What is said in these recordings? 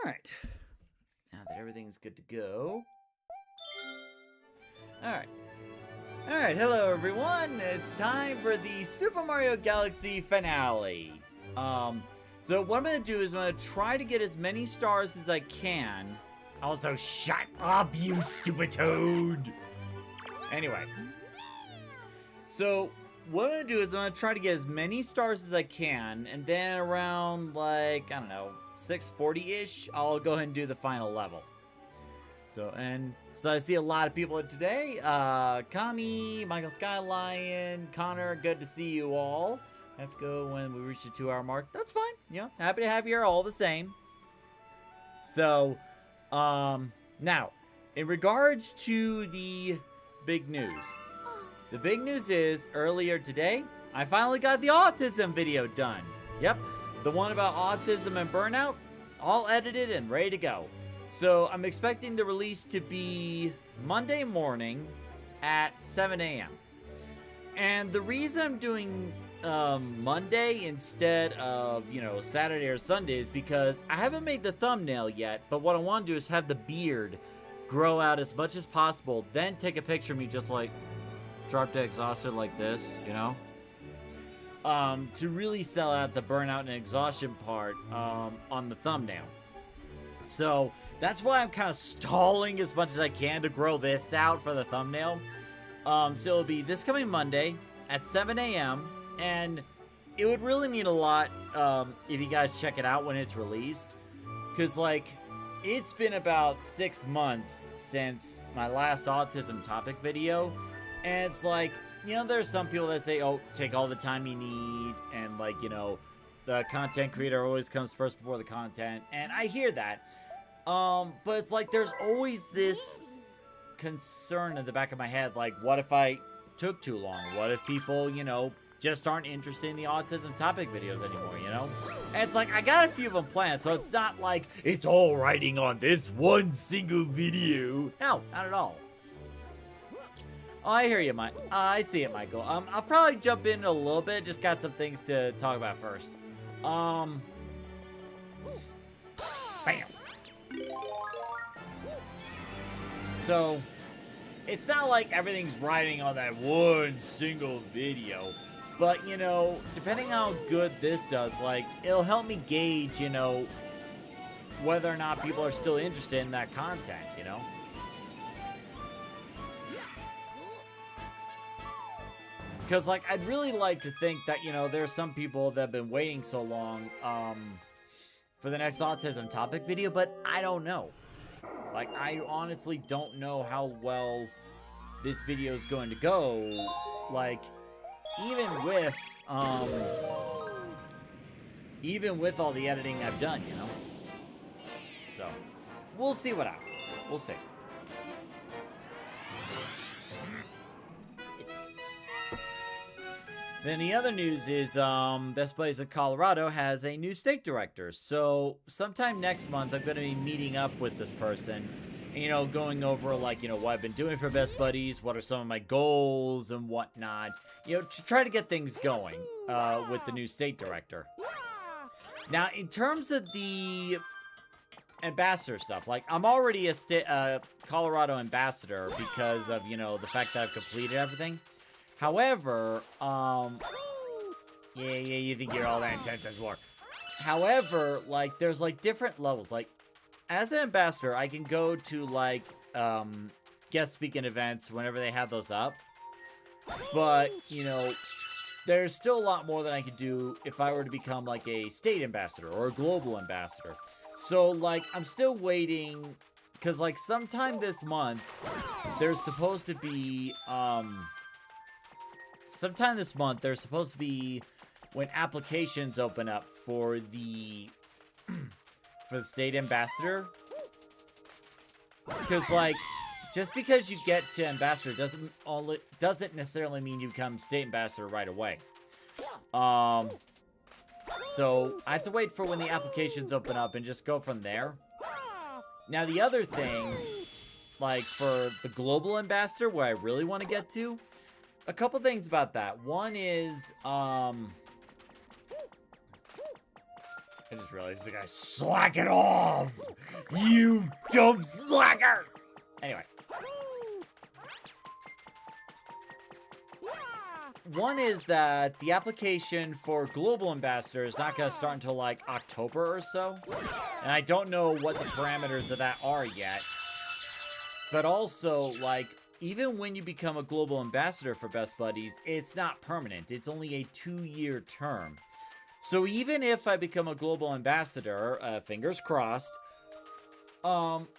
Alright. Now that everything's good to go. Alright. Alright, hello everyone! It's time for the Super Mario Galaxy finale. So what I'm gonna do is I'm gonna try to get as many stars as I can. Also, shut up, you stupid toad! Anyway. So, what I'm gonna do is I'm gonna try to get as many stars as I can, and then around, like, I don't know, 640-ish, I'll go ahead and do the final level. So I see a lot of people today. Kami, Michael Skylion, Connor, good to see you all. I have to go when we reach the 2-hour mark. That's fine. You know, happy to have you here all the same. So, now, in regards to the big news. The big news is, earlier today, I finally got the autism video done. Yep, the one about autism and burnout, all edited and ready to go. So I'm expecting the release to be Monday morning at 7 a.m. And the reason I'm doing Monday instead of, Saturday or Sunday is because I haven't made the thumbnail yet, but what I want to do is have the beard grow out as much as possible, then take a picture of me just like drop dead exhausted like this, to really sell out the burnout and exhaustion part on the thumbnail. So that's why I'm kind of stalling as much as I can to grow this out for the thumbnail. So it'll be this coming Monday at 7 a.m. And it would really mean a lot if you guys check it out when it's released. Because, it's been about 6 months since my last autism topic video. And it's there's some people that say, oh, take all the time you need. And, the content creator always comes first before the content. And I hear that. But it's there's always this concern in the back of my head. What if I took too long? What if people, just aren't interested in the autism topic videos anymore, And it's I got a few of them planned, so it's not it's all riding on this one single video. No, not at all. Oh, I hear you, Mike. I see it, Michael. I'll probably jump in a little bit. Just got some things to talk about first. Bam. So, it's not like everything's riding on that one single video. But, depending how good this does, it'll help me gauge, whether or not people are still interested in that content, Because, I'd really like to think that, there are some people that have been waiting so long, for the next autism topic video, but I don't know. I honestly don't know how well this video is going to go. Even with all the editing I've done, So, we'll see what happens. We'll see. Then the other news is, Best Buddies in Colorado has a new state director. So, sometime next month, I'm going to be meeting up with this person. Going over, what I've been doing for Best Buddies, what are some of my goals and whatnot. To try to get things going, with the new state director. Now, in terms of the ambassador stuff, I'm already a Colorado ambassador because of, the fact that I've completed everything. However, you think you're all that intense as war. However, there's, different levels. As an ambassador, I can go to, guest speaking events whenever they have those up. But, there's still a lot more that I could do if I were to become, a state ambassador or a global ambassador. So, I'm still waiting, because, sometime this month, there's supposed to be, when applications open up for the state ambassador. Because, just because you get to ambassador doesn't necessarily mean you become state ambassador right away. So I have to wait for when the applications open up and just go from there. Now, the other thing, for the global ambassador, where I really want to get to, a couple things about that. One is, I just realized the guy, slack it off! You dumb slacker! Anyway. One is that the application for Global Ambassador is not going to start until, like, October or so. And I don't know what the parameters of that are yet. But also, like, even when you become a Global Ambassador for Best Buddies, it's not permanent. It's only a 2-year term. So even if I become a Global Ambassador, fingers crossed,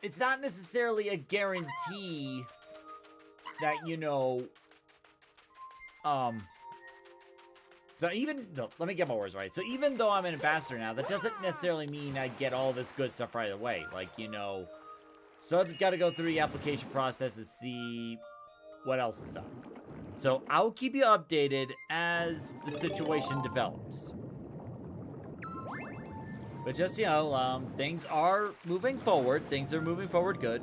it's not necessarily a guarantee that, you know... So even though, let me get my words right. So even though I'm an ambassador now, that doesn't necessarily mean I get all this good stuff right away. Like, you know, so I've got to go through the application process to see what else is up. So I'll keep you updated as the situation develops. But just, you know, things are moving forward. Things are moving forward good.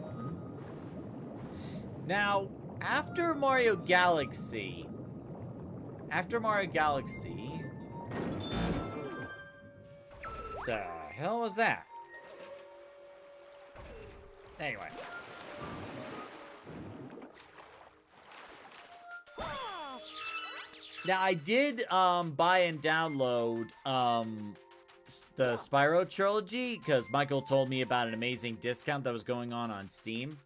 Now, after Mario Galaxy... the hell was that? Anyway. Now, I did buy and download the Spyro trilogy because Michael told me about an amazing discount that was going on Steam.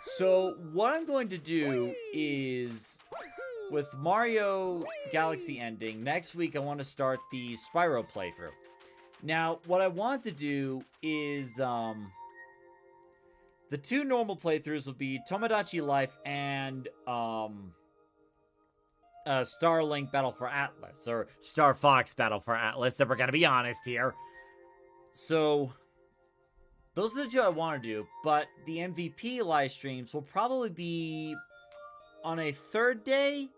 So, what I'm going to do is... with Mario Galaxy ending, next week I want to start the Spyro playthrough. Now, what I want to do is, the 2 normal playthroughs will be Tomodachi Life and, Starlink Battle for Atlas, or Star Fox Battle for Atlas, if we're gonna be honest here. So, those are the 2 I want to do, but the MVP live streams will probably be on a 3rd day,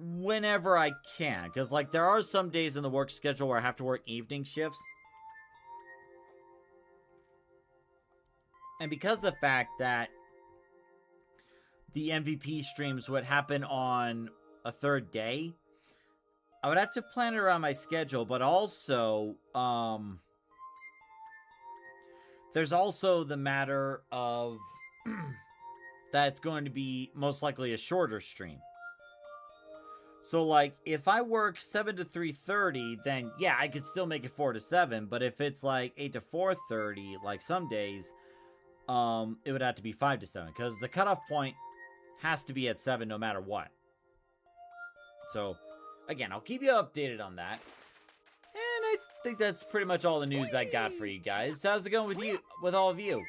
whenever I can, because, like, there are some days in the work schedule where I have to work evening shifts. And because of the fact that the MVP streams would happen on a 3rd day, I would have to plan it around my schedule, but also, there's also the matter of that it's going to be most likely a shorter stream. So, like, if I work 7 to 3:30, then, yeah, I could still make it 4 to 7. But if it's, like, 8 to 4:30, like some days, it would have to be 5 to 7. Because the cutoff point has to be at 7 no matter what. So, again, I'll keep you updated on that. And I think that's pretty much all the news I got for you guys. How's it going with all of you?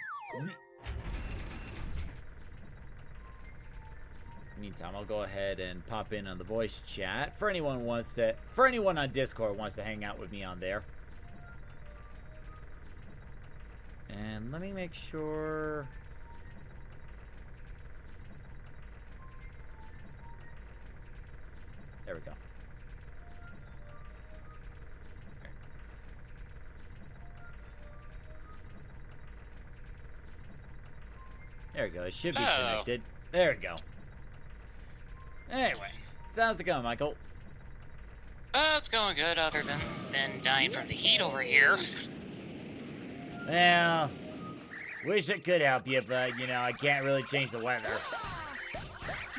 Meantime, I'll go ahead and pop in on the voice chat for anyone on Discord wants to hang out with me on there. And let me make sure. There we go. There we go. It should be connected. There we go. Anyway, how's it going, Michael? It's going good, other than dying from the heat over here. Well, wish I could help you, but, you know, I can't really change the weather.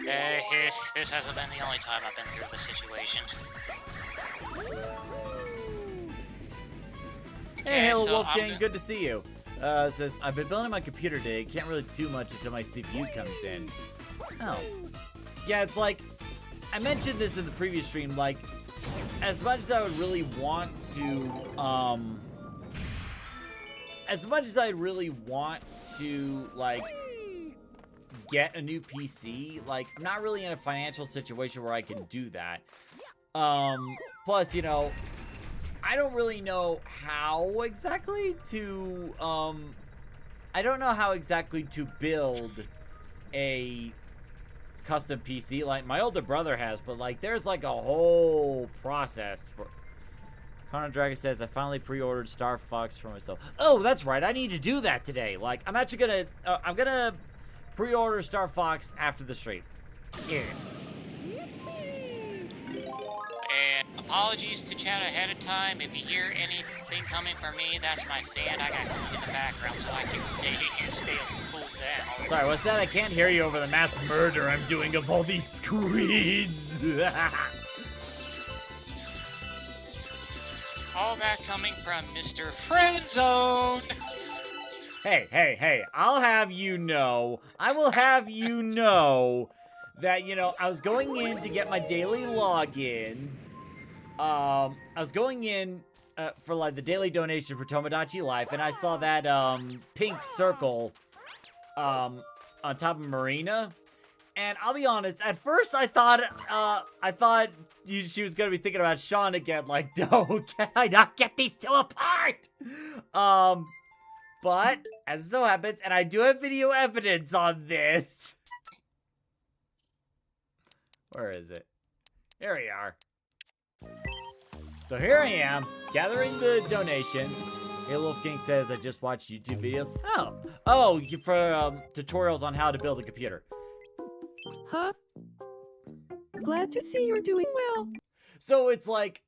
This hasn't been the only time I've been through this situation. Hey, hello, so Wolfgang, good to see you. It says, I've been building my computer today, can't really do much until my CPU comes in. Oh. Yeah, it's like, I mentioned this in the previous stream, like, as much as I would really want to, like, get a new PC, like, I'm not really in a financial situation where I can do that. Plus, you know, I don't really know how exactly to, build a custom PC like my older brother has, but, like, there's, like, a whole process for... Connor Dragon says, I finally pre-ordered Star Fox for myself. Oh, that's right, I need to do that today. Like, I'm actually gonna, I'm gonna pre-order Star Fox after the stream. Yeah. And apologies to chat ahead of time. If you hear anything coming from me, that's my fan. I got cool in the background so I can stay cool down. Sorry, what's that? I can't hear you over the mass murder I'm doing of all these squids. All that coming from Mr. Friendzone. Hey, I'll have you know, I will have you know that, you know, I was going in to get my daily logins. I was going in for, like, the daily donation for Tomodachi Life, and I saw that, pink circle, on top of Marina. And I'll be honest, at first I thought she was gonna be thinking about Sean again, like, no, can I not get these two apart? But, as it so happens, and I do have video evidence on this. Where is it? Here we are. So here I am, gathering the donations. Hey, Wolf King says, I just watched YouTube videos. Oh, for tutorials on how to build a computer. Huh? Glad to see you're doing well. So it's like,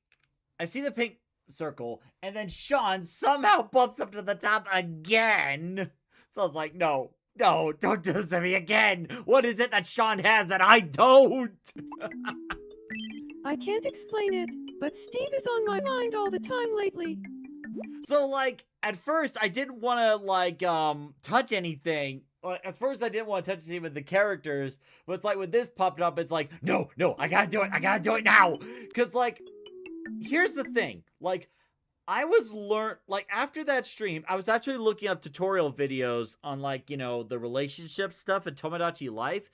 I see the pink circle, and then Sean somehow bumps up to the top again. So I was like, no, don't do this to me again. What is it that Sean has that I don't? I can't explain it, but Steve is on my mind all the time lately. So, like, at first, I didn't want to, like, touch anything. At first, I didn't want to touch anything with the characters. But it's like, when this popped up, it's like, no, I gotta do it. I gotta do it now. Because, like, here's the thing. Like, after that stream, I was actually looking up tutorial videos on, like, you know, the relationship stuff in Tomodachi Life.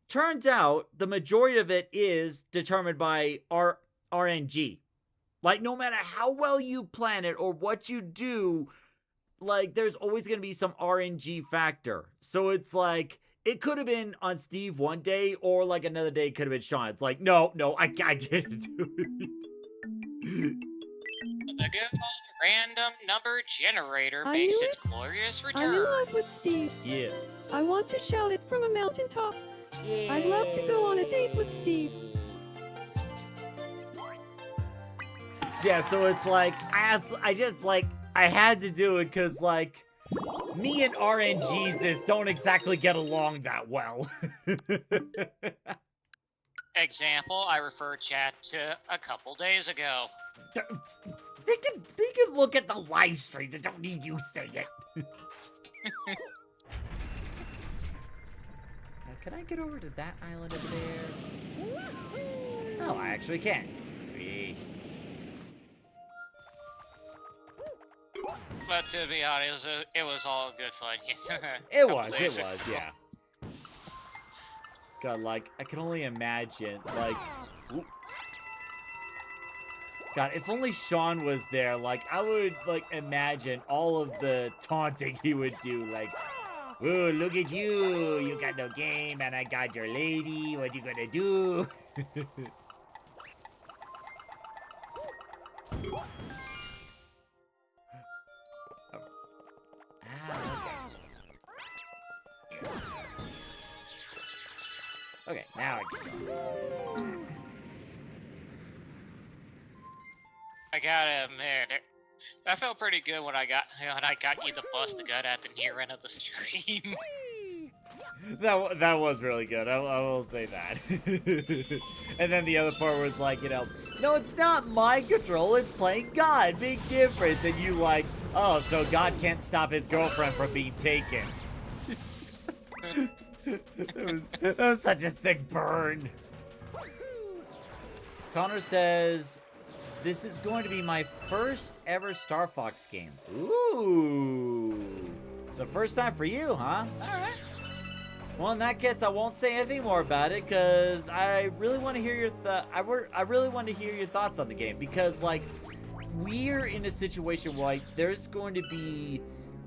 Turns out, the majority of it is determined by RNG. Like, no matter how well you plan it or what you do, like, there's always going to be some RNG factor. So it's like, it could have been on Steve one day, or like another day it could have been Sean. It's like, no, I didn't do it. The good old random number generator I makes knew its glorious I'm in return. love with Steve. Yeah. I want to shout it from a mountaintop. I'd love to go on a date with Steve. Yeah, so it's like, I had to do it because, like, me and RNGesus don't exactly get along that well. Example, I referred chat to a couple days ago. They can look at the live stream. They don't need you saying it. Now, can I get over to that island over there? Oh, I actually can. Sweet. But to be honest, it was all good fun. It was, yeah. God, like, I can only imagine, like... Ooh. God, if only Sean was there, like, I would, like, imagine all of the taunting he would do, like... Ooh, look at you! You got no game, and I got your lady, what you gonna do? Okay, now I gotta admit, that felt pretty good when I got you the bust the gut at the near end of the stream. that was really good. I will say that. And then the other part was like, you know, no, it's not mind control. It's playing God. Big difference. And you like, oh, so God can't stop his girlfriend from being taken. That was such a sick burn. Connor says, this is going to be my first ever Star Fox game. Ooh. So first time for you, huh? Alright. Well, in that case, I won't say anything more about it, because I really want to hear your I really want to hear your thoughts on the game, because, like, we're in a situation where, like, there's going to be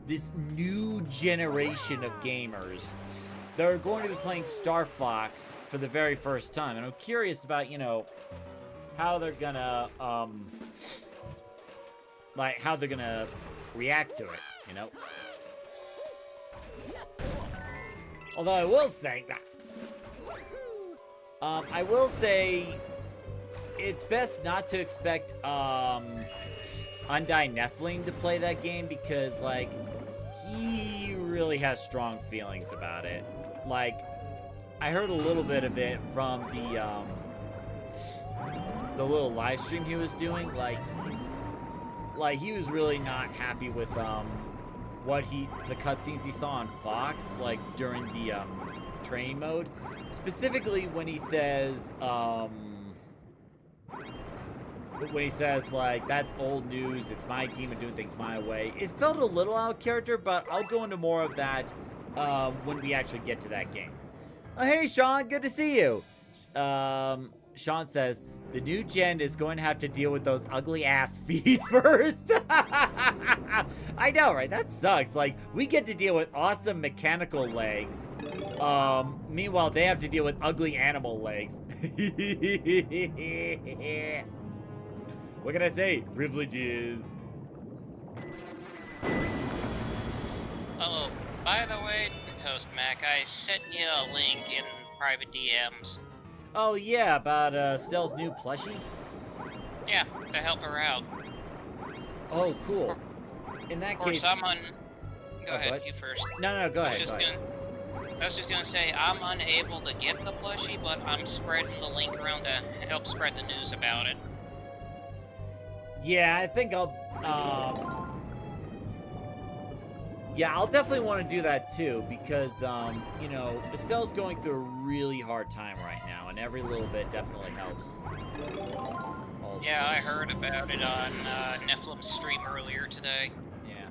this new generation of gamers that are going to be playing Star Fox for the very first time. And I'm curious about, you know, how they're gonna, like, how they're gonna react to it, you know? Although I will say that, it's best not to expect Undyne Nephilim to play that game because, like, he really has strong feelings about it. Like, I heard a little bit of it from the little live stream he was doing. He was really not happy with the cutscenes he saw on Fox, like during the training mode, specifically when he says like, that's old news, it's my team and doing things my way. It felt a little out of character, but I'll go into more of that when we actually get to that game. Hey Sean, good to see you. Sean says, the new gen is going to have to deal with those ugly ass feet first. I know, right? That sucks. Like, we get to deal with awesome mechanical legs. Meanwhile, they have to deal with ugly animal legs. What can I say? Privileges. Oh, by the way, Toast Mac, I sent you a link in private DMs. Oh yeah, about Stell's new plushie? Yeah, to help her out. Oh, cool. In that case... Go ahead, you first. No, go ahead. I was just gonna say, I'm unable to get the plushie, but I'm spreading the link around to help spread the news about it. Yeah, I think I'll definitely want to do that too, because, you know, Estelle's going through a really hard time right now, and every little bit definitely helps. Also, yeah, I heard about it on Nephilim's stream earlier today. Yeah.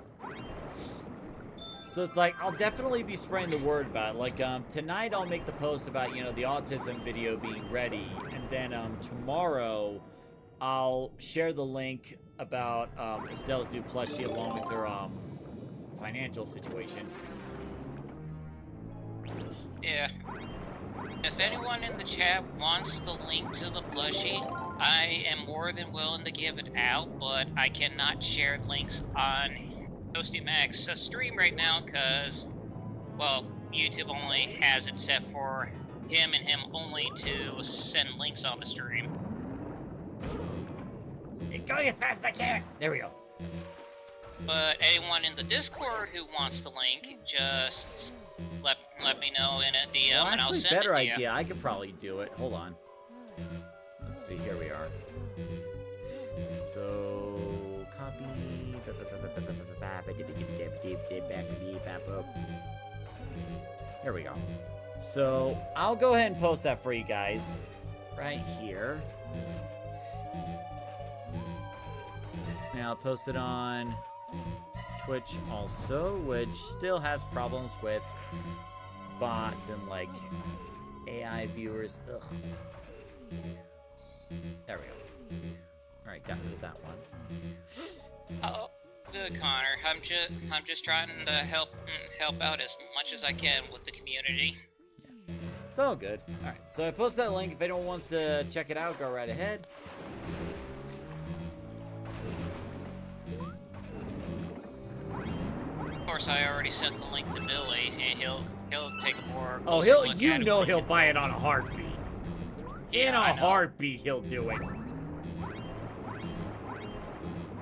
So it's like, I'll definitely be spreading the word about it. Like, tonight I'll make the post about, you know, the autism video being ready, and then, tomorrow I'll share the link about, Estelle's new plushie along with her, financial situation. Yeah. If anyone in the chat wants the link to the plushie, I am more than willing to give it out, but I cannot share links on Toasty Mac's stream right now because, well, YouTube only has it set for him and him only to send links on the stream. Going as fast as I can! There we go. But anyone in the Discord who wants the link, just let me know in a DM, Well, and I'll actually, send better it to you. idea. I could probably do it. Hold on. Let's see. Here we are. So, copy. There we go. So, I'll go ahead and post that for you guys right here. Now, I'll post it on Twitch also, which still has problems with bots and, like, AI viewers. Ugh. There we go. Alright, got rid of that one. Oh, good, Connor. I'm just trying to help out as much as I can with the community. Yeah. It's all good. Alright, so I posted that link. If anyone wants to check it out, go right ahead. Of course, I already sent the link to Billy, and he'll take a more. Oh, he'll buy it on a heartbeat. In Yeah, a heartbeat, he'll do it.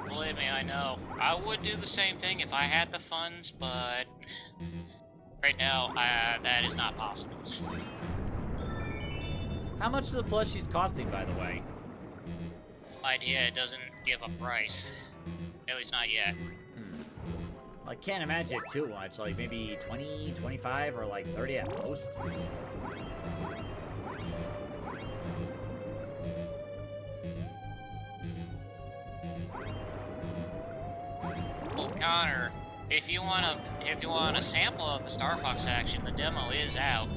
Believe me, I know. I would do the same thing if I had the funds, but right now, that is not possible. How much are the plushies costing, by the way? Idea, it doesn't give a price. At least not yet. I can't imagine it too much, like maybe 20, 25, or like 30 at most. Well, Connor, if you want a sample of the Star Fox action, the demo is out.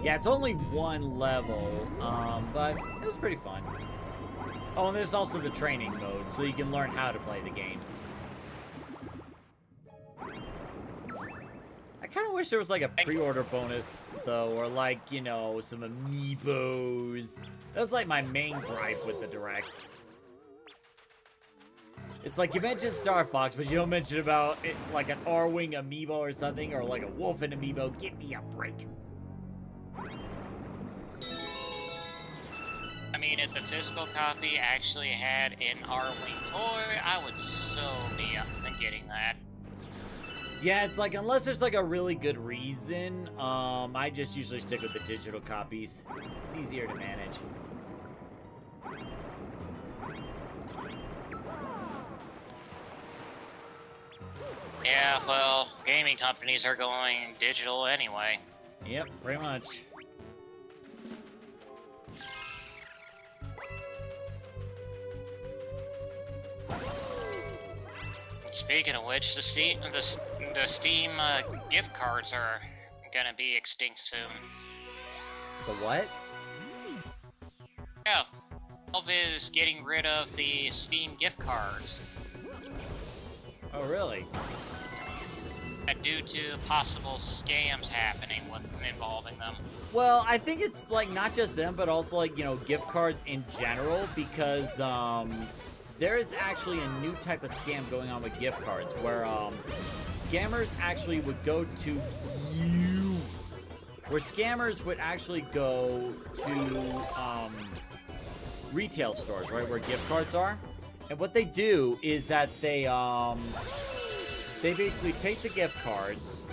Yeah, it's only one level, but it was pretty fun. Oh, and there's also the training mode, so you can learn how to play the game. I kind of wish there was like a pre-order bonus, though, or like, you know, some amiibos. That's like my main gripe with the Direct. It's like you mention Star Fox, but you don't mention about it, like an R-Wing amiibo or something, or like a Wolfen amiibo. Give me a break. I mean, if the physical copy actually had an R-Wing toy, I would so be up and getting that. Yeah, it's like, unless there's like a really good reason, I just usually stick with the digital copies. It's easier to manage. Yeah, well, gaming companies are going digital anyway. Yep, pretty much. Speaking of which, the Steam gift cards are gonna be extinct soon. The what? Yeah, Valve is getting rid of the Steam gift cards. Oh, really? Due to possible scams happening involving them. Well, I think it's like not just them, but also like, you know, gift cards in general, because there is actually a new type of scam going on with gift cards where scammers actually would go to you. Where scammers would actually go to retail stores, right, where gift cards are. And what they do is that they basically take the gift cards,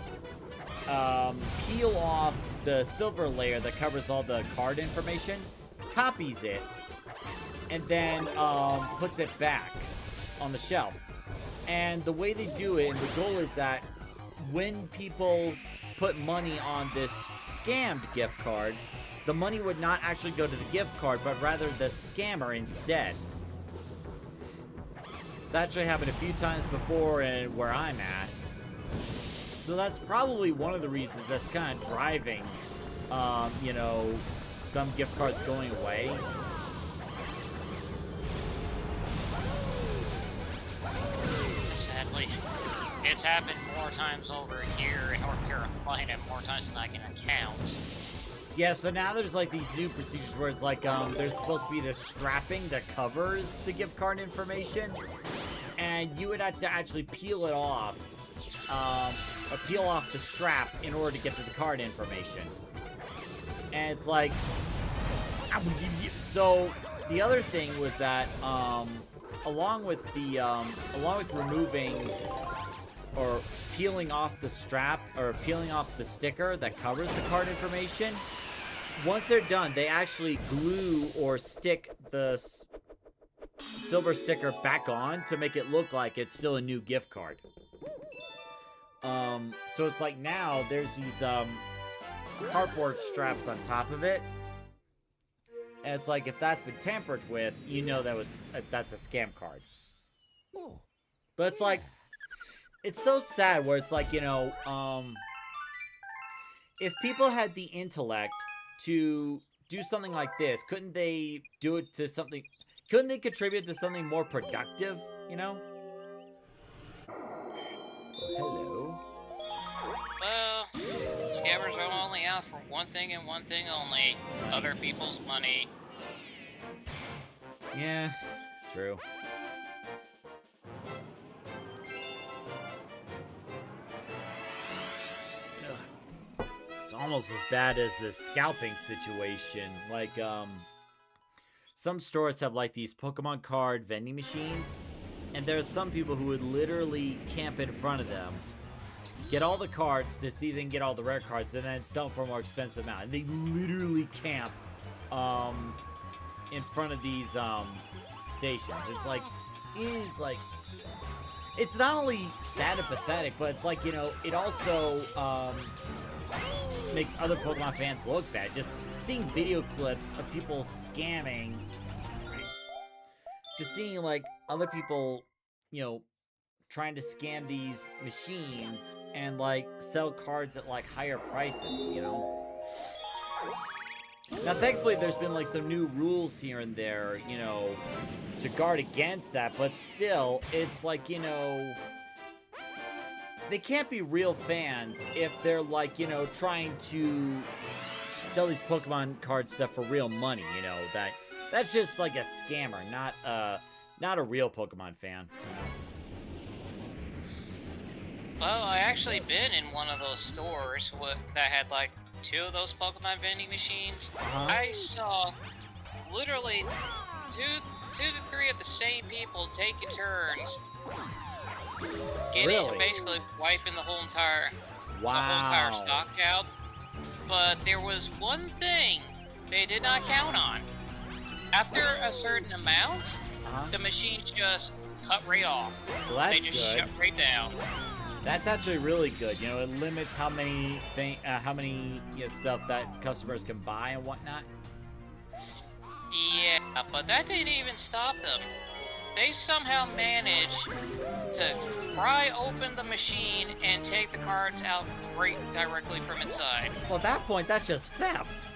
peel off the silver layer that covers all the card information, copies it, and then puts it back on the shelf. And the way they do it, and the goal is that when people put money on this scammed gift card, the money would not actually go to the gift card, but rather the scammer instead. It's actually happened a few times before and where I'm at. So that's probably one of the reasons that's kind of driving, you know, some gift cards going away. Sadly, it's happened more times over here in North Carolina, more times than I can count. Yeah, so now there's like these new procedures where it's like there's supposed to be this strapping that covers the gift card information, and you would have to actually peel it off, or peel off the strap in order to get to the card information. And it's like, so the other thing was that along with removing or peeling off the strap or peeling off the sticker that covers the card information, once they're done, they actually glue or stick the silver sticker back on to make it look like it's still a new gift card. So it's like now there's these cardboard straps on top of it, and it's like if that's been tampered with, you know that's a scam card. But it's like, it's so sad where it's like, you know, if people had the intellect to do something like this, couldn't they do it to something, couldn't they contribute to something more productive, you know? Oh, hello. Well, scammers are only out for one thing and one thing only, other people's money. Yeah, true. It's almost as bad as the scalping situation. Like, some stores have like these Pokemon card vending machines, and there's some people who would literally camp in front of them, get all the cards to see if they can get all the rare cards, and then sell for a more expensive amount. And they literally camp in front of these stations. It's like, it's not only sad and pathetic, but it's like, you know, it also makes other Pokemon fans look bad. Just seeing video clips of people scamming, just seeing like other people, you know, trying to scam these machines and like sell cards at like higher prices, you know. Now thankfully there's been like some new rules here and there, you know, to guard against that, but still it's like, you know, they can't be real fans if they're like, you know, trying to sell these Pokemon card stuff for real money, you know. That's just like a scammer, not a real Pokemon fan, you know. Well, I actually been in one of those stores that had like 2 of those Pokemon vending machines. I saw literally two to three of the same people taking turns, basically wiping the whole entire stock out. But there was one thing they did not count on. After a certain amount, the machines just cut right off. Well, that's they just good. shut right down. That's actually really good. You know, it limits how many stuff that customers can buy and whatnot. Yeah, but that didn't even stop them. They somehow managed to pry open the machine and take the cards out right directly from inside. Well, at that point, that's just theft.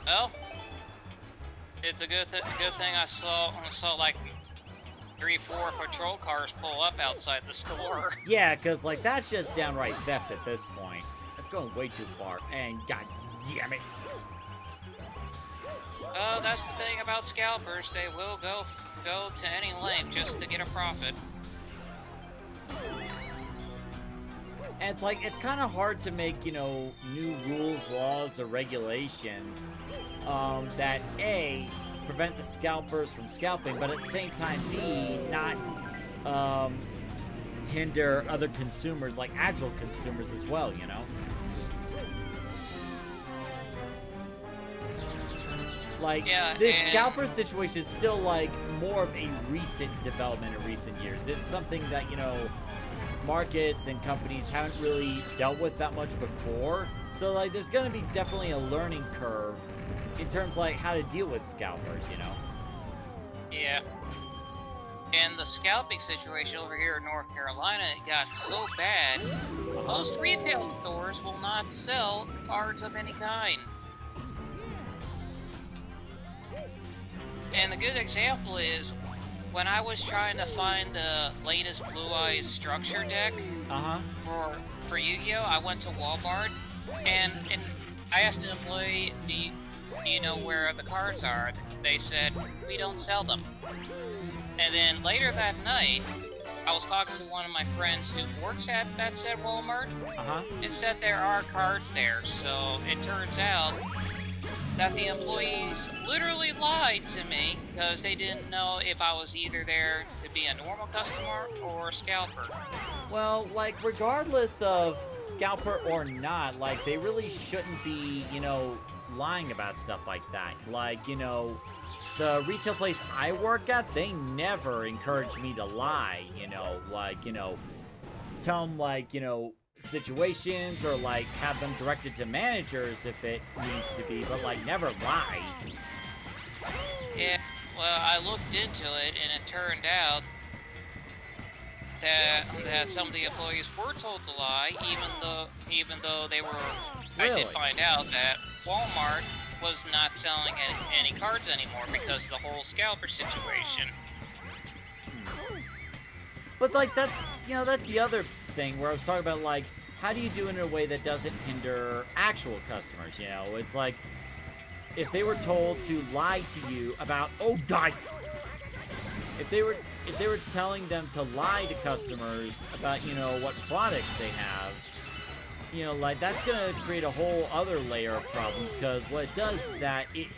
Well, it's a good thing I saw like 3-4 patrol cars pull up outside the store. Yeah, because, like, that's just downright theft at this point. That's going way too far. And, god damn it. Oh, that's the thing about scalpers. They will go to any length just to get a profit. And it's like, it's kind of hard to make, you know, new rules, laws, or regulations that, A, prevent the scalpers from scalping, but at the same time, B, not hinder other consumers, like actual consumers as well, you know? Like, yeah, this scalper situation is still, like, more of a recent development in recent years. It's something that, you know, markets and companies haven't really dealt with that much before. So, like, there's gonna be definitely a learning curve in terms, like, how to deal with scalpers, you know? Yeah. And the scalping situation over here in North Carolina got so bad, most retail stores will not sell cards of any kind. And the good example is when I was trying to find the latest Blue Eyes structure deck for Yu-Gi-Oh, I went to Walmart and I asked an employee, do you know where the cards are? They said, we don't sell them. And then later that night, I was talking to one of my friends who works at that said Walmart. It said there are cards there, so it turns out that the employees literally lied to me because they didn't know if I was either there to be a normal customer or a scalper. Well, like, regardless of scalper or not, like, they really shouldn't be, you know, lying about stuff like that. Like, you know, the retail place I work at, they never encourage me to lie, you know, like, you know, tell them, like, you know, situations or, like, have them directed to managers if it needs to be, but, like, never lie. Yeah, well, I looked into it and it turned out that some of the employees were told to lie, even though they were. Really? I did find out that Walmart was not selling any cards anymore because of the whole scalper situation. But, like, that's, you know, that's the other thing where I was talking about, like, how do you do it in a way that doesn't hinder actual customers, you know? It's like, if they were told to lie to you about, oh, God! If they were telling them to lie to customers about, you know, what products they have, you know, like, that's gonna create a whole other layer of problems, because what it does is that it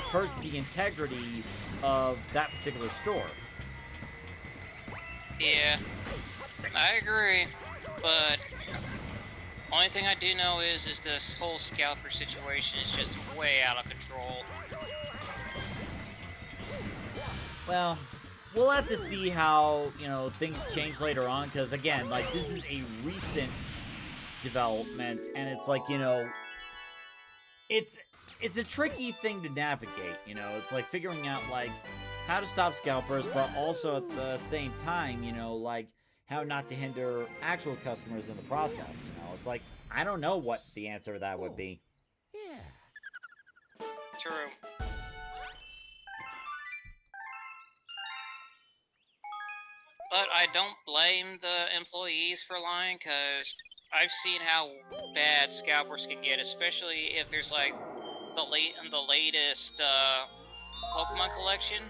hurts the integrity of that particular store. Yeah, I agree, but only thing I do know is this whole scalper situation is just way out of control. Well, we'll have to see how, you know, things change later on, because, again, like, this is a recent development, and it's like, you know, it's a tricky thing to navigate, you know? It's like figuring out, like, how to stop scalpers, but also at the same time, you know, like, how not to hinder actual customers in the process, you know? It's like, I don't know what the answer to that would be. Yeah. True. But I don't blame the employees for lying, because I've seen how bad scalpers can get, especially if there's, like, the latest Pokemon collection.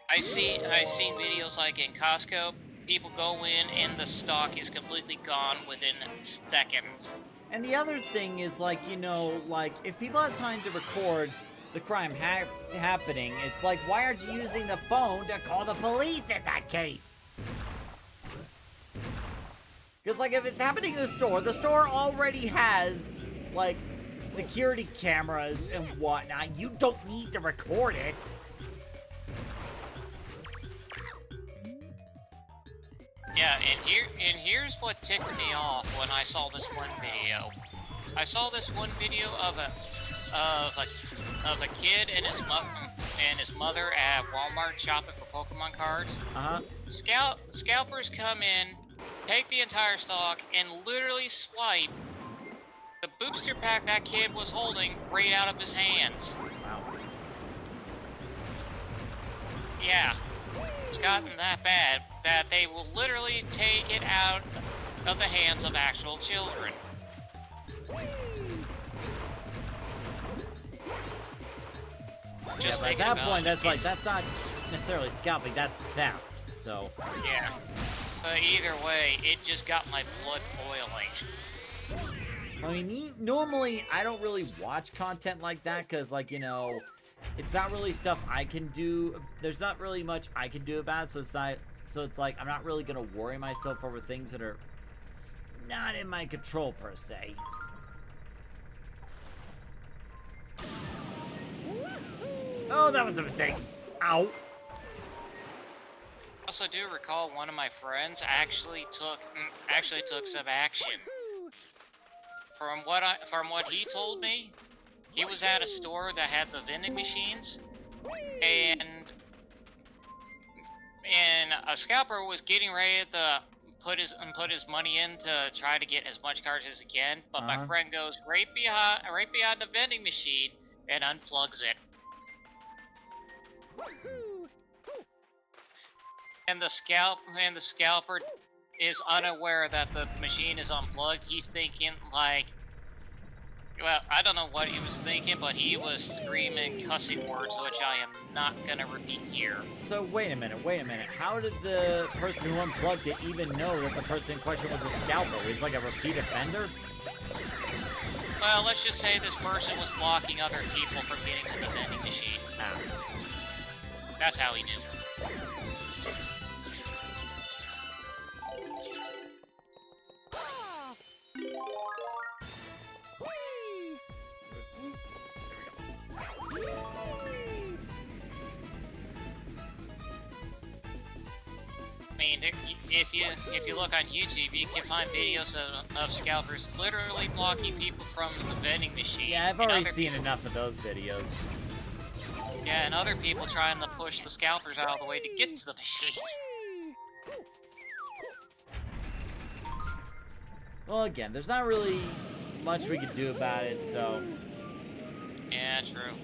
I've seen videos like in Costco, people go in and the stock is completely gone within seconds. And the other thing is, like, you know, like, if people have time to record the crime happening, it's like, why aren't you using the phone to call the police in that case? Because, like, if it's happening in the store already has, like, security cameras and whatnot. You don't need to record it. Yeah, and here's what ticked me off when I saw this one video. I saw this one video of a kid and his mother at Walmart shopping for Pokemon cards. Scalpers come in, take the entire stock, and literally swipe the booster pack that kid was holding right out of his hands. Wow. Yeah, it's gotten that bad that they will literally take it out of the hands of actual children. Yeah, but at that point, that's not necessarily scalping, that's theft, so. Yeah, but either way, it just got my blood boiling. I mean, normally, I don't really watch content like that, because, like, you know, it's not really stuff I can do. There's not really much I can do about it, so it's like, I'm not really gonna worry myself over things that are not in my control, per se. Oh, that was a mistake. Ow. I also do recall one of my friends actually took some action. From what he told me, he was at a store that had the vending machines, and a scalper was getting ready to put his money in to try to get as much cards as he can. But my friend goes right behind the vending machine and unplugs it. And the scalper is unaware that the machine is unplugged. He's thinking like, well, I don't know what he was thinking, but he was screaming cussing words, which I am not gonna repeat here. So wait a minute. How did the person who unplugged it even know that the person in question was a scalper? He's like a repeat offender? Well, let's just say this person was blocking other people from getting to the vending machine. That's how he knew. I mean, if you look on YouTube, you can find videos of scalpers literally blocking people from the vending machine. Yeah, I've already seen enough of those videos. Yeah, and other people trying to push the scalpers out of the way to get to the machine. Well, again, there's not really much we could do about it, so. Yeah, true.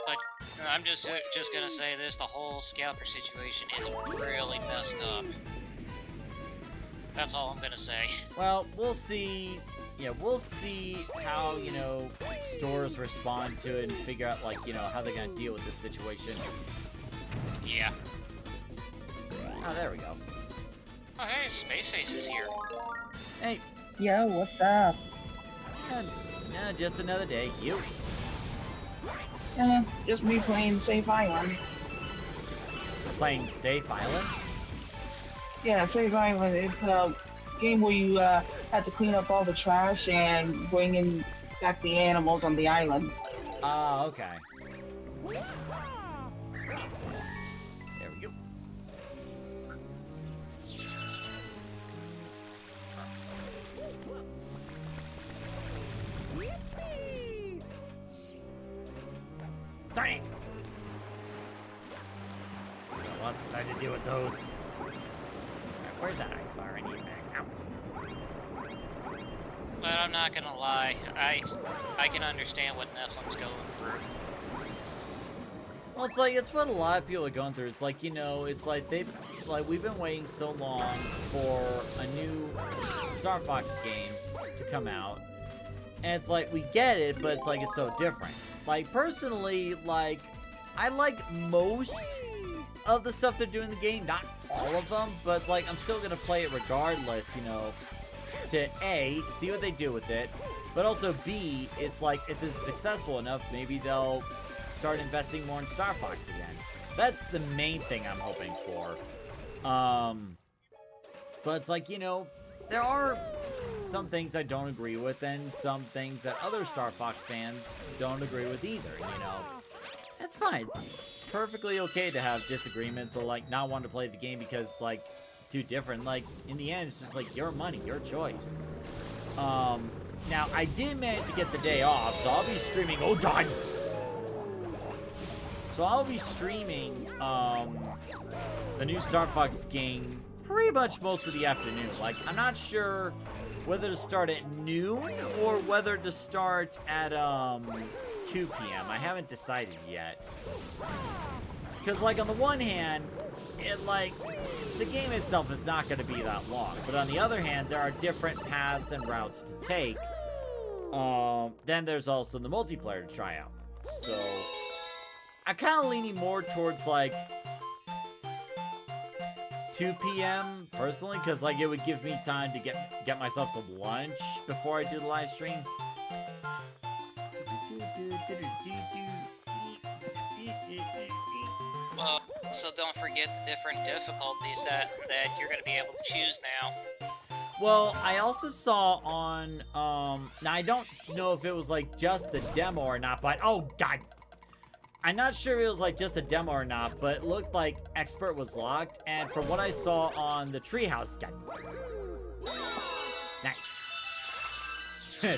But I'm just gonna say this: the whole scalper situation is really messed up. That's all I'm gonna say. Well, we'll see. Yeah, we'll see how, you know, stores respond to it and figure out, like, you know, how they're gonna deal with this situation. Yeah. Oh, there we go. Oh, hey, Space Ace is here. Hey. Yo, what's up? No, just another day. You? Just me playing Safe Island. Playing Safe Island? Yeah, Safe Island. It's a game where you have to clean up all the trash and bring in back the animals on the island. Oh, okay. There we go. Darn it! What's decided to do with those? Right, where's that ice fire? I need it back. Ow. But I'm not gonna lie, I can understand what Nephilim's going through. Well, it's like, it's what a lot of people are going through. It's like, you know, it's like we've been waiting so long for a new Star Fox game to come out. And it's like, we get it, but it's like, it's so different. Like, personally, like, I like most of the stuff they're doing in the game, not all of them, but it's like I'm still gonna play it regardless, you know, to A, see what they do with it, but also B, it's like if this is successful enough, maybe they'll start investing more in Star Fox again. That's the main thing I'm hoping for. But it's like, you know, there are some things I don't agree with and some things that other Star Fox fans don't agree with either, you know. That's fine. It's perfectly okay to have disagreements or, like, not want to play the game because, like, too different. Like, in the end, it's just, like, your money, your choice. Now, I did manage to get the day off, so I'll be streaming... Oh, God! So I'll be streaming, the new Star Fox game pretty much most of the afternoon. Like, I'm not sure whether to start at noon or whether to start at, 2 p.m. I haven't decided yet. Because, like, on the one hand, the game itself is not going to be that long. But on the other hand, there are different paths and routes to take. Then there's also the multiplayer to try out. So, I'm kind of leaning more towards, like, 2 p.m. personally, because, like, it would give me time to get myself some lunch before I do the live stream. Well, so don't forget the different difficulties that you're going to be able to choose now. Well, I also saw on, now I don't know if it was, like, just the demo or not, but, oh, God. I'm not sure if it was, like, just a demo or not, but it looked like Expert was locked, and from what I saw on the Treehouse, God. Nice.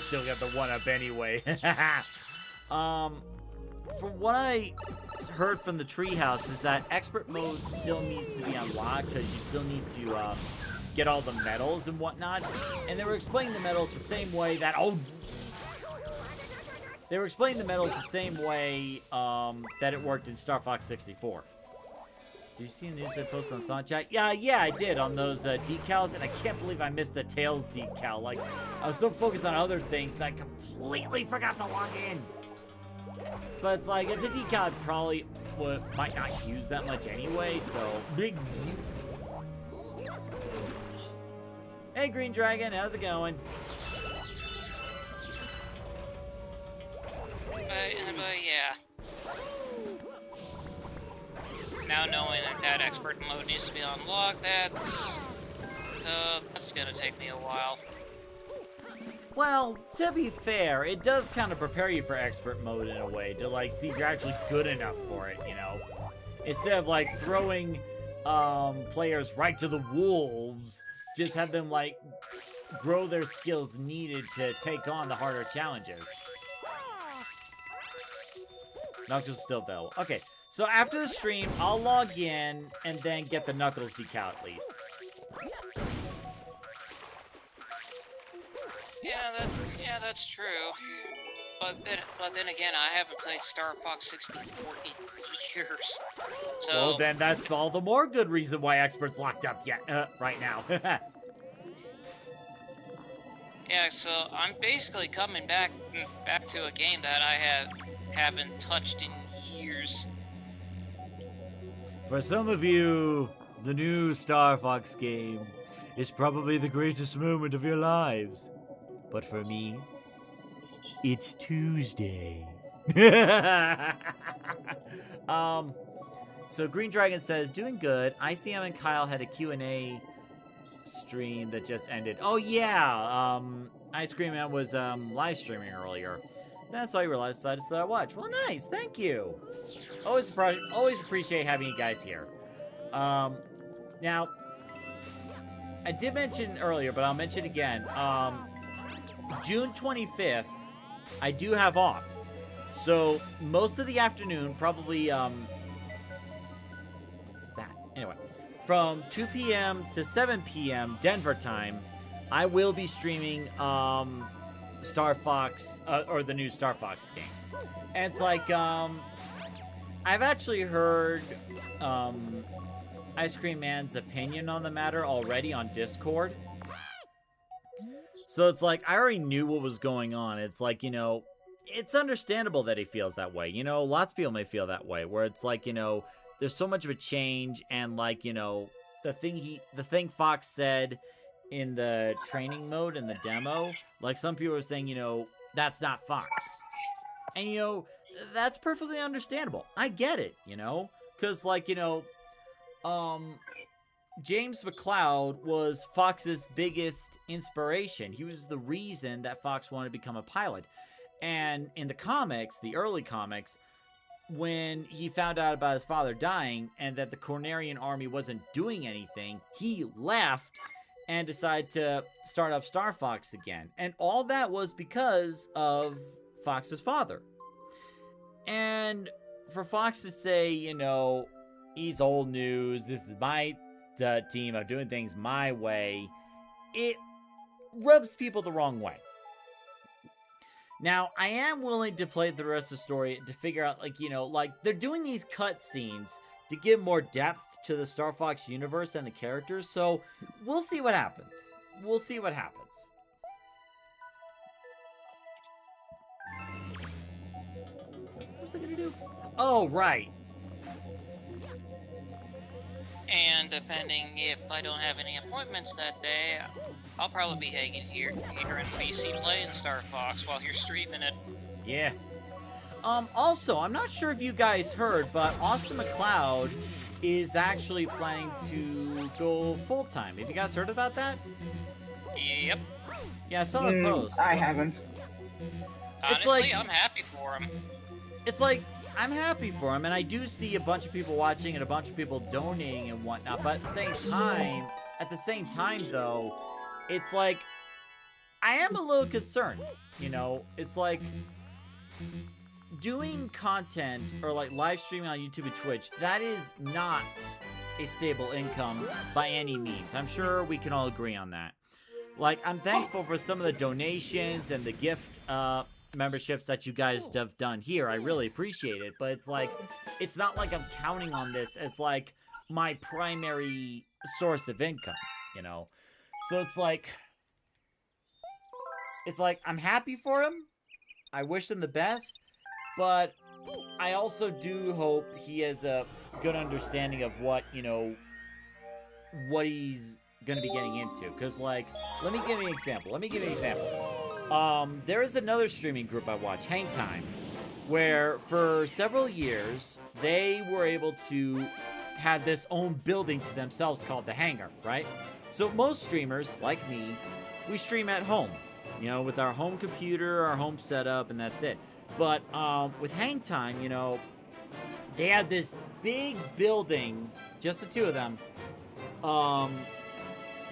Still got the 1-up anyway. From what I heard from the Treehouse is that Expert mode still needs to be unlocked, because you still need to, get all the medals and whatnot, and they were explaining the medals the same way that, they were explaining the medals the same way that it worked in Star Fox 64. Do you see the news I posted on Sonic Chat? Yeah, I did, on those decals, and I can't believe I missed the Tails decal. Like, I was so focused on other things that I completely forgot to log in. But it's like, it's a decal I probably might not use that much anyway, so big. Hey, Green Dragon, how's it going? But yeah. Now knowing that expert mode needs to be unlocked, that's gonna take me a while. Well, to be fair, it does kind of prepare you for expert mode in a way, to, like, see if you're actually good enough for it, you know? Instead of, like, throwing players right to the wolves, just have them, like, grow their skills needed to take on the harder challenges. Knuckles is still available. Okay, so after the stream, I'll log in and then get the Knuckles decal at least. Yeah, that's true. But then again, I haven't played Star Fox 64 in years. So well, then that's all the more good reason why Expert's locked up right now. Yeah, so I'm basically coming back to a game that I haven't touched in years. For some of you, the new Star Fox game is probably the greatest moment of your lives. But for me, it's Tuesday. So Green Dragon says, doing good. ICM and Kyle had a Q&A stream that just ended. Oh yeah, Ice Cream Man was live streaming earlier. Then I saw you were live, decided to watch. Well, nice, thank you. Always appreciate having you guys here. Now, I did mention earlier, but I'll mention again. June 25th, I do have off. So most of the afternoon, probably what's that? Anyway, from 2 p.m. to 7 p.m. Denver time, I will be streaming Star Fox or the new Star Fox game. And it's like I've actually heard Ice Cream Man's opinion on the matter already on Discord. So it's like, I already knew what was going on. It's like, you know, it's understandable that he feels that way. You know, lots of people may feel that way, where it's like, you know, there's so much of a change, and like, you know, the thing Fox said in the training mode in the demo, like some people are saying, you know, that's not Fox. And you know, that's perfectly understandable. I get it, you know, cuz like, you know, James McCloud was Fox's biggest inspiration. He was the reason that Fox wanted to become a pilot. And in the comics, the early comics, when he found out about his father dying and that the Cornerian army wasn't doing anything, he left and decided to start up Star Fox again. And all that was because of Fox's father. And for Fox to say, you know, he's old news, this is my team, I'm doing things my way, it rubs people the wrong way. Now, I am willing to play the rest of the story to figure out, like, you know, like, they're doing these cutscenes to give more depth to the Star Fox universe and the characters, so we'll see what happens. We'll see what happens. What was I gonna do? Oh, right. And depending if I don't have any appointments that day, I'll probably be hanging here in PC playing Star Fox while you're streaming it. Yeah. Also, I'm not sure if you guys heard, but Austin McCloud is actually planning to go full-time. Have you guys heard about that? Yep. Yeah, I saw the post. I haven't. Honestly, I'm happy for him. It's like, I'm happy for him, and I do see a bunch of people watching and a bunch of people donating and whatnot, but at the same time, though, it's like, I am a little concerned, you know? It's like, doing content, or like live streaming on YouTube and Twitch, that is not a stable income by any means. I'm sure we can all agree on that. Like, I'm thankful for some of the donations and the gift, memberships that you guys have done here. I really appreciate it, but it's like, it's not like I'm counting on this as like my primary source of income, you know? So it's like I'm happy for him. I wish him the best, but I also do hope he has a good understanding of what, you know, what he's gonna be getting into. Because, like, let me give you an example. There is another streaming group I watch, Hang Time, where for several years, they were able to have this own building to themselves called the Hangar, right? So most streamers, like me, we stream at home, you know, with our home computer, our home setup, and that's it. But with Hang Time, you know, they had this big building, just the two of them,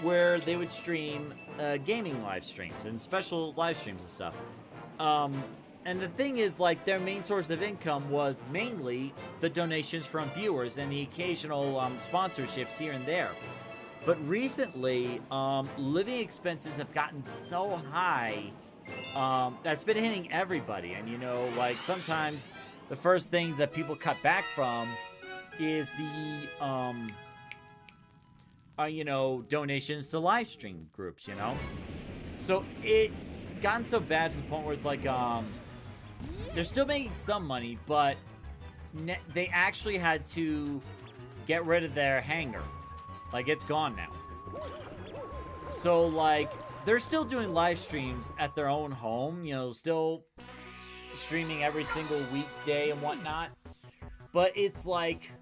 where they would stream gaming live streams and special live streams and stuff. And the thing is, like, their main source of income was mainly the donations from viewers and the occasional sponsorships here and there. But recently, living expenses have gotten so high that's been hitting everybody. And, you know, like, sometimes the first things that people cut back from is the, you know, donations to live stream groups, you know? So it gotten so bad to the point where it's like, they're still making some money, but they actually had to get rid of their hangar. Like, it's gone now. So, like, they're still doing live streams at their own home, you know, still streaming every single weekday and whatnot. But it's like,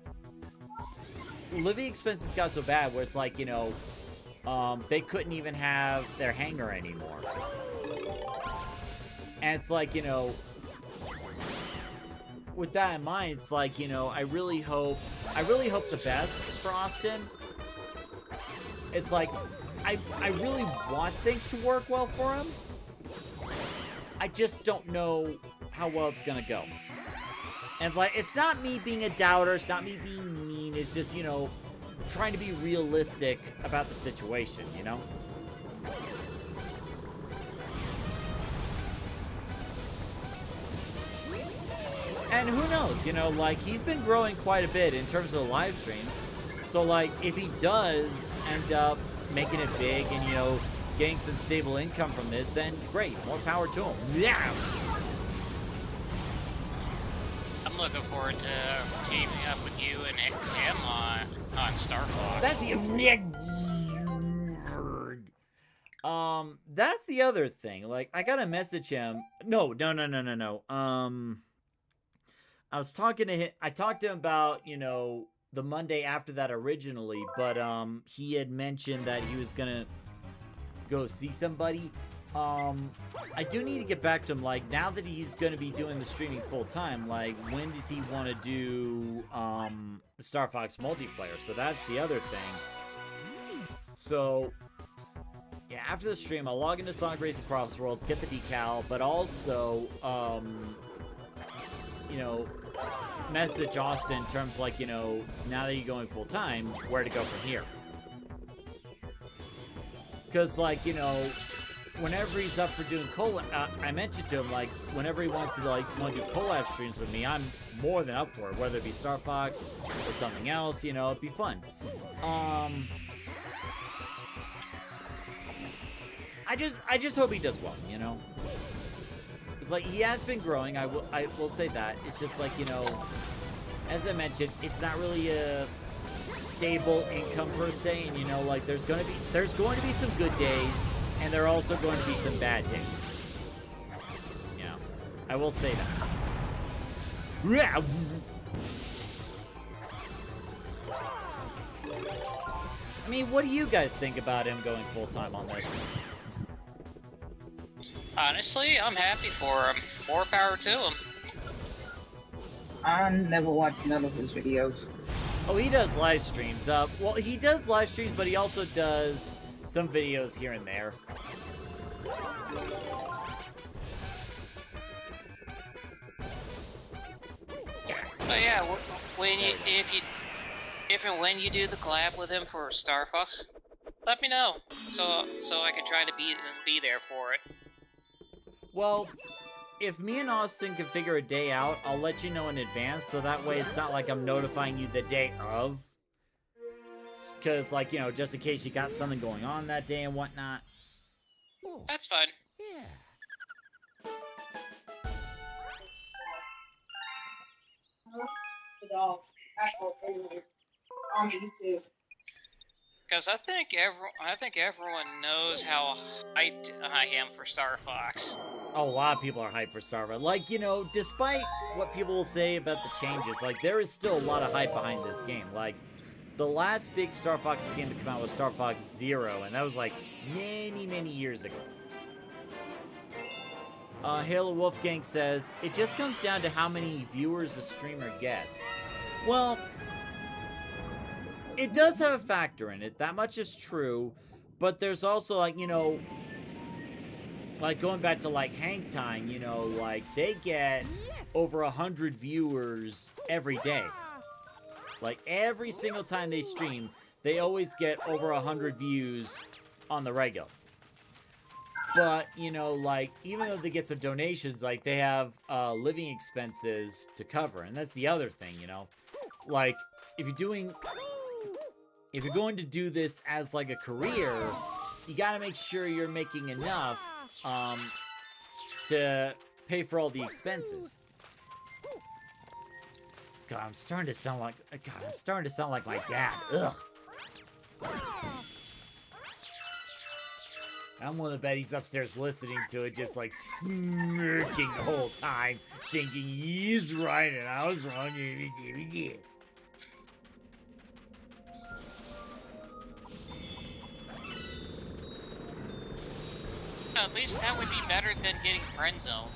living expenses got so bad where it's like, you know, they couldn't even have their hangar anymore. And it's like, you know, with that in mind, it's like, you know, I really hope the best for Austin. It's like, I really want things to work well for him. I just don't know how well it's gonna go. And like, it's not me being a doubter, it's not me being mean, it's just, you know, trying to be realistic about the situation, you know? And who knows, you know, like, he's been growing quite a bit in terms of the live streams. So, like, if he does end up making it big and, you know, getting some stable income from this, then great, more power to him. Yeah! I'm looking forward to teaming up with you and him on Star Fox. That's the that's the other thing. Like, I gotta message him. No. I was talking to him. I talked to him about, you know, the Monday after that originally, but he had mentioned that he was gonna go see somebody. I do need to get back to him. Like, now that he's gonna be doing the streaming full time, like, when does he want to do the Star Fox multiplayer? So that's the other thing. So yeah, after the stream, I'll log into Sonic Racing Cross Worlds, get the decal, but also you know, message Austin in terms like, you know, now that you're going full time, where to go from here. Because, like, you know, whenever he's up for doing collab, I mentioned to him, like, whenever he wants to, like, want to do collab streams with me, I'm more than up for it, whether it be Star Fox or something else, you know, it'd be fun. I just hope he does well, you know? It's like, he has been growing, I will say that. It's just like, you know, as I mentioned, it's not really a stable income per se, and, you know, like, there's going to be some good days, and there are also going to be some bad days. You know, I will say that. I mean, what do you guys think about him going full-time on this? Honestly, I'm happy for him. More power to him. I never watched none of his videos. Oh, he does live streams. Well, he does live streams, but he also does some videos here and there. But yeah, when if and when you do the collab with him for Star Fox, let me know so I can try to be there for it. Well, if me and Austin can figure a day out, I'll let you know in advance, so that way it's not like I'm notifying you the day of. Because, like, you know, just in case you got something going on that day and whatnot. That's fine. Yeah. The dog. On YouTube. Because I think everyone knows how hyped I am for Star Fox. Oh, a lot of people are hyped for Star Fox. Like, you know, despite what people will say about the changes, like, there is still a lot of hype behind this game. Like, the last big Star Fox game to come out was Star Fox Zero, and that was, like, many, many years ago. Halo Wolfgang says, it just comes down to how many viewers a streamer gets. Well, it does have a factor in it. That much is true. But there's also, like, you know, like, going back to, like, Hang Time, you know, like, they get over 100 viewers every day. Like, every single time they stream, they always get over 100 views on the regular. But, you know, like, even though they get some donations, like, they have living expenses to cover. And that's the other thing, you know. Like, if you're going to do this as, like, a career, you gotta make sure you're making enough to pay for all the expenses. God, I'm starting to sound like my dad. Ugh. I'm willing to bet he's upstairs listening to it, just, like, smirking the whole time, thinking he's right and I was wrong. At least that would be better than getting friend-zoned.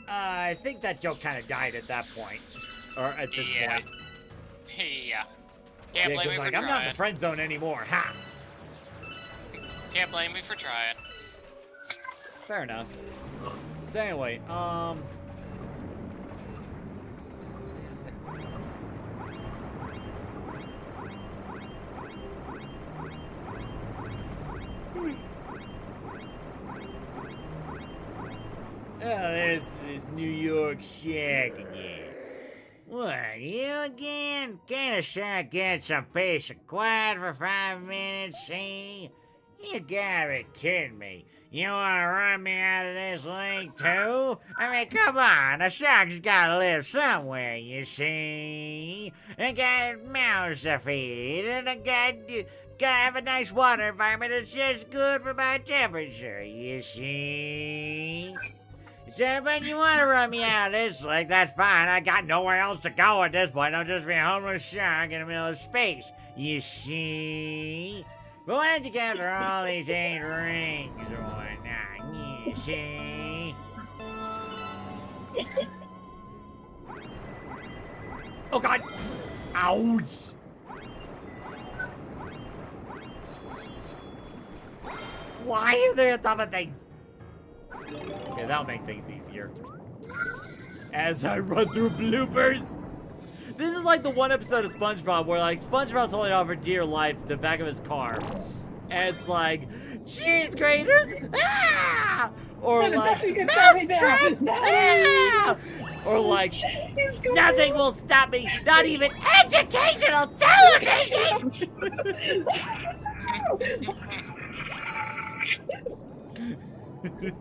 I think that joke kind of died at that point. Or at this point. Yeah. Can't blame me for like, trying. I'm not in the friend zone anymore. Ha! Can't blame me for trying. Fair enough. So anyway, oh, there's this New York shack again. What, you again? Can a shack get some peace and quiet for 5 minutes, see? You gotta be kidding me. You wanna run me out of this lake too? I mean, come on, a shark's gotta live somewhere, you see? I got mouths to feed, and I gotta have a nice water environment that's just good for my temperature, you see? So, but you wanna run me out of this lake, that's fine. I got nowhere else to go at this point. I'll just be a homeless shark in the middle of space, you see? But why don't you gather all these 8 rings or whatnot, you see? Oh god! Ouch! Why are they on top of things? Okay, that'll make things easier. As I run through bloopers. This is like the one episode of SpongeBob where like SpongeBob's holding on for dear life to the back of his car. And it's like, cheese graters! Ah! Or like, mouse traps! Ah! Or like, nothing will stop me, not even educational television!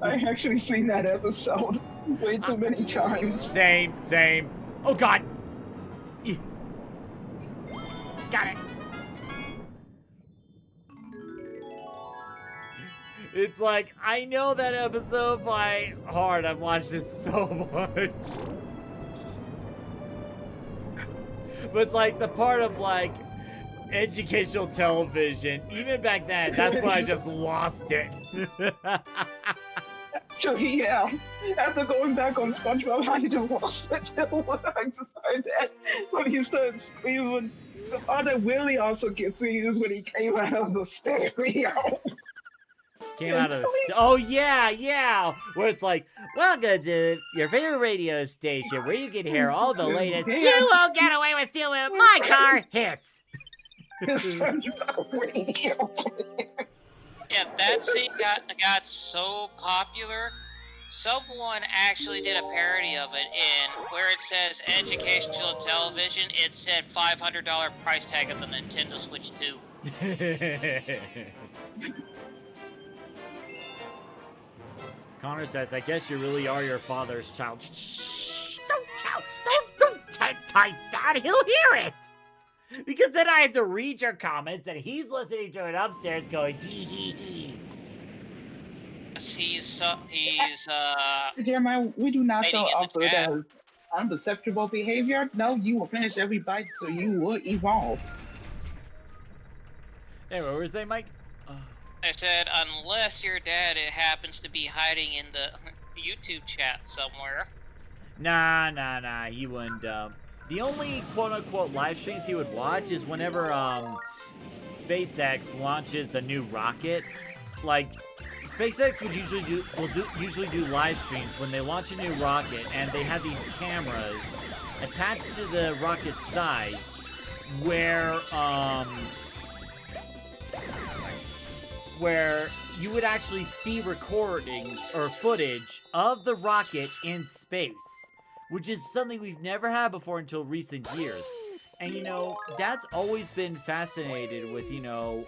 I actually seen that episode way too many times. Same. Oh god! Got it! It's like, I know that episode by heart. I've watched it so much. But it's like the part of like educational television. Even back then, that's when I just lost it. So yeah, after going back on SpongeBob, I just lost it. When he starts screaming, the part that really also gets me is when he came out of the stereo. Came out of the oh yeah, where it's like, welcome to your favorite radio station where you can hear all the latest. You won't get away with stealing my car hits. Yeah, that scene got so popular. Someone actually did a parody of it, and where it says educational television, it said $500 price tag of the Nintendo Switch 2. Connor says, I guess you really are your father's child. Shh, don't tell that, he'll hear it. Because then I have to read your comments and he's listening to it upstairs going, tee. He's Jeremiah, we do not Waiting so in the offer chat. that unacceptable behavior. No, you will finish every bite so you will evolve. Hey, what was that, Mike? I said, unless your dad happens to be hiding in the YouTube chat somewhere. Nah, he wouldn't, the only quote-unquote live streams he would watch is whenever, SpaceX launches a new rocket. Like, SpaceX would usually do live streams when they launch a new rocket, and they have these cameras attached to the rocket's sides where you would actually see recordings or footage of the rocket in space, which is something we've never had before until recent years. And, you know, Dad's always been fascinated with, you know,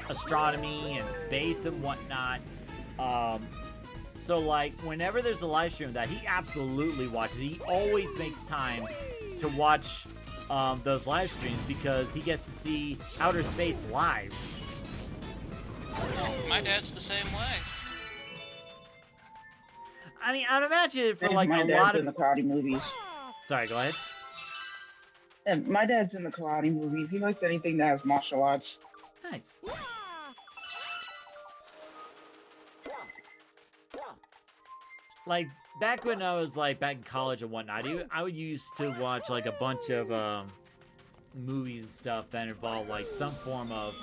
astronomy and space and whatnot. So, like, whenever there's a live stream of that, he absolutely watches. He always makes time to watch those live streams because he gets to see outer space live. Oh, my dad's the same way. I mean, I'd imagine for like my a dad's lot in of. the karate movies. Sorry, go ahead. And my dad's in the karate movies. He likes anything that has martial arts. Nice. Like back when I was like back in college and whatnot, I would used to watch like a bunch of movies and stuff that involved like some form of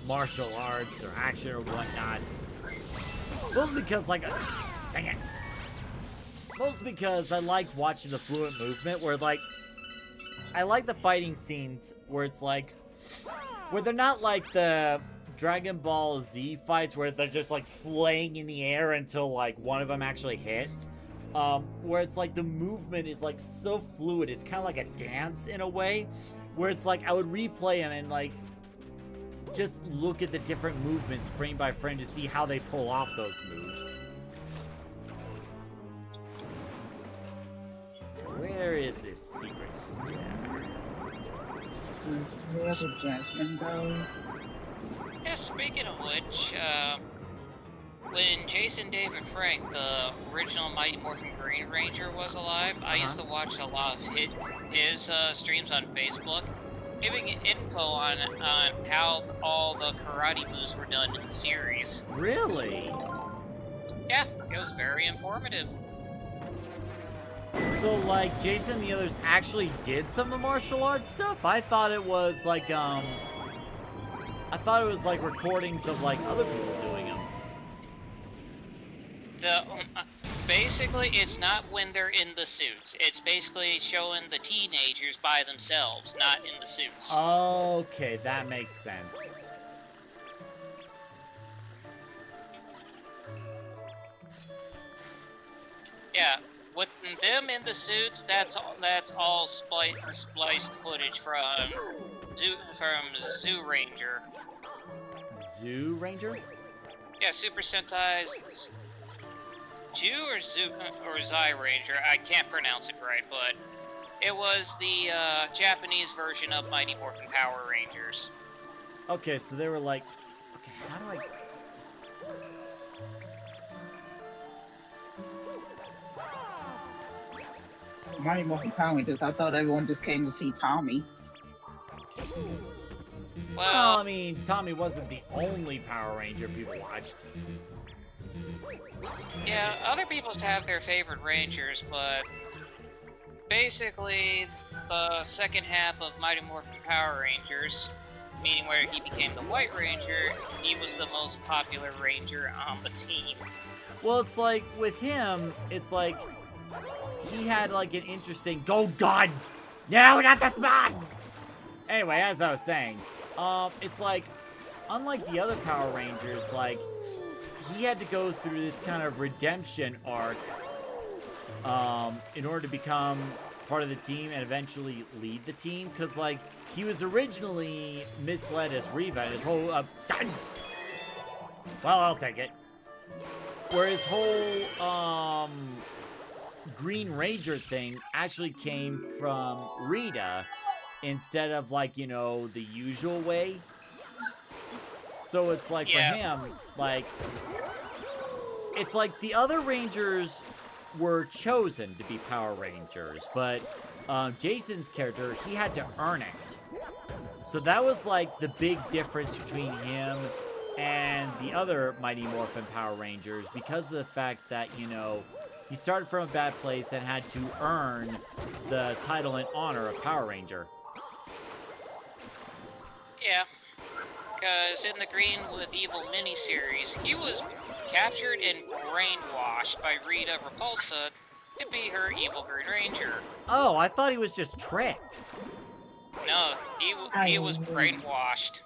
martial arts or action or whatnot. Mostly because like, dang it. Mostly because I like watching the fluent movement where like, I like the fighting scenes where it's like, where they're not like the Dragon Ball Z fights where they're just like flaying in the air until like one of them actually hits. Where it's like the movement is like so fluid. It's kind of like a dance in a way where it's like I would replay them and like just look at the different movements frame by frame to see how they pull off those moves. Where is this secret step? Where did Jasmine go? Yeah, speaking of which, when Jason David Frank, the original Mighty Morphin Green Ranger, was alive, I used to watch a lot of his streams on Facebook, giving info on how all the karate moves were done in the series. Really? Yeah, it was very informative. So, like, Jason and the others actually did some of the martial arts stuff? I thought it was like, recordings of, like, other people doing them. Basically, it's not when they're in the suits. It's basically showing the teenagers by themselves, not in the suits. Okay, that makes sense. Yeah, with them in the suits, that's all spliced footage from Zoo Ranger. Zoo Ranger? Yeah, Super Sentai's Jew or Zai Ranger. I can't pronounce it right, but it was the Japanese version of Mighty Morphin Power Rangers. Okay, so they were like, okay, how do I... Mighty Morphin Power Rangers. I thought everyone just came to see Tommy. Well, I mean, Tommy wasn't the only Power Ranger people watched. Yeah, other people have their favorite Rangers, but basically the second half of Mighty Morphin Power Rangers, meaning where he became the White Ranger, he was the most popular Ranger on the team. Well, it's like, with him, it's like, he had like an interesting, oh god! Now we got the spot! Anyway, as I was saying, it's like, unlike the other Power Rangers, like, he had to go through this kind of redemption arc in order to become part of the team and eventually lead the team. Because, like, he was originally misled as Reva, and his whole, well, I'll take it. Where his whole, Green Ranger thing actually came from Rita instead of, like, you know, the usual way. So it's like, yeah, for him, like, it's like the other Rangers were chosen to be Power Rangers, but Jason's character, he had to earn it. So that was like the big difference between him and the other Mighty Morphin Power Rangers, because of the fact that, you know, he started from a bad place and had to earn the title and honor of Power Ranger. Yeah, because in the Green with Evil miniseries, he was captured and brainwashed by Rita Repulsa to be her evil Green Ranger. Oh, I thought he was just tricked. No, he was brainwashed.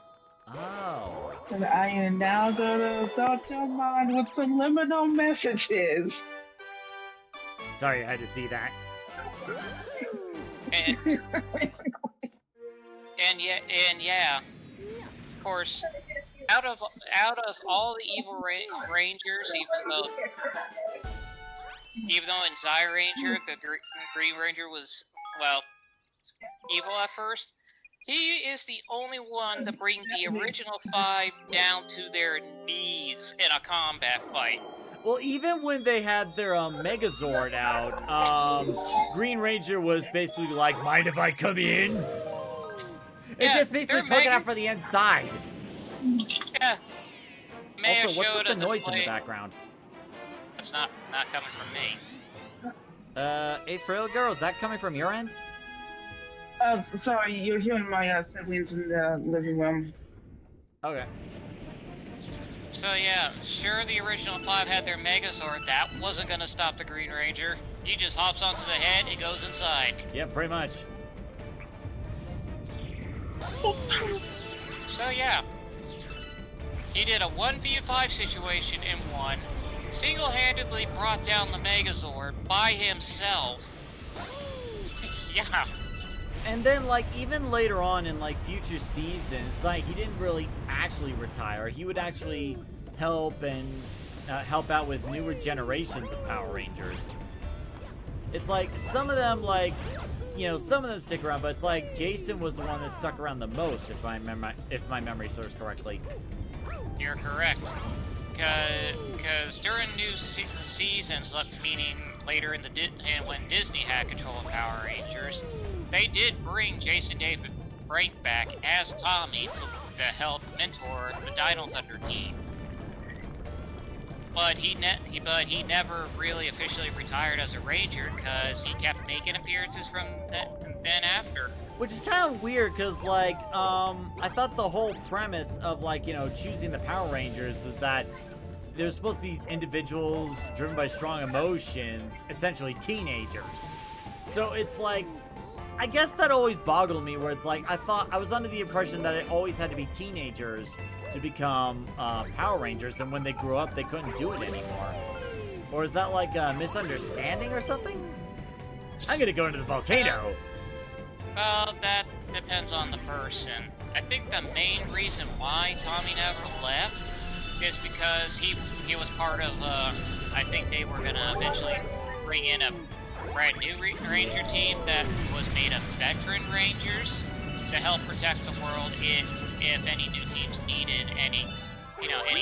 Oh. And I am now gonna start your mind with subliminal messages. Sorry, I had to see that. And yeah, of course, out of all the evil Rangers, even though in Zai Ranger the Green Ranger was, well, evil at first, he is the only one to bring the original 5 down to their knees in a combat fight. Well, even when they had their Megazord out, Green Ranger was basically like, mind if I come in? It just basically took it out for the inside. Yeah. Also, what's with the noise in the background? It's not coming from me. Ace for real girl, is that coming from your end? Sorry, you're hearing my siblings in the living room. Okay. So yeah, sure, the original 5 had their Megazord. That wasn't gonna stop the Green Ranger. He just hops onto the head and goes inside. Yeah, pretty much. So yeah, he did a 1v5 situation in one, single-handedly brought down the Megazord by himself. Yeah. And then, like, even later on in, like, future seasons, like, he didn't really actually retire. He would actually help and help out with newer generations of Power Rangers. It's like, some of them, like, you know, some of them stick around, but it's like Jason was the one that stuck around the most, if my memory serves correctly. You're correct. Because during new seasons, meaning later in the when Disney had control of Power Rangers, they did bring Jason David Frank back as Tommy to help mentor the Dino Thunder team. But he never really officially retired as a Ranger because he kept making appearances from then after. Which is kind of weird, because, like, I thought the whole premise of, like, you know, choosing the Power Rangers was that there's supposed to be these individuals driven by strong emotions, essentially teenagers. So it's like, I guess that always boggled me, where it's like, I was under the impression that it always had to be teenagers to become Power Rangers, and when they grew up, they couldn't do it anymore. Or is that like a misunderstanding or something? I'm gonna go into the volcano. Well, that depends on the person. I think the main reason why Tommy never left is because he was part of, I think they were gonna eventually bring in a brand new Ranger team that was made of veteran Rangers to help protect the world if any new teams needed any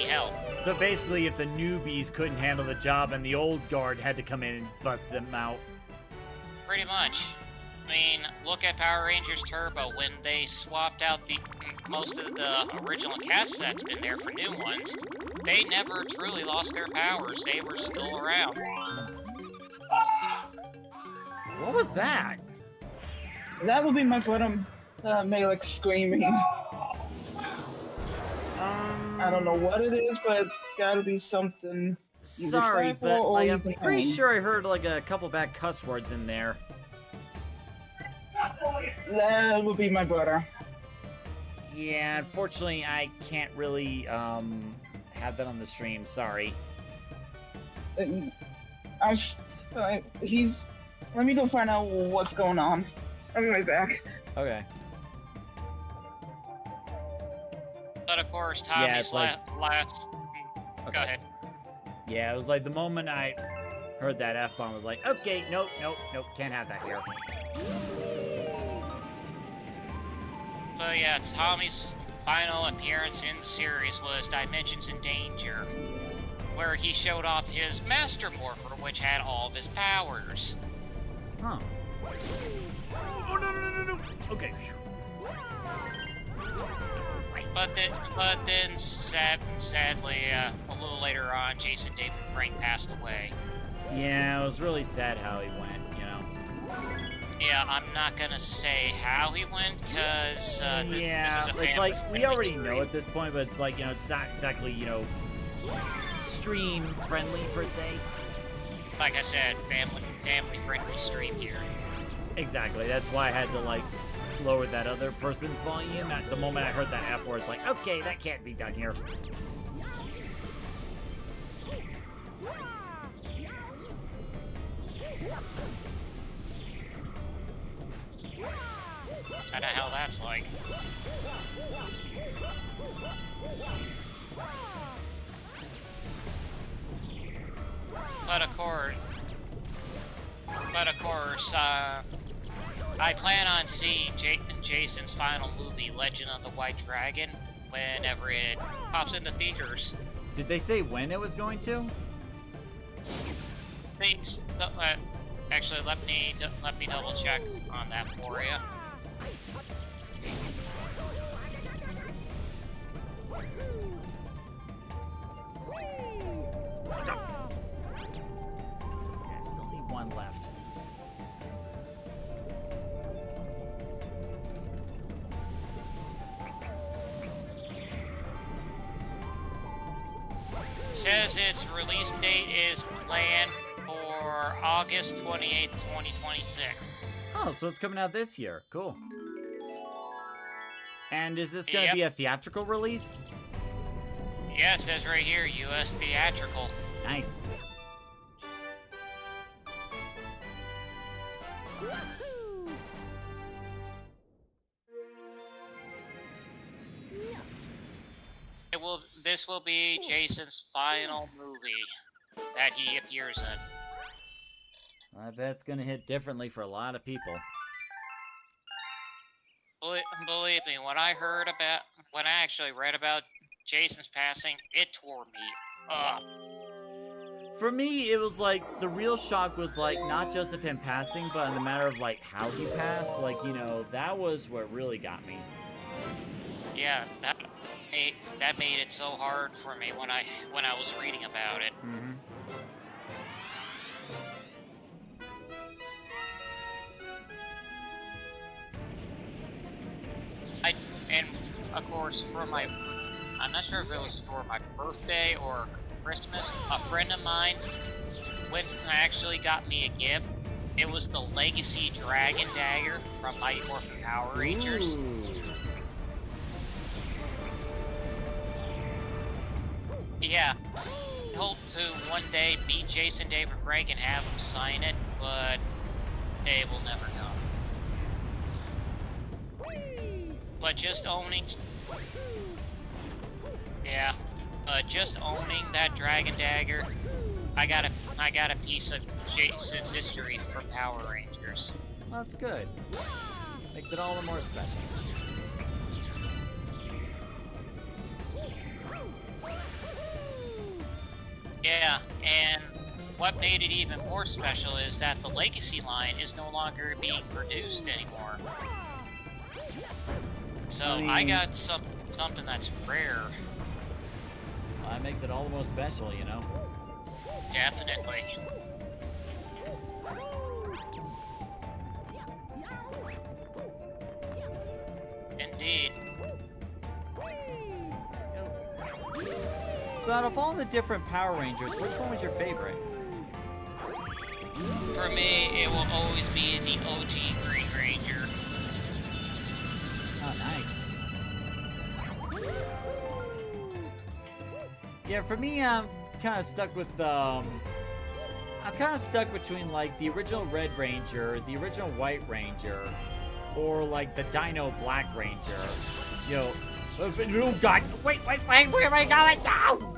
help. So basically, if the newbies couldn't handle the job and the old guard had to come in and bust them out. Pretty much. I mean, look at Power Rangers Turbo when they swapped out most of the original cast that's been there for new ones. They never truly lost their powers. They were still around. What was that? That would be my brother, Malik screaming. I don't know what it is, but it's gotta be something. Sorry, but like, I'm pretty sure I heard like a couple bad cuss words in there. That would be my brother. Yeah, unfortunately, I can't really have that on the stream. Sorry. He's. Let me go find out what's going on. I'll be right back. Okay. But of course, Tommy's last. Okay. Go ahead. Yeah, it was like the moment I heard that F-bomb, I was like, okay, nope, can't have that here. So yeah, Tommy's final appearance in the series was Dimensions in Danger, where he showed off his Master Morpher, which had all of his powers. Huh. Oh, no. Okay. But then sadly, a little later on, Jason David Frank passed away. Yeah, it was really sad how he went, you know. Yeah, I'm not gonna say how he went, because this is a it's like, we already stream. know at this point, but it's like, you know, it's not exactly, you know, stream friendly per se. Like I said, family friendly stream here. Exactly, that's why I had to, like, lower that other person's volume. At the moment I heard that F word, it's like, okay, that can't be done here. I know how that's like. But of course, I plan on seeing Jason's final movie, Legend of the White Dragon, whenever it pops into theaters. Did they say when it was going to? Thanks. Actually, let me double check on that for you. Okay, I still need one left. Says its release date is planned for August 28th, 2026. Oh, so it's coming out this year. Cool. And is this going to Yep. be a theatrical release? Yeah, it says right here, U.S. theatrical. Nice. this will be Jason's final movie that he appears in. I bet it's gonna hit differently for a lot of people. Believe me, when I actually read about Jason's passing, it tore me up. For me, it was like, the real shock was like, not just of him passing, but in the matter of like, how he passed. Like, you know, that was what really got me. Yeah, that made it so hard for me when I was reading about it. Mm-hmm. And of course, I'm not sure if it was for my birthday or Christmas, a friend of mine actually got me a gift. It was the Legacy Dragon Dagger from Mighty Morphin Power Rangers. Ooh. Yeah, I hope to one day meet Jason David Frank and have him sign it, but they will never come. But just owning that Dragon Dagger, I got a piece of Jason's history from Power Rangers. Well, that's good. Makes it all the more special. Yeah, and what made it even more special is that the Legacy line is no longer being produced anymore. So I got something that's rare. Well, that makes it all the more special, you know? Definitely. Indeed. So out of all the different Power Rangers, which one was your favorite? For me, it will always be the OG Green Ranger. Oh, nice. Yeah, for me, I'm kind of stuck with I'm kind of stuck between like the original Red Ranger, the original White Ranger, or like the Dino Black Ranger. Yo, oh God! Wait! Where am I going? No!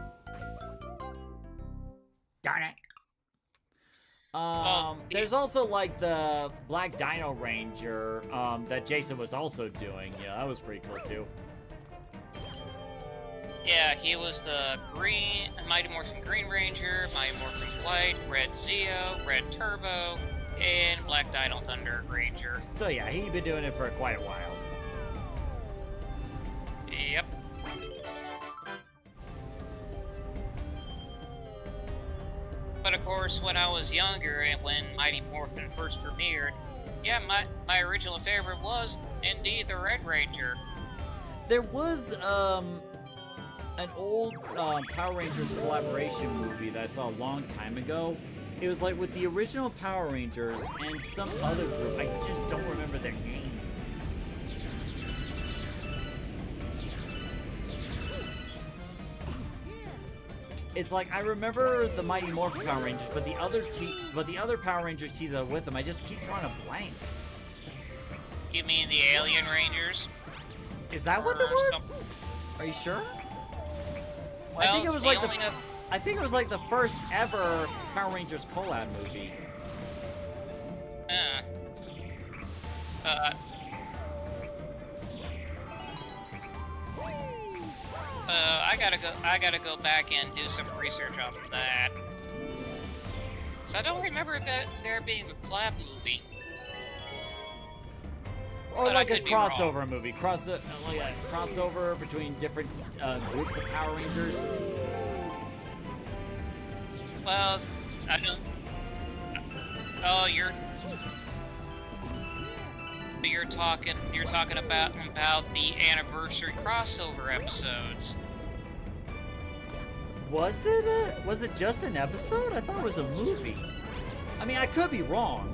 Darn it! There's also like the Black Dino Ranger that Jason was also doing. Yeah, that was pretty cool too. Yeah, he was the Mighty Morphin Green Ranger, Mighty Morphin White, Red Zeo, Red Turbo, and Black Dino Thunder Ranger. So yeah, he'd been doing it for quite a while. Yep. But of course, when I was younger and when Mighty Morphin first premiered, yeah, my original favorite was indeed the Red Ranger. There was an old Power Rangers collaboration movie that I saw a long time ago. It was like with the original Power Rangers and some other group. I just don't remember their name. It's like I remember the Mighty Morphin Power Rangers, but the other Power Rangers team that are with them, I just keep drawing a blank. You mean the Alien Rangers? Is that what it was? Are you sure? Well, I think it was like I think it was like the first ever Power Rangers collab movie. I gotta go back and do some research on that. So I don't remember that there being a collab movie. Or But like I a could be wrong. crossover movie, like a crossover between different groups of Power Rangers. Well, I don't. Oh, you're talking about the anniversary crossover episodes. Was it just an episode? I thought it was a movie. I mean, I could be wrong.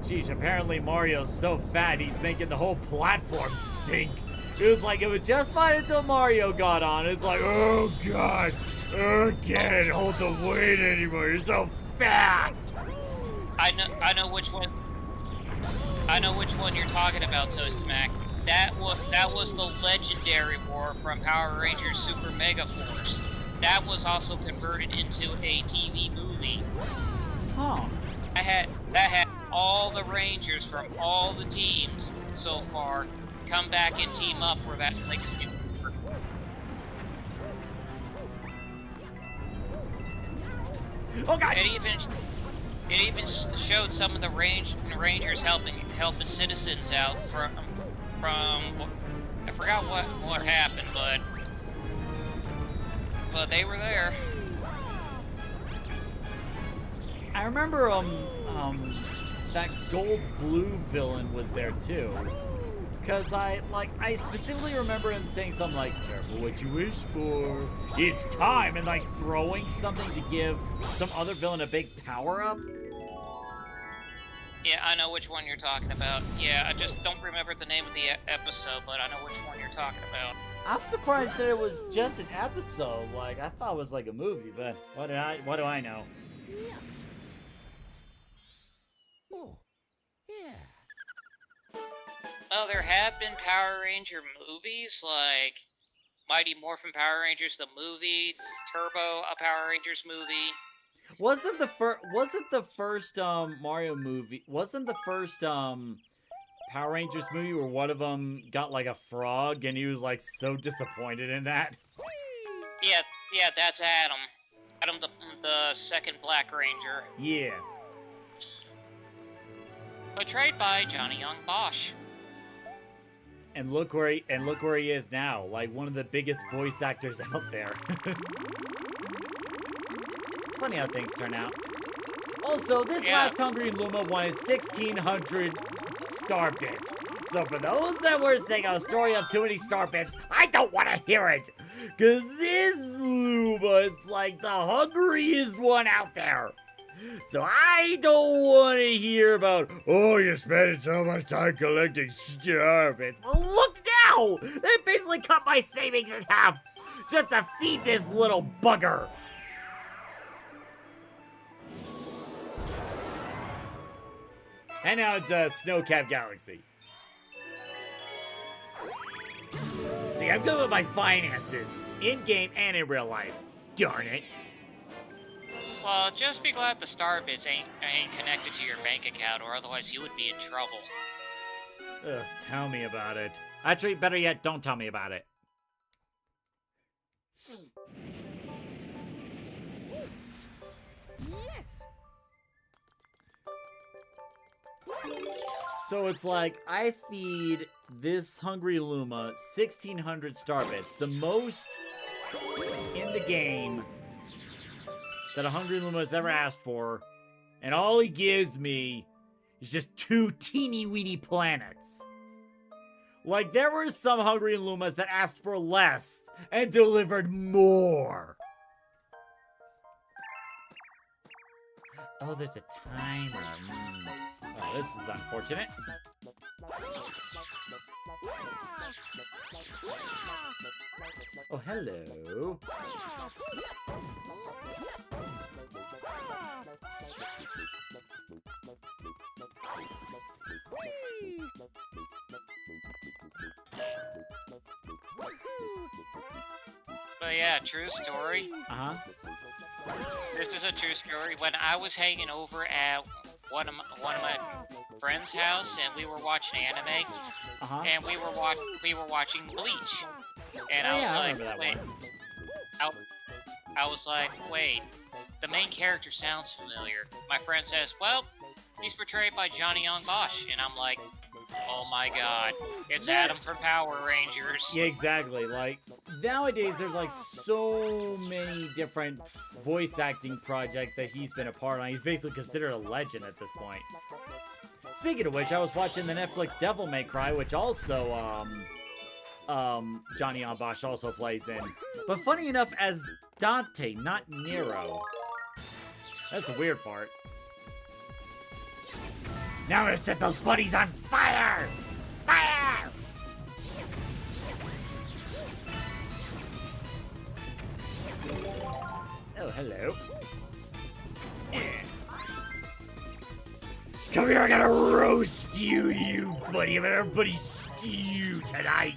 Jeez, apparently Mario's so fat he's making the whole platform sink. It was like, it was just fine until Mario got on. It's like, oh God, I can't hold the weight anymore. You're so fat. I know which one. I know which one you're talking about, Toastamac. That was the legendary war from Power Rangers Super Mega Force. That was also converted into a TV movie. Huh. That had all the Rangers from all the teams so far come back and team up for that legacy. Oh God! It even showed some of the Rangers helping citizens out from I forgot what happened, but they were there. I remember that gold blue villain was there too. Cause I specifically remember him saying something like, "Careful what you wish for. It's time," and like throwing something to give some other villain a big power up. Yeah, I know which one you're talking about. Yeah, I just don't remember the name of the episode, but I know which one you're talking about. I'm surprised that it was just an episode. Like I thought it was like a movie, but what do I know? Oh, yeah. Oh, there have been Power Ranger movies, like Mighty Morphin Power Rangers the movie, Turbo a Power Rangers movie. Wasn't the first Mario movie? Wasn't the first Power Rangers movie where one of them got like a frog and he was like so disappointed in that? Yeah, that's Adam. Adam, the second Black Ranger. Yeah. Portrayed by Johnny Young Bosch. And look where he is now, like one of the biggest voice actors out there. Funny how things turn out. Also, this last Hungry Luma wanted 1,600 star bits. So for those that were saying a story of too many star bits, I don't want to hear it. Cause this Luma is like the hungriest one out there. So I don't want to hear about, oh, you're spending so much time collecting star bits. Well, look now! They basically cut my savings in half just to feed this little bugger. And now it's Snowcap Galaxy. See, I'm good with my finances, in-game and in real life. Darn it. Well, just be glad the star bits ain't connected to your bank account, or otherwise you would be in trouble. Ugh, tell me about it. Actually, better yet, don't tell me about it. Yes. So it's like, I feed this hungry Luma 1,600 star bits, the most in the game that a hungry Luma has ever asked for, and all he gives me is just 2 teeny-weeny planets. Like, there were some hungry Lumas that asked for less and delivered more. Oh, there's a timer. Oh, this is unfortunate. Oh, hello. But yeah, true story. Uh-huh. This is a true story. When I was hanging over at one of my friend's house, and we were watching anime, and we were watching Bleach, and I was like, wait, I was like, wait, the main character sounds familiar. My friend says, well, he's portrayed by Johnny Young Bosch, and I'm like, oh my god, it's Adam from Power Rangers. Yeah, exactly. Like, nowadays there's like so many different voice acting projects that he's been a part of. He's basically considered a legend at this point. Speaking of which, I was watching the Netflix Devil May Cry, which also, Johnny Young Bosch also plays in. But funny enough, as Dante, not Nero. That's the weird part. Now I'm gonna set those buddies on fire! Fire! Oh, hello. Come here, I'm gonna roast you, you buddy. I'm gonna everybody stew tonight.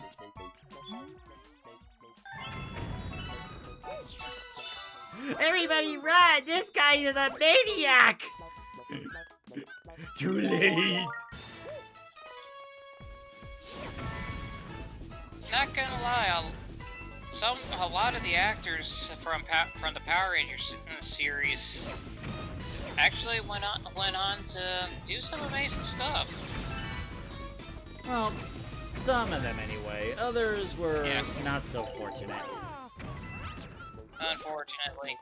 Everybody run! This guy is a maniac! Too late. Not gonna lie, a lot of the actors from the Power Rangers series actually went on to do some amazing stuff. Well, some of them anyway. Others were not so fortunate. Unfortunately.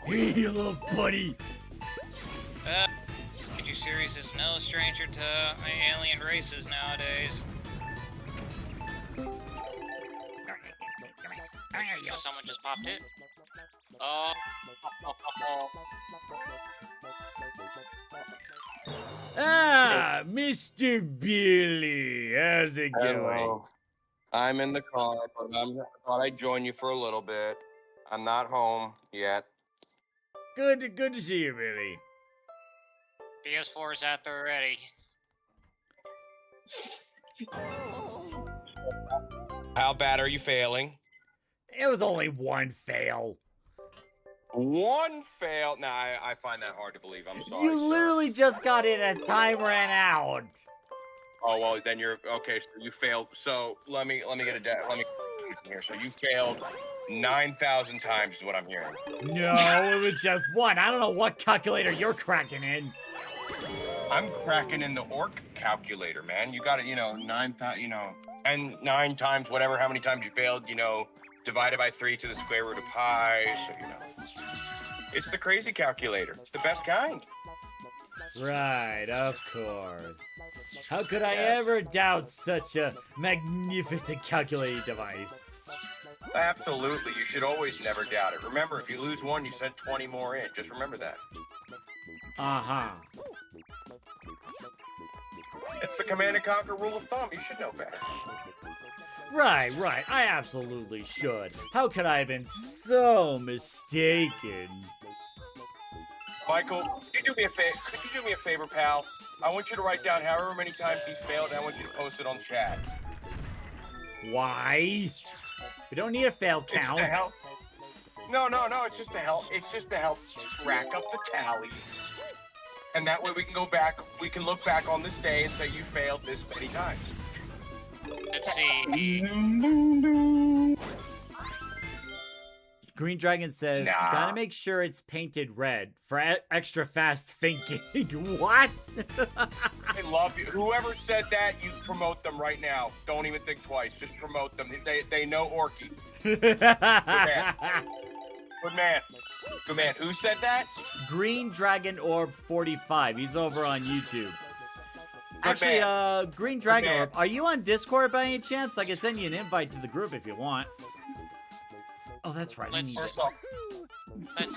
Hey, you little buddy. Your series is no stranger to alien races nowadays. Oh, someone just popped it. Oh. Ah, Mr. Billy, how's it going? Hello. I'm in the car, but I thought I'd join you for a little bit. I'm not home yet. Good to see you, Billy. PS4 is out there already. How bad are you failing? It was only one fail. One fail? Nah, I find that hard to believe. I'm sorry. You literally just got in as time ran out. Oh well, then you're okay. So you failed. So let me get here. So you failed 9,000 times, is what I'm hearing. No, it was just one. I don't know what calculator you're cracking in. I'm cracking in the orc calculator, man. You got it. 9,000. And 9 times whatever. How many times you failed? Divided by 3 to the square root of pi. So it's the crazy calculator. It's the best kind. Right, of course. How could I ever doubt such a magnificent calculating device? Absolutely. You should always never doubt it. Remember, if you lose one, you send 20 more in. Just remember that. Uh-huh. It's the command and conquer rule of thumb. You should know better. Right. I absolutely should. How could I have been so mistaken? Michael, could you do me a favor, pal? I want you to write down however many times he's failed, and I want you to post it on chat. Why? We don't need a fail count. It's to help. No. It's just to help. It's just to help rack up the tallies, and that way we can go back. We can look back on this day and say you failed this many times. Let's see. Green Dragon says, gotta make sure it's painted red for extra fast thinking. What? I love you. Whoever said that, you promote them right now. Don't even think twice. Just promote them. They know Orky. Good man. Who said that? Green Dragon Orb 45. He's over on YouTube. Actually, Green Dragon Orb, are you on Discord by any chance? I can send you an invite to the group if you want. Oh, that's right. Let's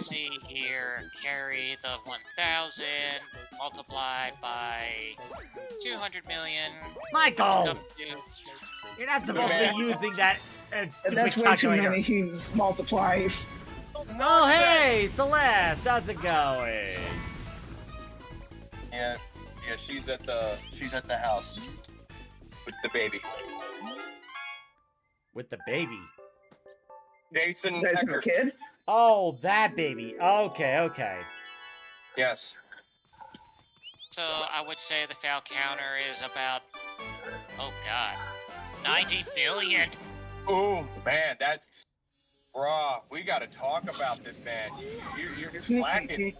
see here. Carry the 1,000 multiplied by 200 million. Michael! You're not supposed to be using that stupid That's way calculator. too many multiplies. Oh, hey, Celeste, how's it going? Yeah, she's at the house with the baby. With the baby? Jason There's Hecker. no kid. Oh, that baby. Okay. Yes. So I would say the foul counter is about, oh god, 90 billion. Oh man, bruh, we gotta talk about this, man. You're slacking.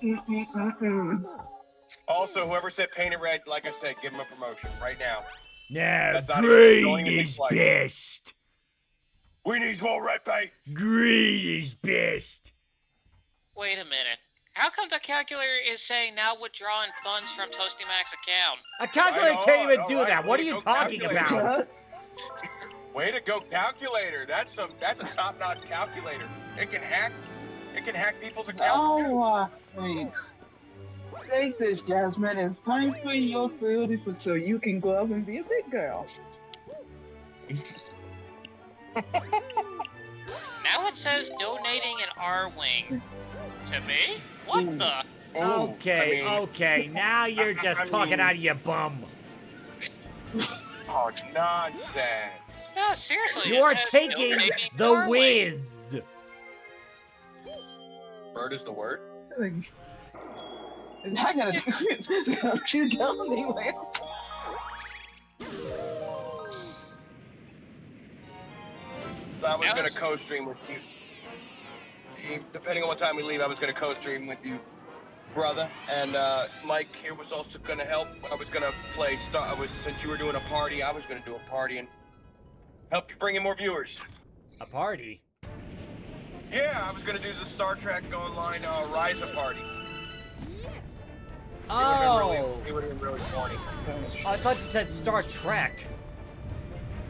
Also, whoever said paint it red, like I said, give him a promotion right now. Now, Don't green even is think twice. best. We need more red paint. Green is best. Wait a minute. How come the calculator is saying now withdrawing funds from Toasty Mac's account? A calculator Right can't on, even do alright, that. What are way to you go, talking calculator. about? Way to go, calculator. That's a top-notch calculator. It can hack people's accounts. Oh, wait. Take this, Jasmine. It's time for your food so you can grow up and be a big girl. Now it says donating an R-Wing. To me? What the? Ooh, Okay, I mean, okay, now you're just talking mean- out of your bum. Oh, nonsense. No, seriously. You it are says taking donating the an R-Wing. whiz. Bird is the word. I gotta you tell me, man. So I was That gonna was- co-stream with you. Depending on what time we leave, I was gonna co-stream with you, brother. And Mike here was also gonna help. I was gonna play since you were doing a party, I was gonna do a party and help you bring in more viewers. A party? Yeah, I was gonna do the Star Trek Online Rise Up party. Oh, It would have been really corny. I thought you said Star Trek.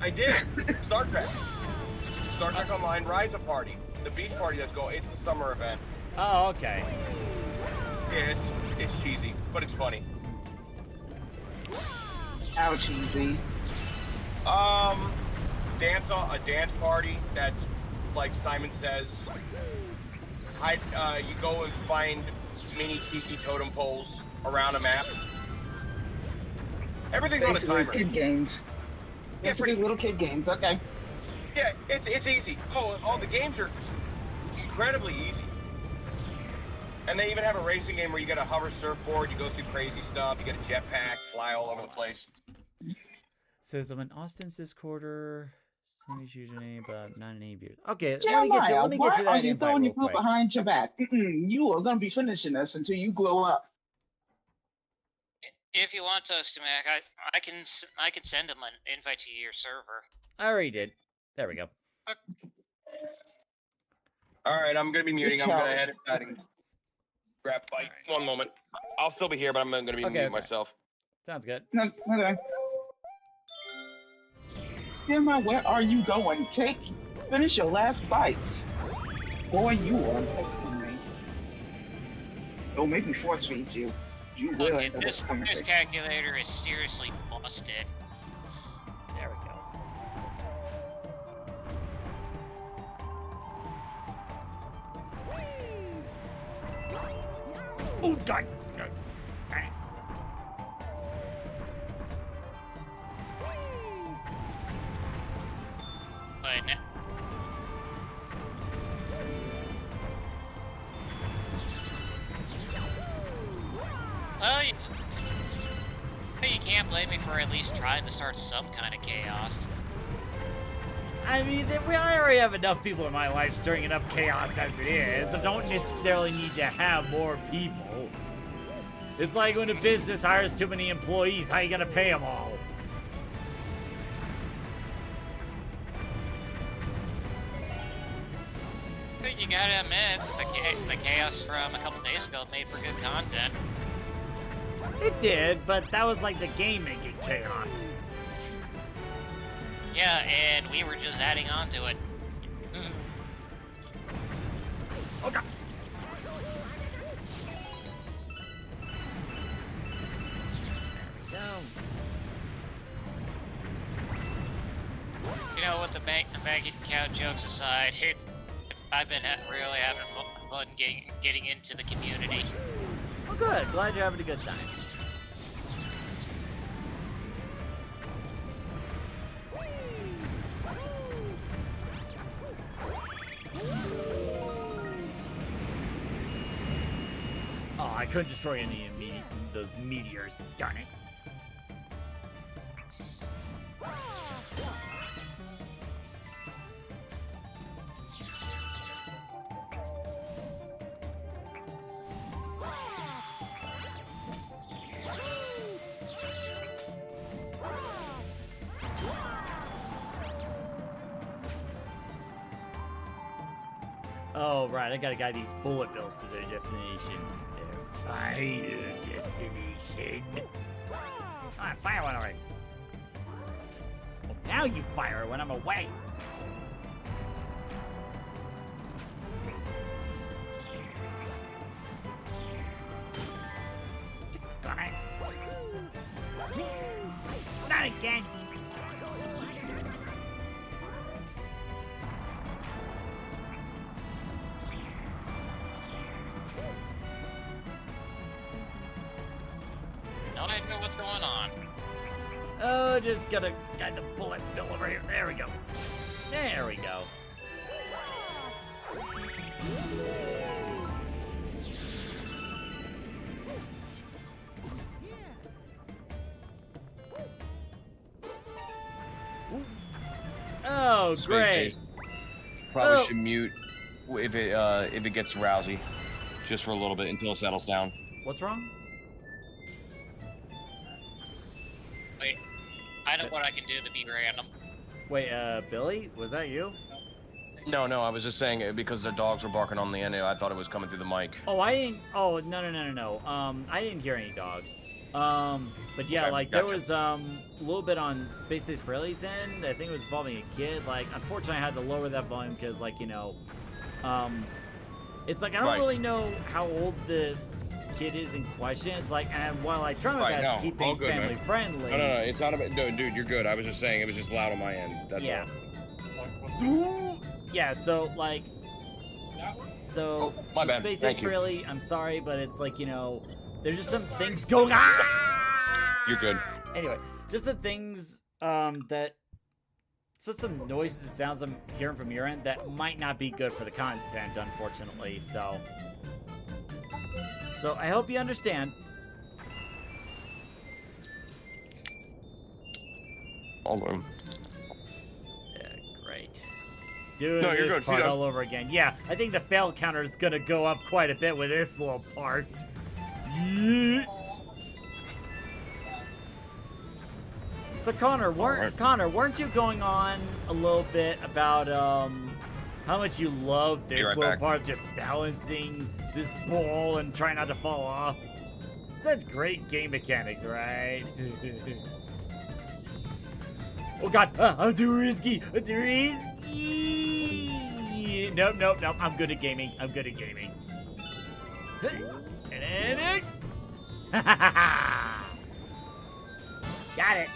I did. Star Trek. Star Trek Online Rise Up party. The beach party that's going. It's the summer event. Oh, okay. Yeah, it's cheesy, but it's funny. How cheesy. A dance party that's like Simon says. You go and find mini tiki totem poles around a map. Everything's on a Basically, timer. kid games. Yeah, Basically, pretty. little kid games. Okay. Yeah, it's easy. Oh, all the games are incredibly easy. And they even have a racing game where you get a hover surfboard, you go through crazy stuff, you get a jetpack, fly all over the place. Says I'm in Austin's Discorder. Same as username, but not any viewers. Okay, Jeremiah, let me get why you are that you invite throwing real your foot quick. behind your back? You are gonna be finishing this until you grow up. If you want to, Mac, I can send him an invite to your server. I already did. There we go. All right, I'm gonna be muting. I'm gonna challenge. head inside and grab a bite. One moment. I'll still be here, but I'm gonna be muting myself. Sounds good. No, okay. Jeremiah, where are you going? Finish your last bites. Boy, you are testing me. Don't make me force feed you. You will Okay, end up this with calculator is seriously busted. There we go. Oh, God. But well, you can't blame me for at least trying to start some kind of chaos. I mean, I already have enough people in my life stirring enough chaos as it is. I don't necessarily need to have more people. It's like when a business hires too many employees, how you gonna pay them all? But you gotta admit, the chaos from a couple days ago made for good content. It did, but that was like the game making chaos. Yeah, and we were just adding on to it. Oh, God. There we go. You know, with the banking count jokes aside, I've been really having fun getting into the community. Well, good. Glad you're having a good time. Oh, I couldn't destroy any of those meteors. Darn it. Oh, right, I gotta guide these bullet bills to their destination. Their final destination. Ah, fire one already. Well, now you fire when I'm away. Not again. No idea what's going on. Oh, just gotta guide the bullet bill over here. There we go. There we go. Oh, Space great. haste. Probably Oh. should mute if it gets rousy, just for a little bit until it settles down. What's wrong? Wait, I know what I can do to be random. Wait, Billy? Was that you? No, I was just saying because the dogs were barking on the end. I thought it was coming through the mic. Oh, I didn't. Oh, no. I didn't hear any dogs. But yeah, Okay, like gotcha. there was a little bit on Space Ace Fraley's end. I think it was involving a kid. Like, unfortunately, I had to lower that volume because, like, you know, it's like I don't Right. really know how old the kid is in question. It's like, and while I try my Right, best no, to keep all things good, man. family friendly. No, it's not about. No, dude, you're good. I was just saying it was just loud on my end. That's Yeah. all. Yeah, so like, so my bad. Space Thank Ace you. Fraley, I'm sorry, but it's like, you know, there's just some things going on. You're good. Anyway, just the things that just some noises and sounds I'm hearing from your end that might not be good for the content, unfortunately. So I hope you understand. All room. Yeah, great. Doing No, you're this good. She part does. all over again. Yeah, I think the fail counter is gonna go up quite a bit with this little part. Yeah. So Connor, weren't you going on a little bit about how much you love this Be right little back. part, just balancing this ball and trying not to fall off? So that's great game mechanics, right? Oh God, I'm too risky. I'm too risky. Nope. I'm good at gaming. Got it.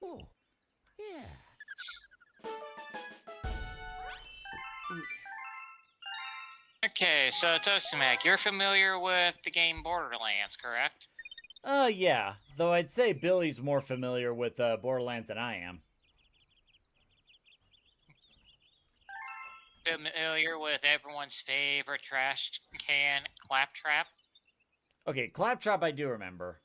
Oh, yeah. Okay, so Toastamac, you're familiar with the game Borderlands, correct? Yeah. Though I'd say Billy's more familiar with Borderlands than I am. Familiar with everyone's favorite trash can, Claptrap? Okay, Claptrap I do remember.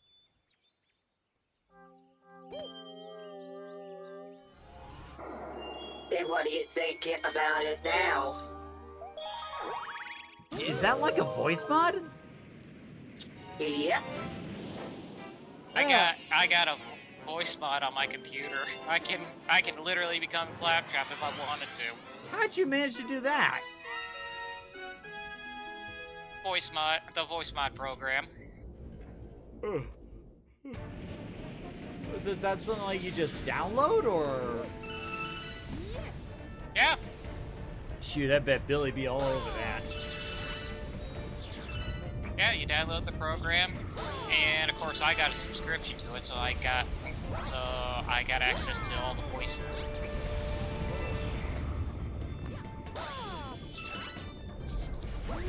Then what are you thinking about it now? Is that like a voice mod? Yep. I got a voice mod on my computer. I can literally become Claptrap if I wanted to. How'd you manage to do that? The voice mod program. Is that something like you just download, or? Yeah. Shoot, I bet Billy be all over that. Yeah, you download the program, and of course I got a subscription to it, so I got access to all the voices.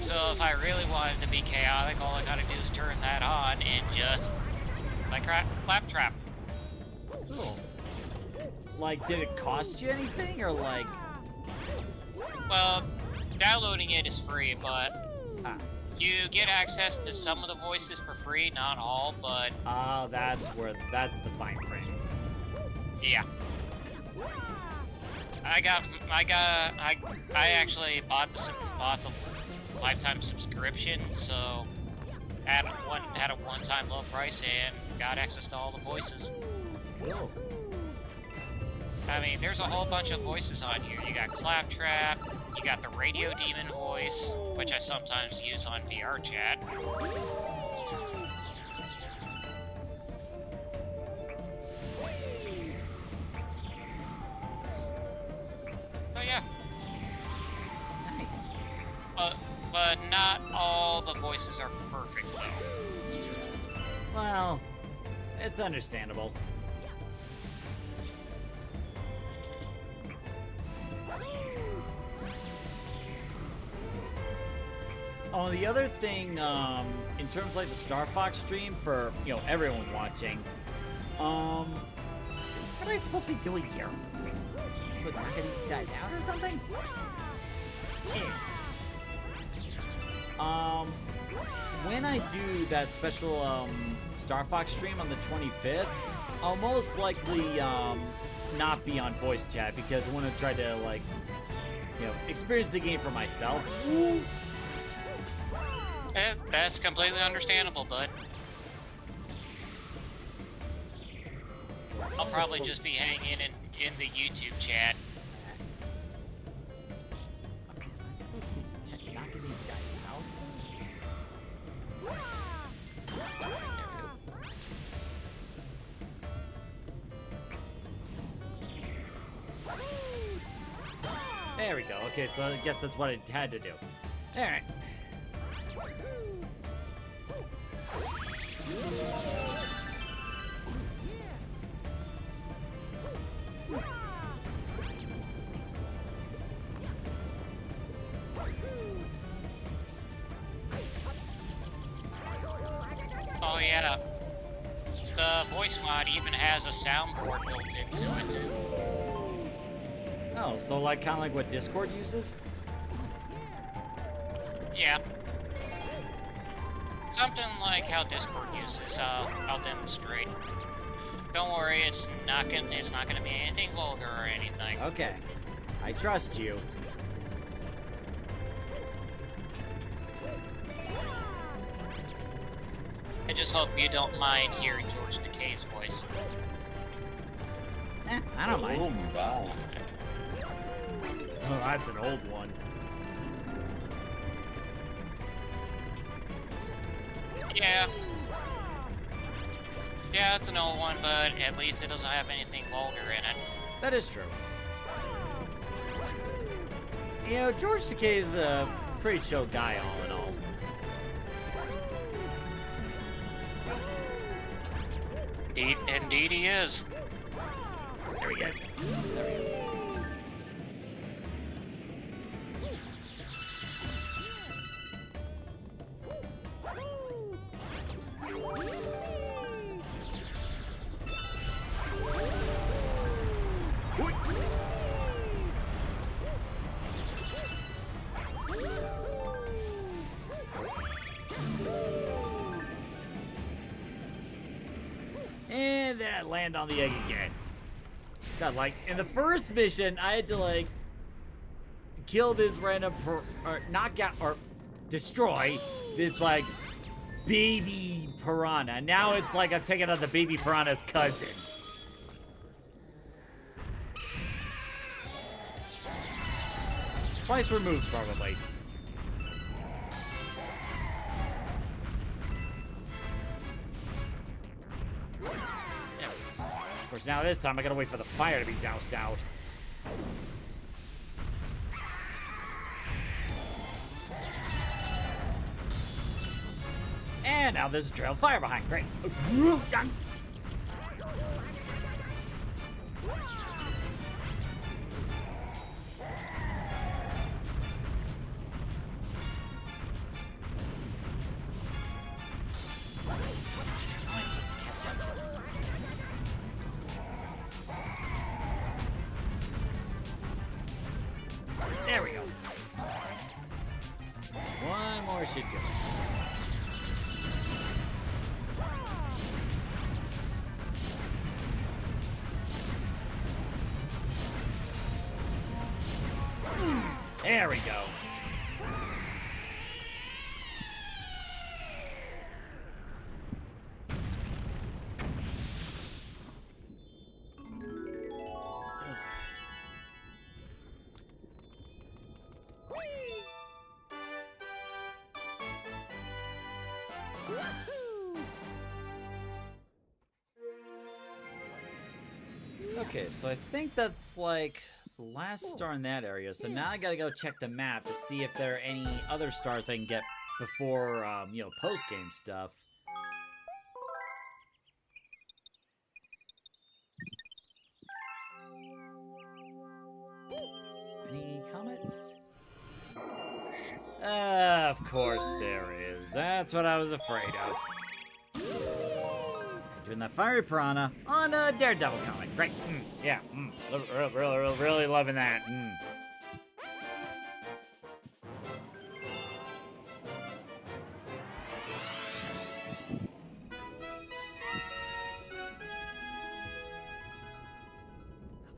So if I really wanted to be chaotic, all I gotta do is turn that on and just like Claptrap. Cool. Like, did it cost you anything, or like? Well, downloading it is free, but Ah. you get access to some of the voices for free, not all, but That's the fine print. yeah. I actually bought the lifetime subscription, so at a one-time low price and got access to all the voices. Cool. I mean, there's a whole bunch of voices on here. You got Claptrap, You got the radio demon voice, which I sometimes use on VR chat. So yeah. Nice. But not all the voices are perfect though. Well, it's understandable. Oh, the other thing, in terms of like the Star Fox stream for, you know, everyone watching, what am I supposed to be doing here? So knocking these guys out or something? Yeah. When I do that special, Star Fox stream on the 25th, I'll most likely, not be on voice chat because I want to try to, like, you know, experience the game for myself. That's completely understandable, bud. I'll probably just be hanging in the YouTube chat. Okay, am I supposed to be knocking these guys out first? There we go. Okay, so I guess that's what I had to do. Alright. Oh yeah. The voice mod even has a soundboard built into it too. Oh, so like kind of like what Discord uses? Yeah. Something like how Discord uses. I'll demonstrate. Don't worry, it's not gonna be anything vulgar or anything. Okay. I trust you. I just hope you don't mind hearing George Takei's voice. I don't mind. Oh, wow. Oh, that's an old one. Yeah. Yeah, it's an old one, but at least it doesn't have anything vulgar in it. That is true. You know, George Takei is a pretty chill guy, all in all. Indeed he is. There we go. There we go. And then I land on the egg again. God, like, in the first mission, I had to, like, kill this random, or knock out, or destroy this, like, baby piranha. Now it's like I'm taking out the baby piranha's cousin. Twice removed, probably. Of course, now this time I gotta wait for the fire to be doused out. And now there's a trail of fire behind. Great. Done. There we go. One more should do it. There we go. Okay, so I think that's like the last star in that area. So now I gotta go check the map to see if there are any other stars I can get before, you know, post-game stuff. Any comments? Of course there is. That's what I was afraid of. Doing that fiery piranha on a Daredevil comic. Great. Yeah. Really loving that.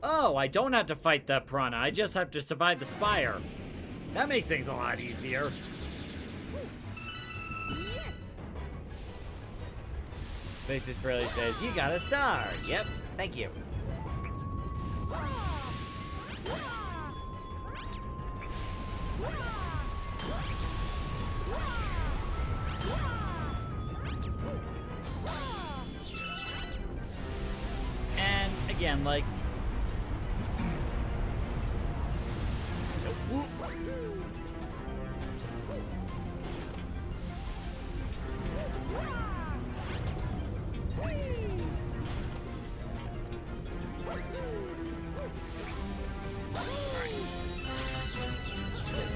Oh, I don't have to fight the piranha. I just have to survive the spire. That makes things a lot easier. Spaces Fairly says, you got a star. Yep, thank you. And again, like,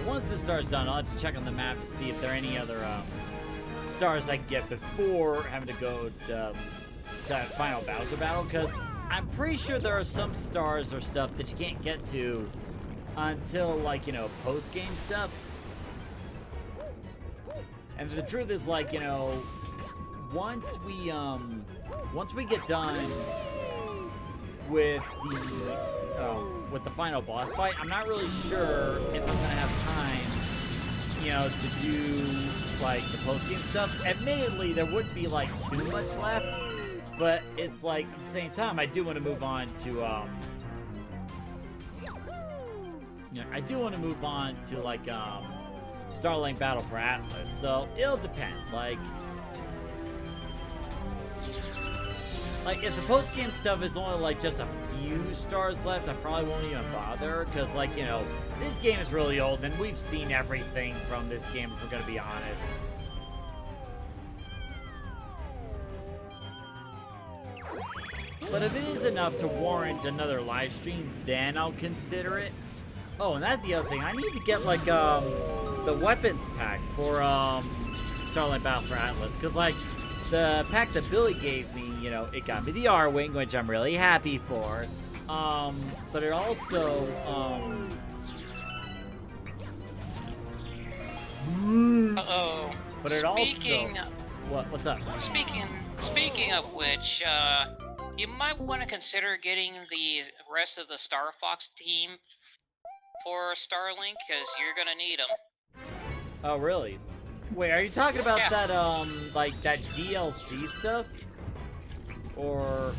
once the star's done, I'll have to check on the map to see if there are any other stars I can get before having to go to that final Bowser battle, because I'm pretty sure there are some stars or stuff that you can't get to until, like, you know, post-game stuff. And the truth is, like, you know, once we get done with the final boss fight, I'm not really sure if I'm gonna have time, you know, to do like the post-game stuff. Admittedly, there wouldn't be like too much left, but it's like at the same time, I do want to move on to, you know, I do want to move on to like Starlink Battle for Atlas. So it'll depend. Like, if the post-game stuff is only, like, just a few stars left, I probably won't even bother, because, like, you know, this game is really old, and we've seen everything from this game, if we're gonna be honest. But if it is enough to warrant another live stream, then I'll consider it. Oh, and that's the other thing. I need to get, like, the weapons pack for, Starlight Battle for Atlas, because, like, the pack that Billy gave me, you know, it got me the R-Wing, which I'm really happy for. But it also, Uh-oh. But it also... What's up? Speaking of which, you might want to consider getting the rest of the Star Fox team for Starlink, because you're gonna need them. Oh, really? Wait, are you talking about that, like, that DLC stuff? Or...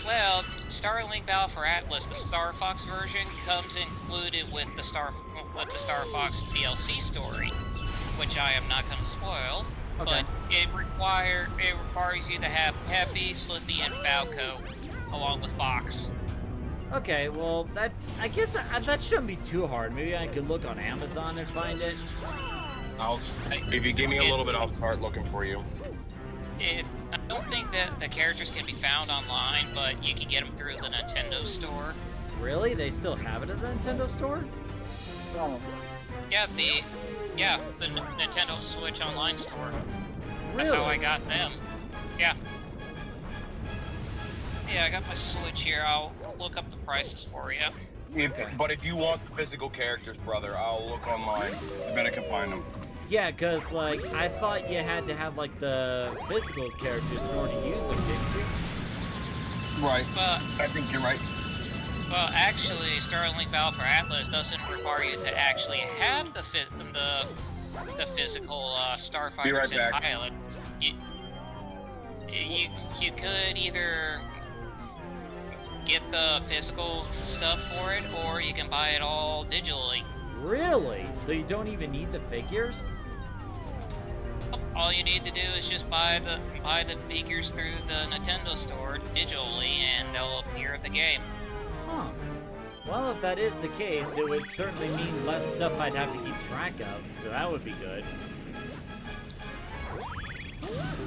Well, Starlink Battle for Atlas, the Star Fox version, comes included with the Star Fox DLC story, which I am not going to spoil. Okay. But it requires you to have Peppy, Slippy, and Falco, along with Fox. Okay, well, I guess that shouldn't be too hard. Maybe I could look on Amazon and find it. If you give me a little bit, I'll start looking for you. I don't think that the characters can be found online, but you can get them through the Nintendo store. Really? They still have it at the Nintendo store? Yeah, the Nintendo Switch Online store. Really? That's how I got them. Yeah. Yeah, I got my Switch here. I'll look up the prices for you. But if you want the physical characters, brother, I'll look online. I bet I can find them. Yeah, because, like, I thought you had to have, like, the physical characters in order to use them, didn't you? Right. I think you're right. Well, actually, Starlink Battle for Atlas doesn't require you to actually have the physical starfighters Be right and back. pilots. You could either get the physical stuff for it, or you can buy it all digitally. Really? So you don't even need the figures? all you need to do is just buy the figures through the Nintendo store digitally, and they'll appear in the game. Huh. Well, if that is the case, it would certainly mean less stuff I'd have to keep track of, so that would be good.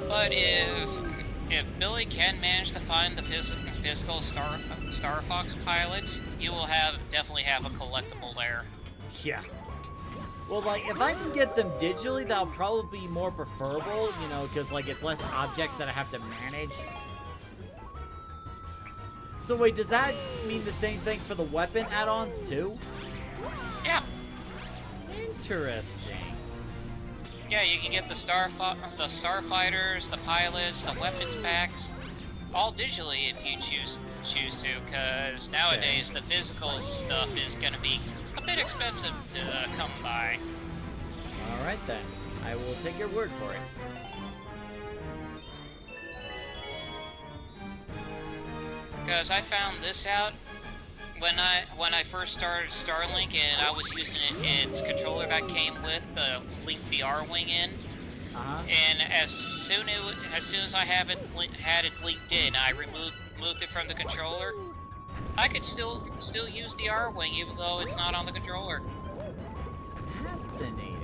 But if Billy can manage to find the physical Star Fox pilots, you will definitely have a collectible there. Yeah. Well, like, if I can get them digitally, that'll probably be more preferable, you know, because, like, it's less objects that I have to manage. So, wait, does that mean the same thing for the weapon add-ons, too? Yeah. Interesting. Yeah, you can get the starfighters, the pilots, the weapons packs, all digitally if you choose to, because nowadays the physical stuff is going to be a bit expensive to come by. Alright then, I will take your word for it. Because I found this out when I first started Starlink, and I was using its controller that came with the Link VR wing in. And as soon as I had it linked in, I moved it from the controller. I could still use the R-Wing even though it's not on the controller. Fascinating.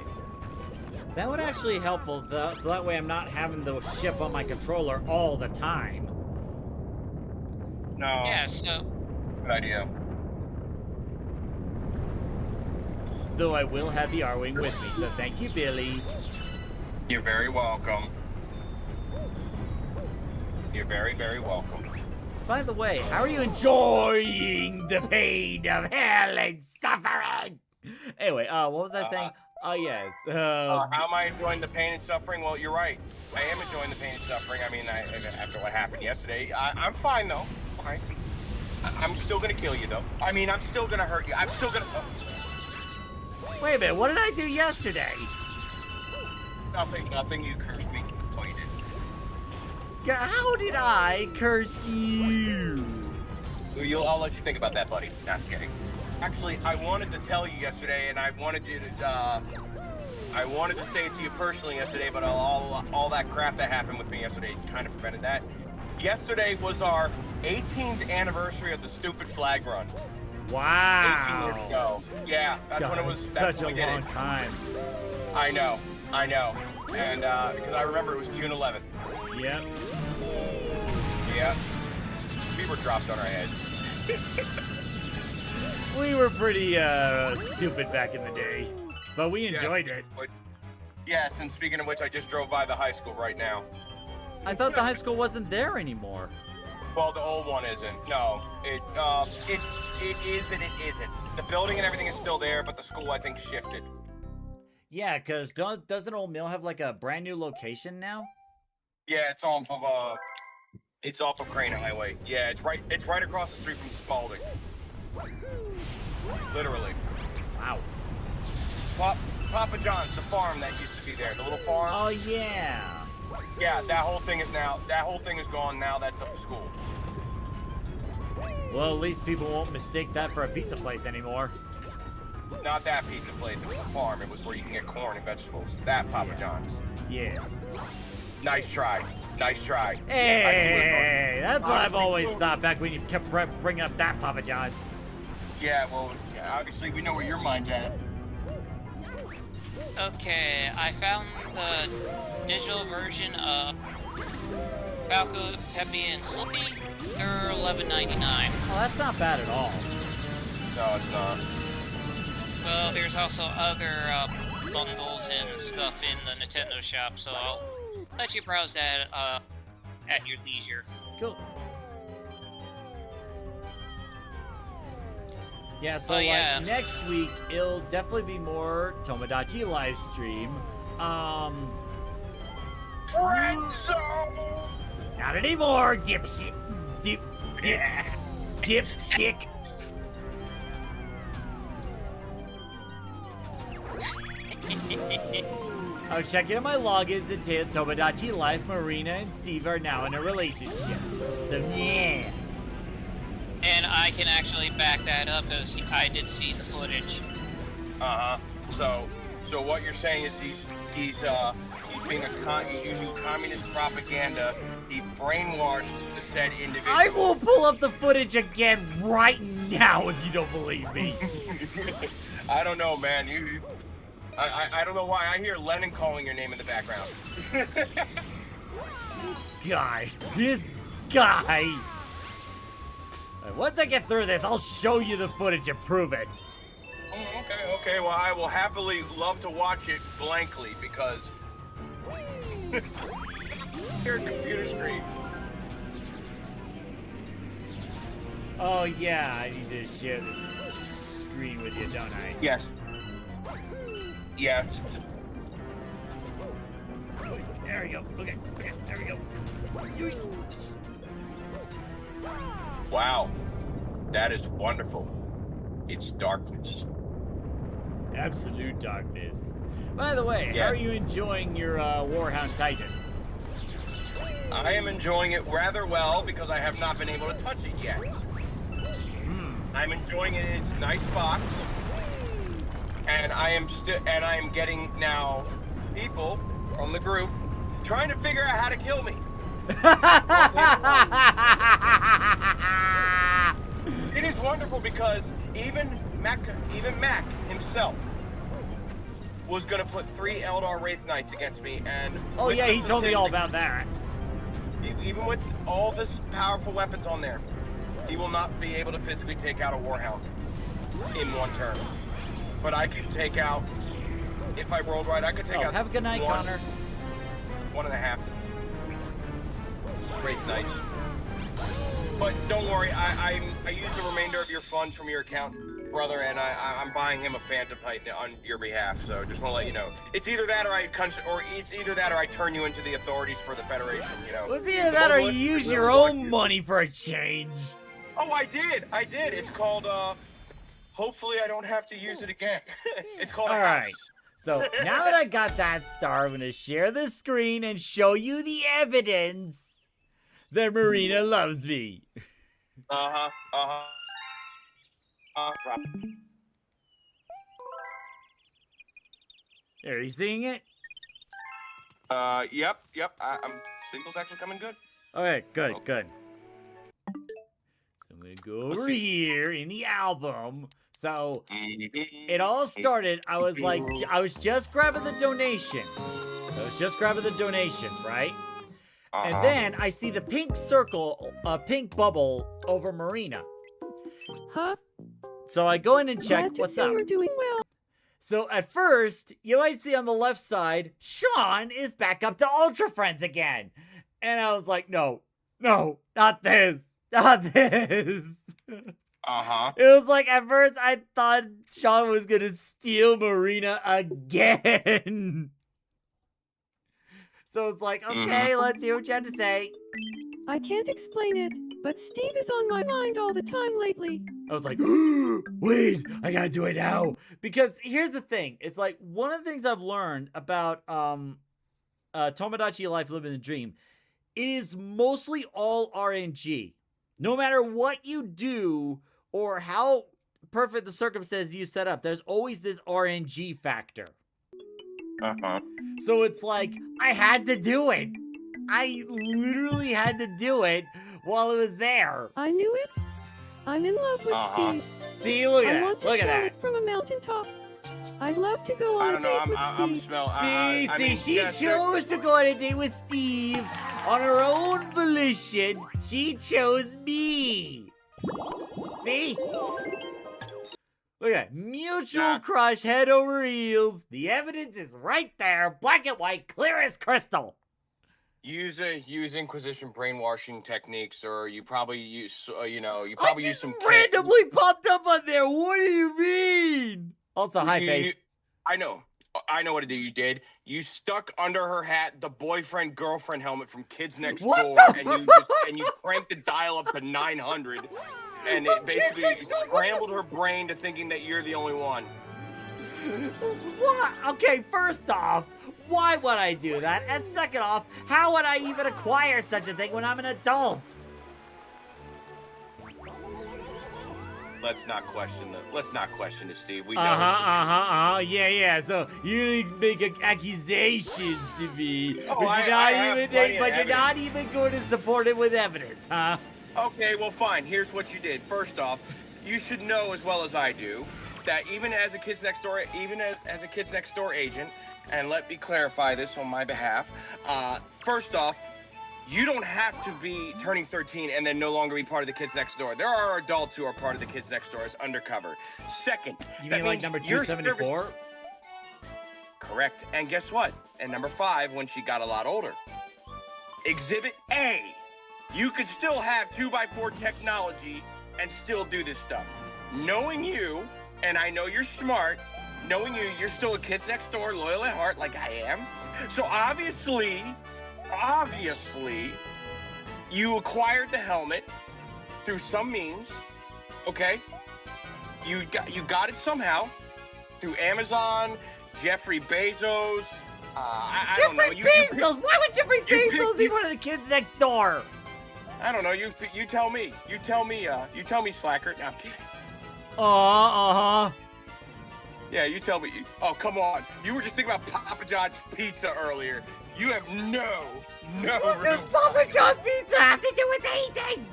That would actually be helpful, though, so that way I'm not having the ship on my controller all the time. No. Yeah, so... Good idea. Though I will have the R-Wing with me, so thank you, Billy. You're very welcome. You're very, very welcome. By the way, how are you enjoying the pain of hell and suffering? Anyway, what was I saying? Oh, yes. How am I enjoying the pain and suffering? Well, you're right. I am enjoying the pain and suffering. I mean, after what happened yesterday, I'm fine, though. Fine. I'm still gonna kill you, though. I mean, I'm still gonna hurt you. I'm still gonna... Wait a minute, what did I do yesterday? Nothing. You cursed me. That's all you did. How did I curse you? I'll let you think about that, buddy. Not kidding. Actually, I wanted to tell you yesterday, and I wanted to say it to you personally yesterday, but all that crap that happened with me yesterday kind of prevented that. Yesterday was our 18th anniversary of the stupid flag run. Wow. 18 years ago. Yeah, that's when it was. That's Such when a we did long it. time. I know. And because I remember it was June 11th. Yep. Yeah. We were dropped on our heads. We were pretty stupid back in the day, but we enjoyed it. Yes, and speaking of which, I just drove by the high school right now. I thought the high school wasn't there anymore. Well, the old one isn't. No, it is and it isn't. The building and everything is still there, but the school I think shifted. Yeah, because doesn't Old Mill have like a brand new location now? Yeah, it's off of Crane Highway. Yeah, it's right across the street from Spalding. Literally. Wow. Papa John's, the farm that used to be there, the little farm. Oh yeah. Yeah, that whole thing is gone now. That's a school. Well, at least people won't mistake that for a pizza place anymore. Not that pizza place. It was a farm. It was where you can get corn and vegetables. That Papa John's. Yeah. Nice try. Hey, that's what I've always thought back when you kept bringing up that Papa John's. Yeah, well, obviously we know where your mind's at. Okay, I found the digital version of Falco, Peppy, and Slippy. They're $11.99. Oh, that's not bad at all. No, it's not. Well, there's also other bundles and stuff in the Nintendo shop, so I'll let you browse that at your leisure. Cool. Yeah, so next week it'll definitely be more Tomodachi live stream. Not anymore, dipstick. I was checking out my logins and Tomodachi Life, Marina, and Steve are now in a relationship. So yeah. And I can actually back that up as I did see the footage. So what you're saying is he's being using communist propaganda, he brainwashed the said individual. I will pull up the footage again right now if you don't believe me. I don't know, man. I don't know why I hear Lennon calling your name in the background. This guy. Right, once I get through this, I'll show you the footage and prove it. Oh, okay. Well, I will happily love to watch it blankly because your computer screen. Oh yeah, I need to share this screen with you, don't I? Yes. Yes. There we go. Okay, there we go. Wow. That is wonderful. It's darkness. Absolute darkness. By the way, Yeah. how are you enjoying your Warhound Titan? I am enjoying it rather well because I have not been able to touch it yet. I'm enjoying it in its nice box. And I am getting now people from the group trying to figure out how to kill me. It is wonderful because even Mac himself was gonna put 3 Eldar Wraith Knights against me, and Oh yeah, he told me all about that. Even with all this powerful weapons on there, he will not be able to physically take out a Warhound in one turn. But I could take out, if I rolled right, I could take out. Have a good night, Connor. 1.5 Wraith Knights. But don't worry, I used the remainder of your funds from your account, brother, and I'm buying him a Phantom Titan on your behalf. So just want to let you know, it's either that or I turn you into the authorities for the Federation. You know. Well, it's either that or you use your own money for a change. Oh, I did. It's called. Hopefully, I don't have to use it again. It's called. All right. So now that I got that star, I'm gonna share the screen and show you the evidence that Marina loves me. Are you seeing it? Yep. Signal's actually coming good. Okay, good. So I'm gonna go over here in the album. So it all started, I was just grabbing the donations. Right? And then I see the pink circle, pink bubble over Marina. Huh? So I go in and check Glad to what's see up. you're doing well. So at first, you might see on the left side, Sean is back up to Ultra Friends again. And I was like, no, not this. It was like, at first, I thought Sean was gonna steal Marina again. So it's like, okay, let's hear what you have to say. I can't explain it, but Steve is on my mind all the time lately. I was like, wait, I gotta do it now. Because here's the thing. It's like, one of the things I've learned about Tomodachi Life Living the Dream, it is mostly all RNG. No matter what you do or how perfect the circumstances you set up, there's always this RNG factor. So it's like, I had to do it. I literally had to do it while it was there. I knew it. I'm in love with Steve. See, look at I that. want to Look at shout that. it from a mountaintop. I'd love to go I on a don't know. date with Steve. She chose to go on a date with Steve on her own volition. She chose me. See? Look at that. Mutual crush, head over heels. The evidence is right there, black and white, clear as crystal. Use Inquisition brainwashing techniques, or you probably use, use some. Randomly popped up on there. What do you mean? Also, hi, Faith. I know what you did. You stuck under her hat the boyfriend-girlfriend helmet from Kids Next Door, and you cranked the dial up to 900, and it basically scrambled her brain to thinking that you're the only one. What? Okay, first off, why would I do that? And second off, how would I even acquire such a thing when I'm an adult? let's not question it, Steve. We know. Yeah. So you make accusations to me, Oh, but I you're not have even, plenty of but you're not evidence. even going to support it with evidence, huh? Okay, well, fine. Here's what you did. First off, you should know as well as I do that even as a Kids Next Door, as a Kids Next Door agent, and let me clarify this on my behalf. First off, you don't have to be turning 13 and then no longer be part of the Kids Next Door. There are adults who are part of the Kids Next Door as undercover. Second, You that mean like means number your 274? service- Correct. And guess what? And number 5, when she got a lot older. Exhibit A. You could still have 2x4 technology and still do this stuff. Knowing you, and I know you're smart, knowing you're still a Kids Next Door, loyal at heart like I am. So obviously, you acquired the helmet through some means, okay? You got it somehow through Amazon, Jeffrey Bezos. I don't know. Jeffrey Bezos! Why would Jeffrey Bezos be you- one of the kids next door? I don't know. You tell me. You tell me, slacker. No, I'm kidding. Yeah, you tell me. Oh, come on. You were just thinking about Papa John's pizza earlier. You have no. What does Papa John Pizza have to do with anything?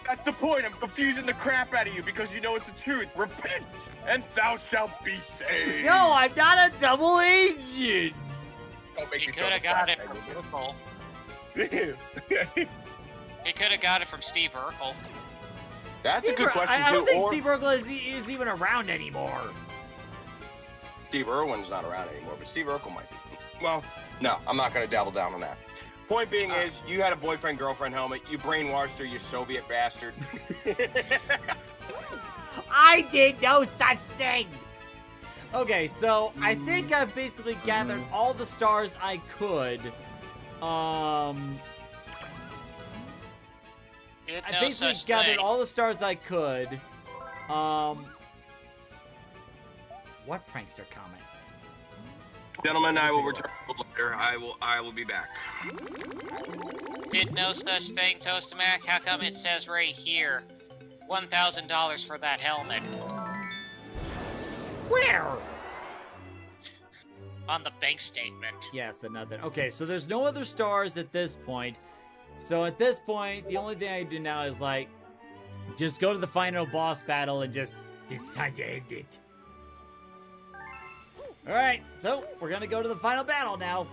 That's the point. I'm confusing the crap out of you because you know it's the truth. Repent, and thou shalt be saved. No, I'm not a double agent. Don't make He me could throw have the got it flashlight. from Urkel. He could have got it from Steve Urkel. That's a good question, I don't too. think Or Steve Urkel is even around anymore. Steve Irwin's not around anymore, but Steve Urkel might be. Well, no, I'm not going to dabble down on that. Point being is, you had a boyfriend-girlfriend helmet. You brainwashed her, you Soviet bastard. I did no such thing. Okay, so I think I've basically gathered all the stars I could. I Did no basically such gathered thing. all the stars I could. What prankster comment? Gentlemen, I will return later. I will be back. Did no such thing, Toastamac. How come it says right here, $1,000 for that helmet Where? on the bank statement? Yes, another. Okay, so there's no other stars at this point. So at this point, the only thing I do now is like, just go to the final boss battle and just, it's time to end it. Alright, so we're gonna go to the final battle now.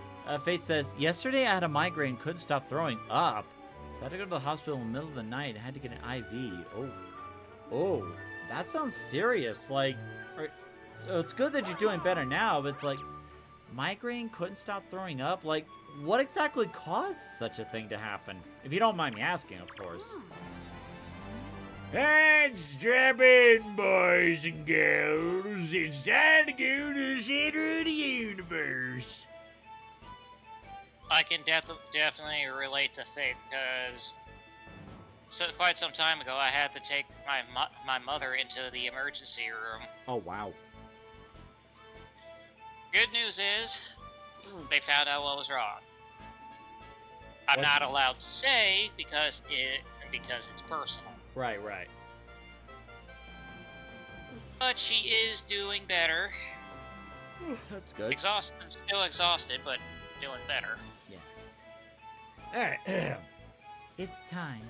Faith says, yesterday I had a migraine, couldn't stop throwing up. So I had to go to the hospital in the middle of the night. I had to get an IV. Oh, that sounds serious. Like, so it's good that you're doing better now, but it's like, migraine, couldn't stop throwing up? Like, what exactly caused such a thing to happen? If you don't mind me asking, of course. And strap in, boys and girls. It's time to go to the center of the universe. I can definitely relate to Faith, because quite some time ago I had to take my mother into the emergency room. Oh, wow. Good news is, they found out what was wrong. I'm not allowed to say because it's personal. Right. But she is doing better. That's good. Still exhausted, but doing better. Alright. It's time.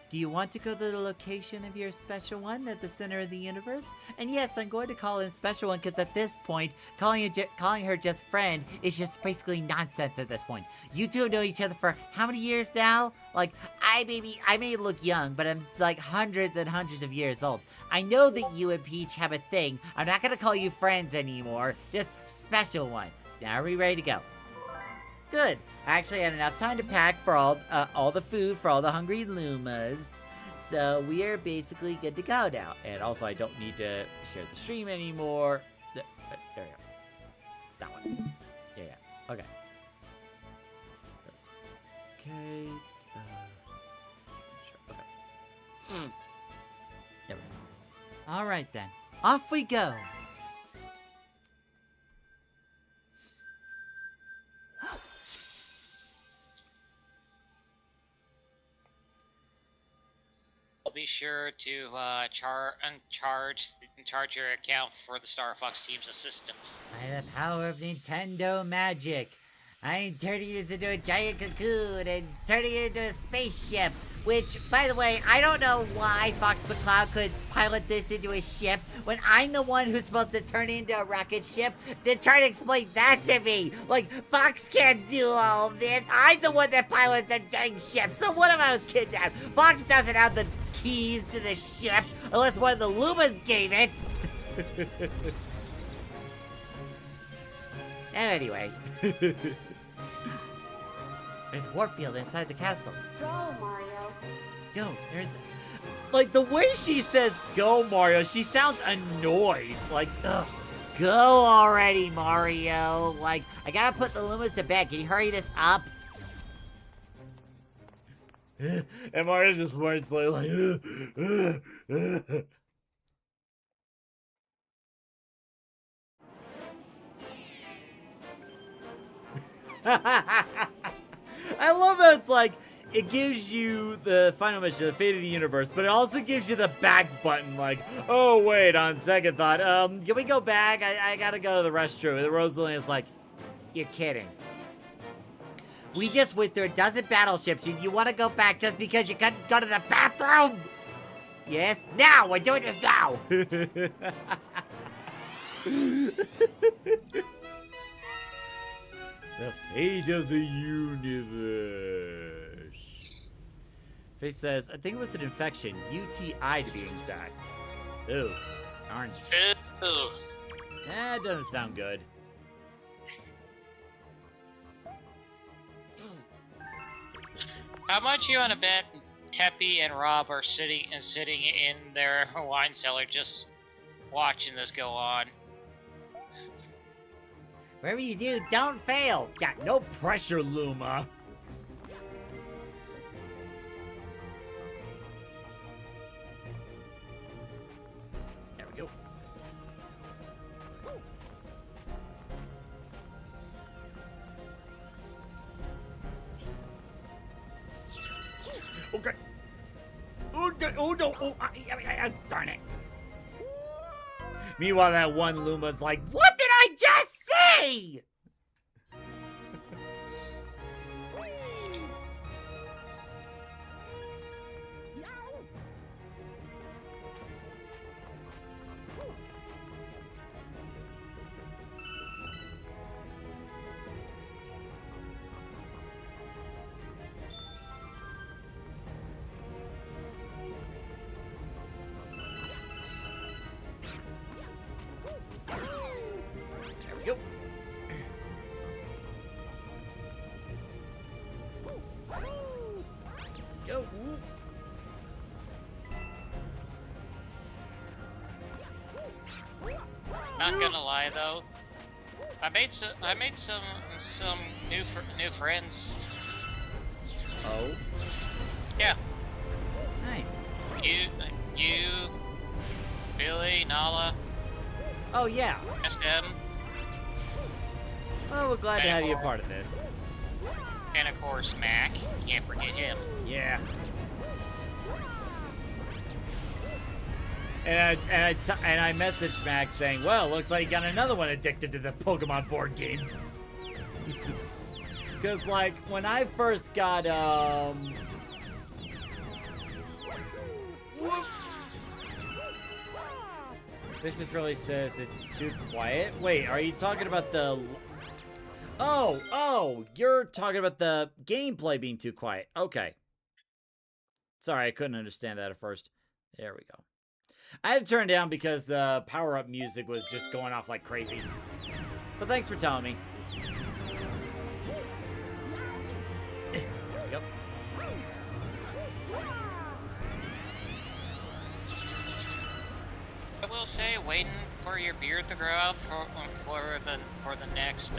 Do you want to go to the location of your special one at the center of the universe? And yes, I'm going to call him special one because at this point, calling her just friend is just basically nonsense at this point. You two know each other for how many years now? Like, I may look young, but I'm like hundreds and hundreds of years old. I know that you and Peach have a thing. I'm not going to call you friends anymore. Just special one. Now are we ready to go? Good. I actually had enough time to pack for all the food for all the hungry Lumas. So we are basically good to go now. And also, I don't need to share the stream anymore. There we go. That one. Yeah. Okay. Okay. Sure. Okay. There we go. All right then. Off we go. I'll be sure to charge your account for the Star Fox team's assistance. By the power of Nintendo magic, I'm turning this into a giant cocoon and turning it into a spaceship. Which, by the way, I don't know why Fox McCloud could pilot this into a ship when I'm the one who's supposed to turn it into a rocket ship. Then try to explain that to me. Like, Fox can't do all this. I'm the one that pilots the dang ship. So what if I was kidnapped? Fox doesn't have the keys to the ship unless one of the Lumas gave it. Anyway. There's Warfield inside the castle. Go, Mario. Go. There's... Like, the way she says, go, Mario, she sounds annoyed. Like, ugh. Go already, Mario. Like, I gotta put the Lumas to bed. Can you hurry this up? And Mario's just wearing slowly like, I love how it's like, it gives you the final mission, the fate of the universe, but it also gives you the back button, like, oh, wait, on second thought, can we go back? I gotta go to the restroom. And Rosalina's like, You're kidding. We just went through a dozen battleships and you want to go back just because you couldn't go to the bathroom? Yes? Now! We're doing this now! the fate of the universe. Face says, I think it was an infection, UTI to be exact. Ooh, darn. Ew. That doesn't sound good. How much you wanna bet Peppy and Rob are sitting in their wine cellar just watching this go on? Whatever you do, don't fail! Yeah, no pressure, Luma. There we go. Okay. Oh no! Oh, darn it! Meanwhile, that one Luma's like, "What did I just say?" There we go. Go. Not gonna lie though, I made some new friends. Oh, Yeah, nice. you, Billy, Nala, Oh yeah. SM, Well, we're glad to have you a part of this. and of course Mac. Can't forget him. Yeah. And I messaged Max saying, well, looks like you got another one addicted to the Pokemon board games. Because, like, when I first got, Spaces really says it's too quiet. Wait, are you talking about the... Oh, you're talking about the gameplay being too quiet. Okay. Sorry, I couldn't understand that at first. There we go. I had to turn it down because the power-up music was just going off like crazy. But thanks for telling me. There we go. I will say, waiting for your beard to grow out for the next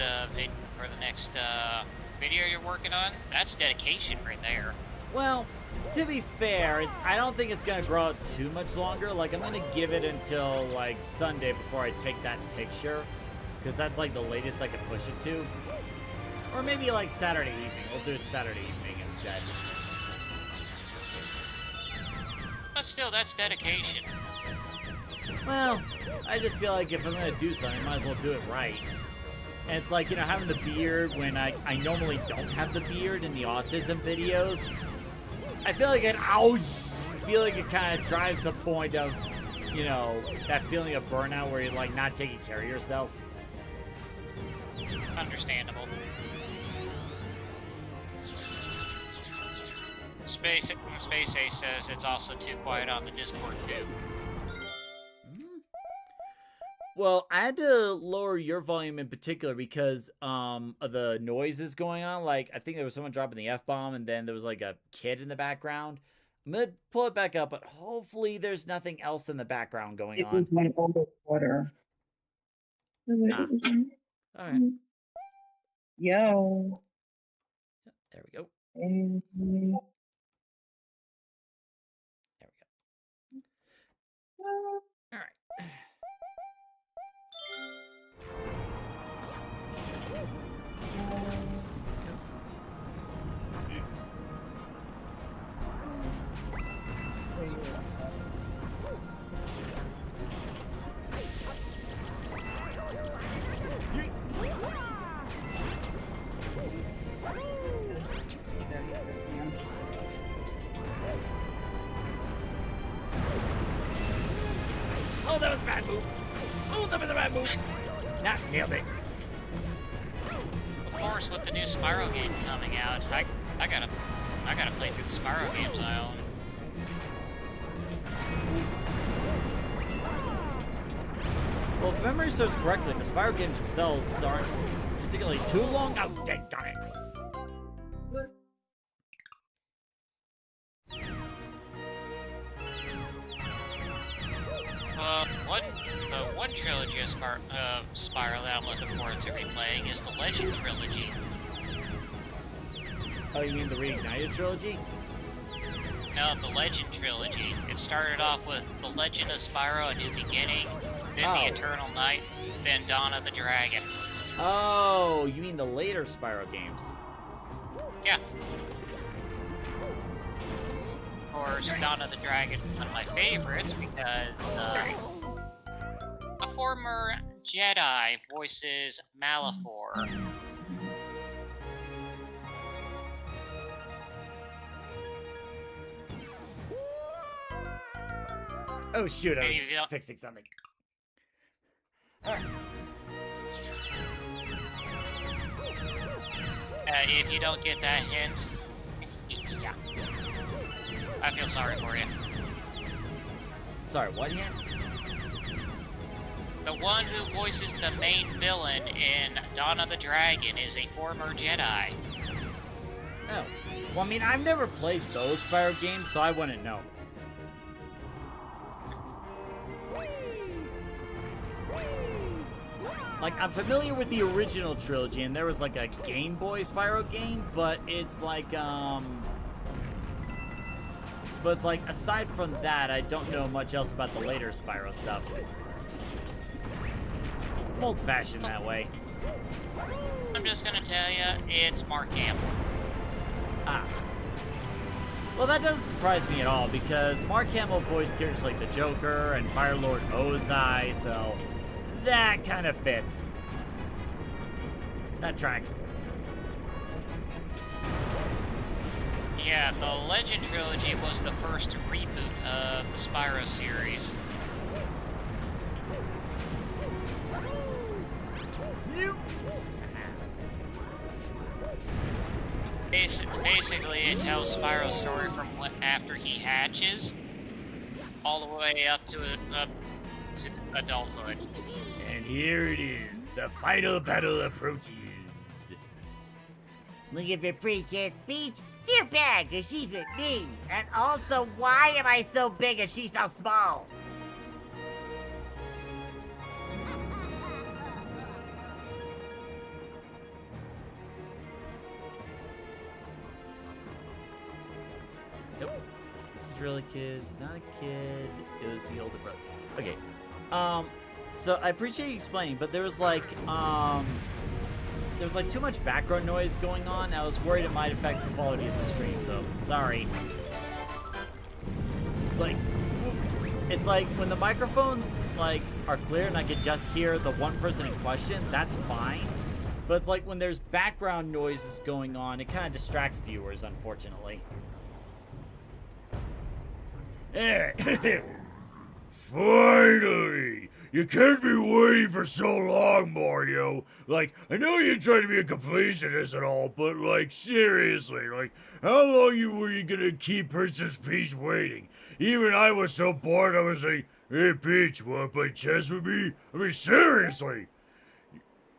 video you're working on. That's dedication right there. Well, to be fair, I don't think it's gonna grow out too much longer. Like, I'm gonna give it until, like, Sunday before I take that picture. Because that's, like, the latest I can push it to. Or maybe, like, Saturday evening. We'll do it Saturday evening instead. But still, that's dedication. Well, I just feel like if I'm gonna do something, I might as well do it right. And it's like, you know, having the beard when I normally don't have the beard in the autism videos. I feel like it kind of drives the point of, you know, that feeling of burnout where you're like not taking care of yourself. Understandable. Space Ace says it's also too quiet on the Discord too. Well, I had to lower your volume in particular because of the noises going on. Like, I think there was someone dropping the F-bomb, and then there was like a kid in the background. I'm gonna pull it back up, but hopefully there's nothing else in the background going on. It was my older daughter. Ah. All right. Yo. There we go. And There we go. All right. Oh, that was a bad move. Oh, that was a bad move. Nah, nailed it. Of course, with the new Spyro game coming out, I gotta play through the Spyro games I own. Well, if memory serves correctly, the Spyro games themselves aren't particularly too long. Oh, dang it. The one trilogy of Spyro that I'm looking forward to replaying is the Legend trilogy. Oh, you mean the Reignited trilogy? No, the Legend trilogy. It started off with The Legend of Spyro: A New Beginning, then The Eternal Night, then Dawn of the Dragon. Oh, you mean the later Spyro games? Yeah. Of course, Dawn of the Dragon is one of my favorites because a former Jedi voices Malefor. Oh shoot, I was Hey, yeah. fixing something. Alright. If you don't get that hint, yeah. I feel sorry for you. Sorry, what hint? The one who voices the main villain in Dawn of the Dragon is a former Jedi. Oh. Well, I mean, I've never played those Spyro games, so I wouldn't know. Like, I'm familiar with the original trilogy, and there was like a Game Boy Spyro game, but it's like, aside from that, I don't know much else about the later Spyro stuff. I'm old-fashioned that way. I'm just gonna tell you, it's Mark Hamill. Ah. Well, that doesn't surprise me at all, because Mark Hamill voiced characters like the Joker and Fire Lord Ozai, so that kind of fits. That tracks. Yeah, the Legend trilogy was the first reboot of the Spyro series. Basically, it tells Spyro's story from after he hatches, all the way up to adulthood. And here it is. The final battle approaches. Looking for Princess Peach? Too bad, because she's with me. And also, why am I so big and she's so small? Nope. This is really kids, not a kid. It was the older brother. Okay. So I appreciate you explaining, but there was like too much background noise going on. I was worried it might affect the quality of the stream, so sorry. It's like it's like when the microphones like are clear and I can just hear the one person in question, that's fine. But it's like when there's background noises going on, it kind of distracts viewers, unfortunately. Finally! You can't be waiting for so long, Mario. Like, I know you're trying to be a completionist and all, but like, seriously, like, how long were you gonna keep Princess Peach waiting? Even I was so bored, I was like, hey Peach, wanna play chess with me? I mean, seriously!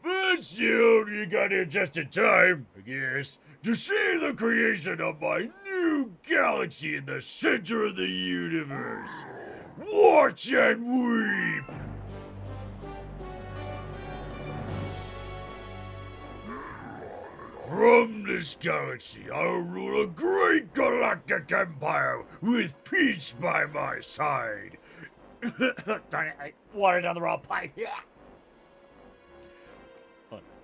But still, you got here just in time, I guess, to see the creation of my new galaxy in the center of the universe. Watch and weep! From this galaxy, I'll rule a great galactic empire with Peach by my side. Darn it, I watered down the wrong pipe.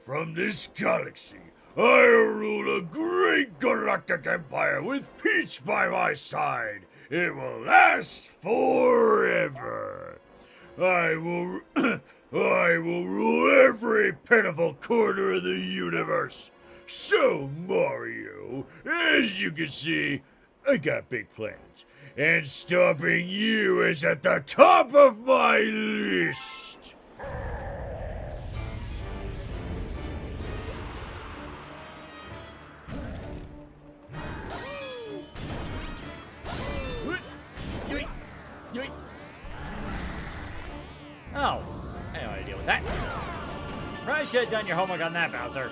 From this galaxy, I'll rule a great galactic empire with Peach by my side. It will last forever. I will rule every pitiful corner of the universe. So, Mario, as you can see, I got big plans. And stopping you is at the top of my list. Oh, I know how to deal with that. Probably should have done your homework on that, Bowser.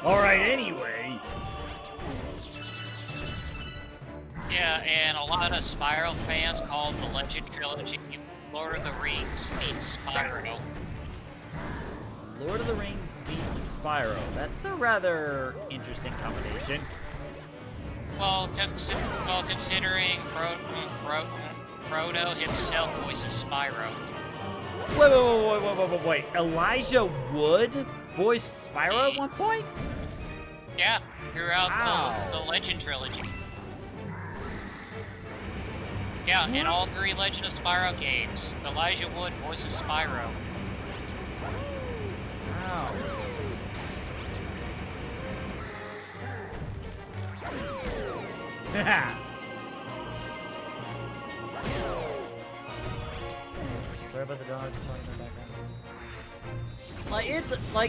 Alright, anyway. Yeah, and a lot of Spyro fans called the Legend Trilogy Lord of the Rings meets Spyro. Lord of the Rings meets Spyro. That's a rather interesting combination. Well, considering Frodo himself voices Spyro. Wait. Elijah Wood voiced Spyro at one point? Yeah, throughout Wow. the Legend Trilogy. Yeah, in all three Legend of Spyro games, Elijah Wood voices Spyro. Wow. Sorry about the dogs talking in the background.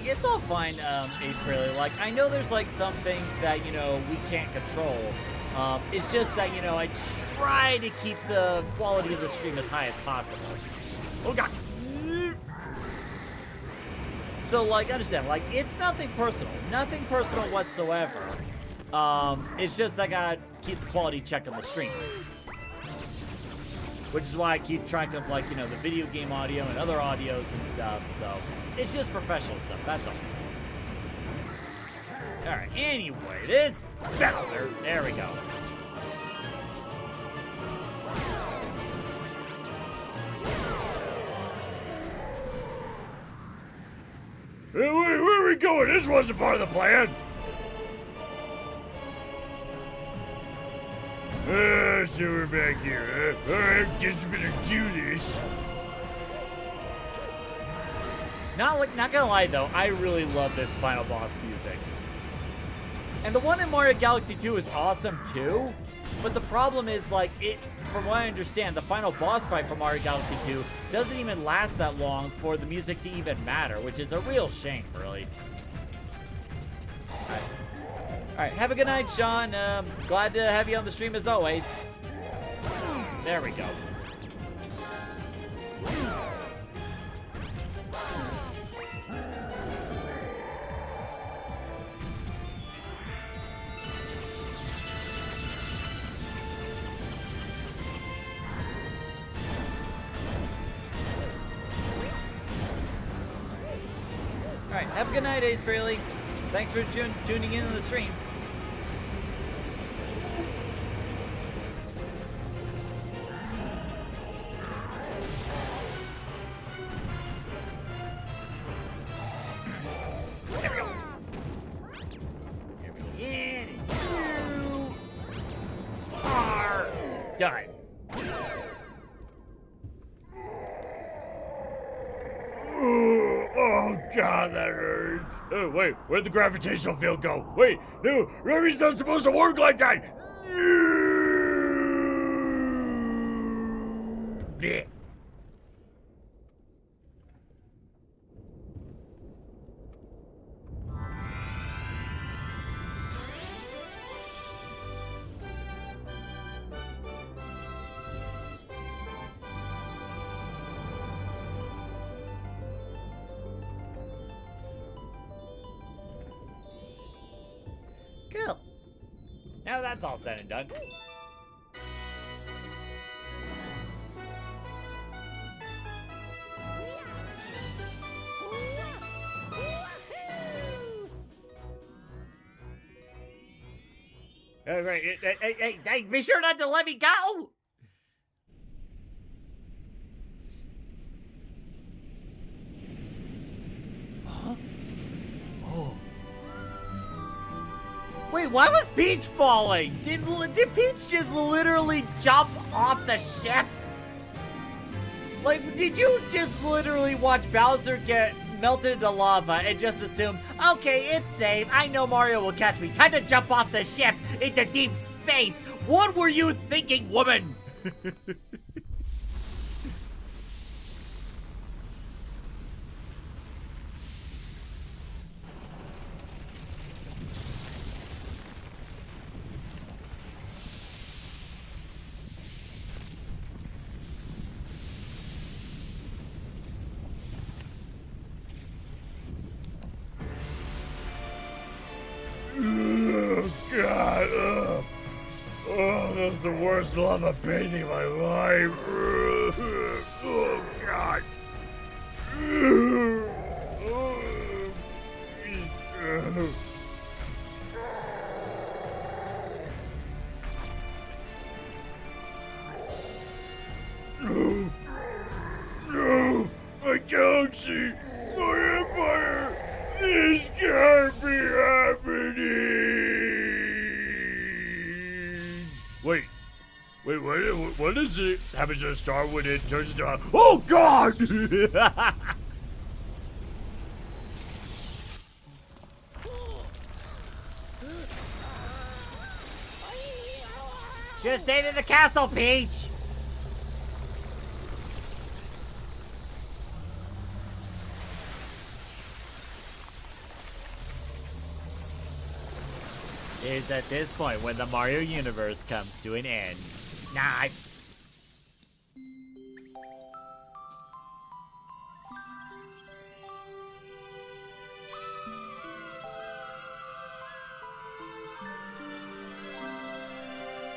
It's all fine, Ace Frehley. Like, I know there's like some things that, you know, we can't control. It's just that, you know, I try to keep the quality of the stream as high as possible. Oh god. So, like, understand, like, it's nothing personal whatsoever. It's just I gotta keep the quality check on the stream. Which is why I keep track of, like, you know, the video game audio and other audios and stuff, so it's just professional stuff, that's all. Alright, anyway, this Bowser, there we go. Hey, where are we going? This wasn't part of the plan. So we're back here, huh? Alright, guess we better do this. Not gonna lie though, I really love this final boss music. And the one in Mario Galaxy 2 is awesome too, but the problem is, like, from what I understand, the final boss fight for Mario Galaxy 2 doesn't even last that long for the music to even matter, which is a real shame, really. Alright, have a good night, Sean. Glad to have you on the stream as always. There we go. Alright, have a good night, Ace Frehley. Thanks for tuning in to the stream. There we go. There we go. In and you are God, that hurts. Oh, wait, where'd the gravitational field go? Wait, no, gravity's not supposed to work like that. Yeah. Cool. Now that's all said and done. Hey, be sure not to let me go! Huh? Oh. Wait, why was Peach falling? Did Peach just literally jump off the ship? Like, did you just literally watch Bowser get melted into lava and just assume, okay, it's safe, I know Mario will catch me, time to jump off the ship into deep space? What were you thinking, woman? Oh, God. Oh, that's the worst lava bathing in my life. Oh, God. No. No. My galaxy. My empire. This can't be happening. Wait, what does it happen to a star when it turns into a... Oh, God! Should've stayed in the castle, Peach! It's at this point when the Mario universe comes to an end. Nah,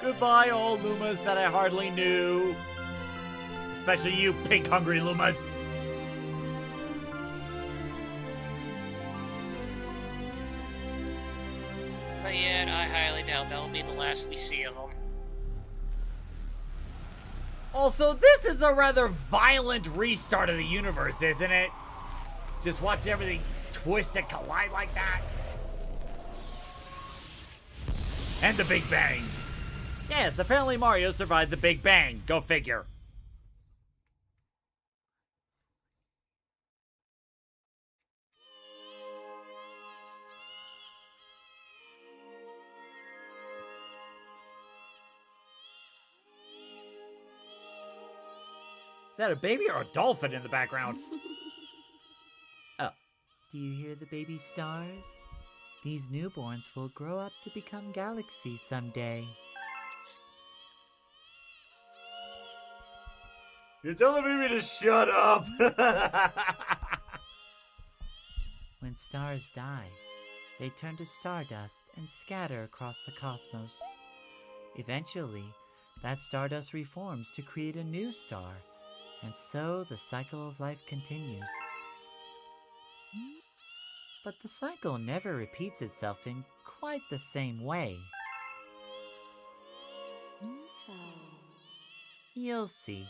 Goodbye, all Lumas that I hardly knew. Especially you, pink-hungry Lumas. But yet, I highly doubt that'll be the last we see of them. Also, this is a rather violent restart of the universe, isn't it? Just watch everything twist and collide like that. And the Big Bang. Yes, apparently Mario survived the Big Bang. Go figure. Is that a baby or a dolphin in the background? Oh. Do you hear the baby stars? These newborns will grow up to become galaxies someday. You're telling me to shut up. When stars die, they turn to stardust and scatter across the cosmos. Eventually, that stardust reforms to create a new star, and so the cycle of life continues. But the cycle never repeats itself in quite the same way. So, You'll see.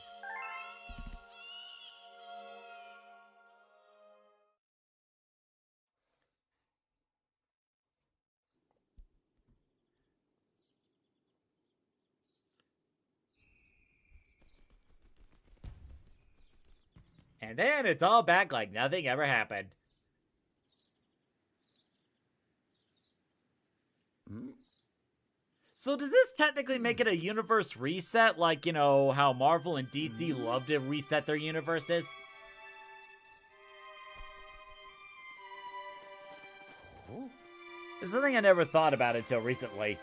And then it's all back like nothing ever happened. So does this technically make it a universe reset, like, you know, how Marvel and DC love to reset their universes? It's something I never thought about until recently.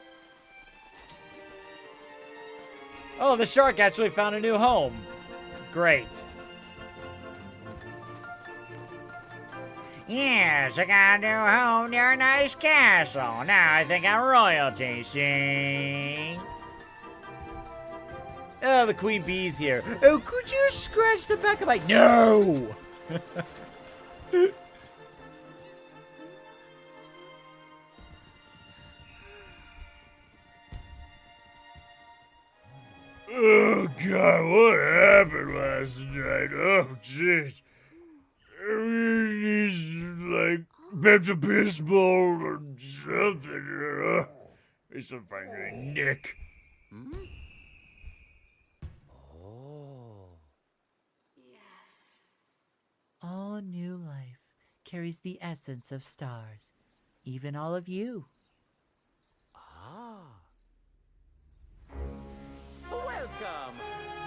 Oh, the shark actually found a new home. Great. Yes, I got a new home near a nice castle. Now I think I'm royalty, see? Oh, the queen bee's here. Oh, could you scratch the back of my... No! Oh God, what happened last night? Oh jeez. He's like Pepto-Bismol or something. It's some fucking Nick. Oh. Yes. All new life carries the essence of stars. Even all of you. Ah. Welcome!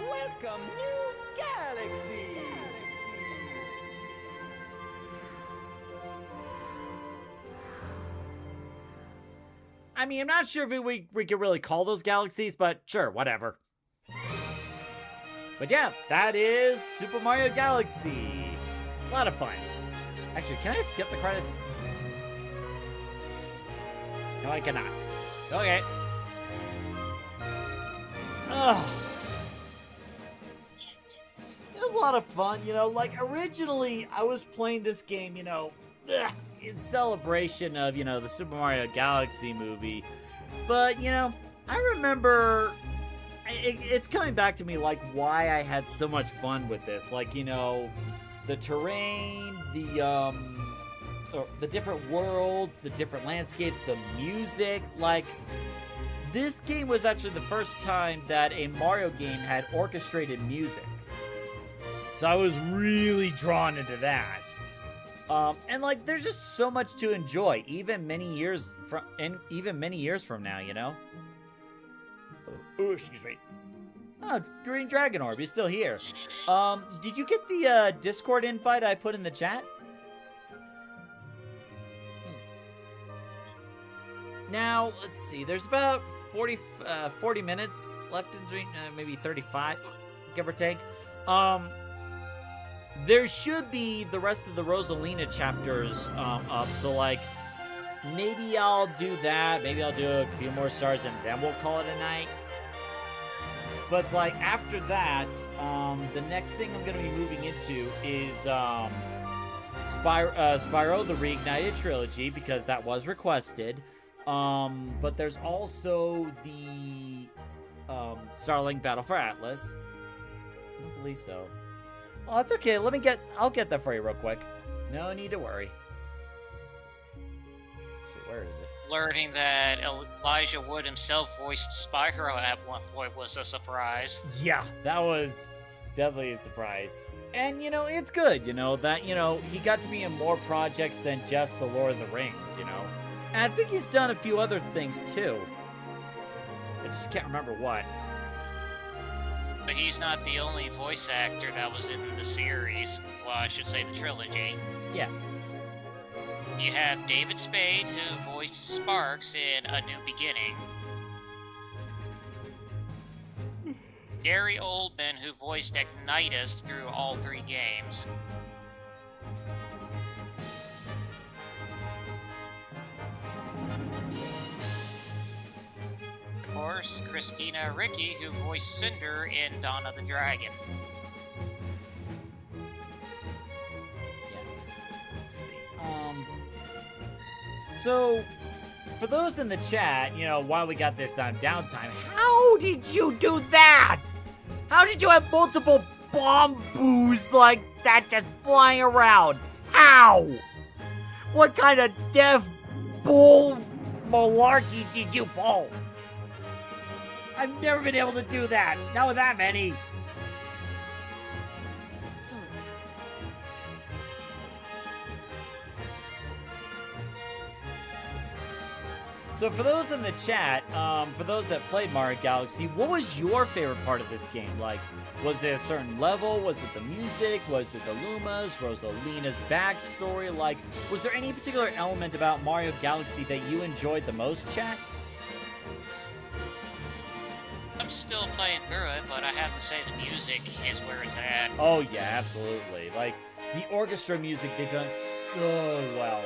Welcome, new galaxy! I mean, I'm not sure if we could really call those galaxies, but sure, whatever. But yeah, that is Super Mario Galaxy. A lot of fun. Actually, can I skip the credits? No, I cannot. Okay. Oh. It was a lot of fun, you know, like originally I was playing this game, you know, in celebration of, you know, the Super Mario Galaxy movie. But, you know, I remember it's coming back to me like why I had so much fun with this. Like, you know, the terrain, the different worlds, the different landscapes, the music, like this game was actually the first time that a Mario game had orchestrated music. So I was really drawn into that. And like, there's just so much to enjoy, even many years from now, you know. Oh, excuse me. Oh, Green Dragon Orb, he's still here. Did you get the Discord invite I put in the chat? Now, let's see. There's about 40 minutes left in between, maybe 35, give or take. There should be the rest of the Rosalina chapters up, so like, maybe I'll do that. Maybe I'll do a few more stars and then we'll call it a night. But like after that, the next thing I'm gonna be moving into is Spyro the Reignited Trilogy, because that was requested. But there's also the Starlink Battle for Atlas. I don't believe so. Oh, that's okay. I'll get that for you real quick. No need to worry. Let's see, where is it? Learning that Elijah Wood himself voiced Spyro at one point was a surprise. Yeah, that was definitely a surprise. And, you know, it's good, you know, that, you know, he got to be in more projects than just The Lord of the Rings, you know. And I think he's done a few other things, too. I just can't remember what. But he's not the only voice actor that was in the series. Well, I should say the trilogy. Yeah. You have David Spade, who voiced Sparks in A New Beginning. Gary Oldman, who voiced Ignitus through all 3 games. Of course, Christina Ricci, who voiced Cinder in Dawn of the Dragon. Let's see. So, for those in the chat, you know, while we got this downtime, how did you do that? How did you have multiple bomb-boos like that just flying around? How? What kind of deaf bull malarkey did you pull? I've never been able to do that. Not with that many. So for those in the chat, for those that played Mario Galaxy, what was your favorite part of this game? Like, was it a certain level? Was it the music? Was it the Lumas? Rosalina's backstory? Like, was there any particular element about Mario Galaxy that you enjoyed the most, chat? I'm still playing through it, but I have to say the music is where it's at. Oh yeah, absolutely. Like, the orchestra music, they've done so well.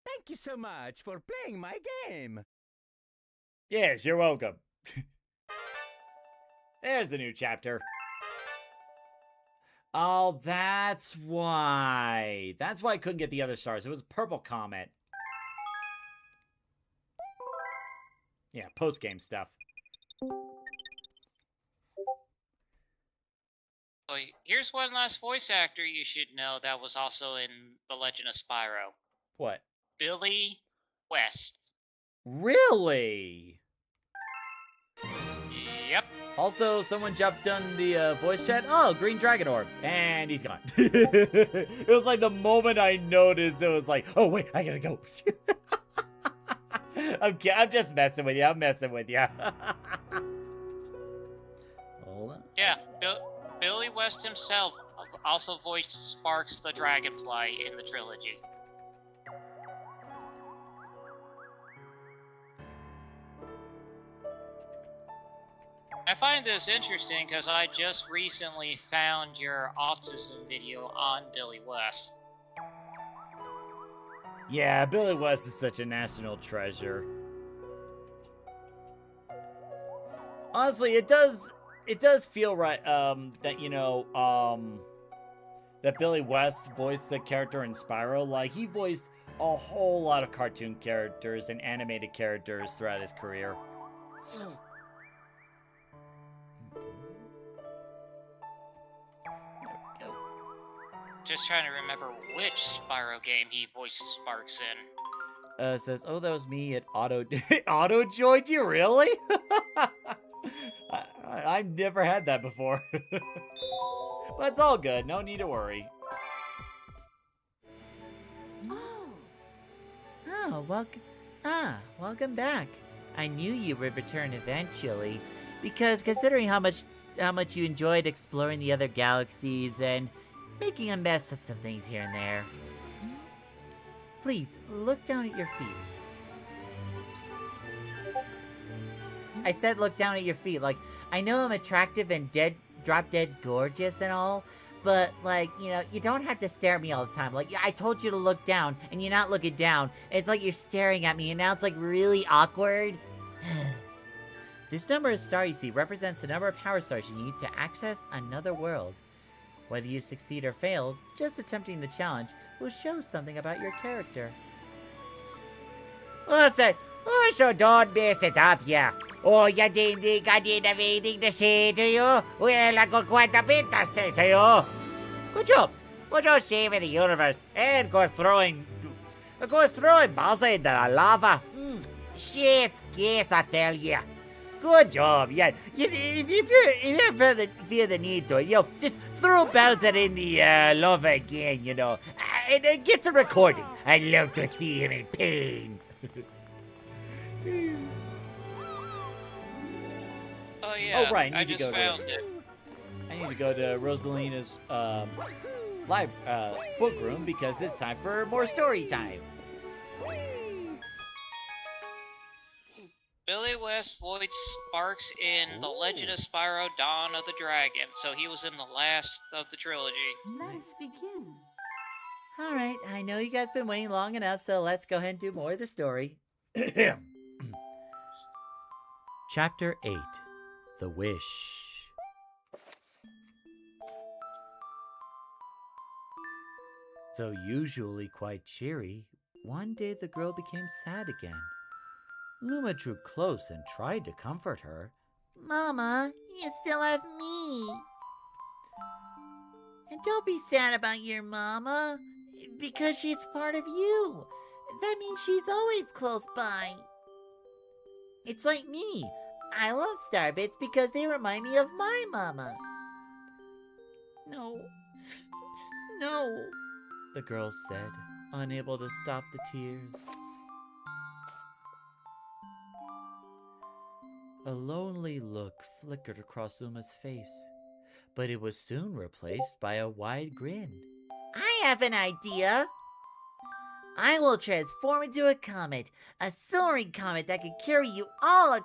Thank you so much for playing my game. Yes, you're welcome. There's the new chapter. Oh, that's why. That's why I couldn't get the other stars. It was Purple Comet. Yeah, post-game stuff. So here's one last voice actor you should know that was also in The Legend of Spyro. What? Billy West. Really? Yep. Also, someone jumped on the voice chat. Oh, Green Dragon Orb. And he's gone. It was like the moment I noticed, it was like, oh, wait, I gotta go. I'm just messing with you. I'm messing with you. Hold on. Yeah, Billy West himself also voiced Sparks the Dragonfly in the trilogy. I find this interesting because I just recently found your autism video on Billy West. Yeah, Billy West is such a national treasure. Honestly, it does feel right, that, you know, that Billy West voiced the character in Spyro. Like, he voiced a whole lot of cartoon characters and animated characters throughout his career. Just trying to remember which Spyro game he voiced Sparks in. It says, oh, that was me at auto-joined you, really? I've never had that before. But it's all good. No need to worry. Oh, welcome back. I knew you would return eventually, because considering how much you enjoyed exploring the other galaxies and making a mess of some things here and there. Please, look down at your feet. I said look down at your feet. Like, I know I'm attractive and drop-dead gorgeous and all, but, like, you know, you don't have to stare at me all the time. Like, I told you to look down, and you're not looking down. It's like you're staring at me, and now it's, like, really awkward. This number of star you see represents the number of power stars you need to access another world. Whether you succeed or fail, just attempting the challenge will show something about your character. Listen, so don't mess it up, yeah. Oh, you didn't think I didn't have anything to say to you? Well, I got quite a bit to say to you. Good job. Good job saving the universe. And go throwing Bowser into the lava. Chef's kiss, I tell you. Good job, yeah. If you feel the need to, you know, just throw Bowser in the lava again, you know, and get some recording. I'd love to see him in pain. Oh yeah, Oh, right, I just found it. I need to go to Rosalina's book room because it's time for more story time. Billy West voiced Sparks in The Legend of Spyro Dawn of the Dragon, so he was in the last of the trilogy. Let's begin. All right, I know you guys been waiting long enough, so let's go ahead and do more of the story. Chapter 8. The Wish. Though usually quite cheery, one day the girl became sad again. Luma drew close and tried to comfort her. Mama, you still have me. And don't be sad about your mama, because she's part of you. That means she's always close by. It's like me. I love Starbits because they remind me of my mama. No, No, the girl said, unable to stop the tears. A lonely look flickered across Uma's face, but it was soon replaced by a wide grin. I have an idea. I will transform into a comet, a soaring comet that can carry you all.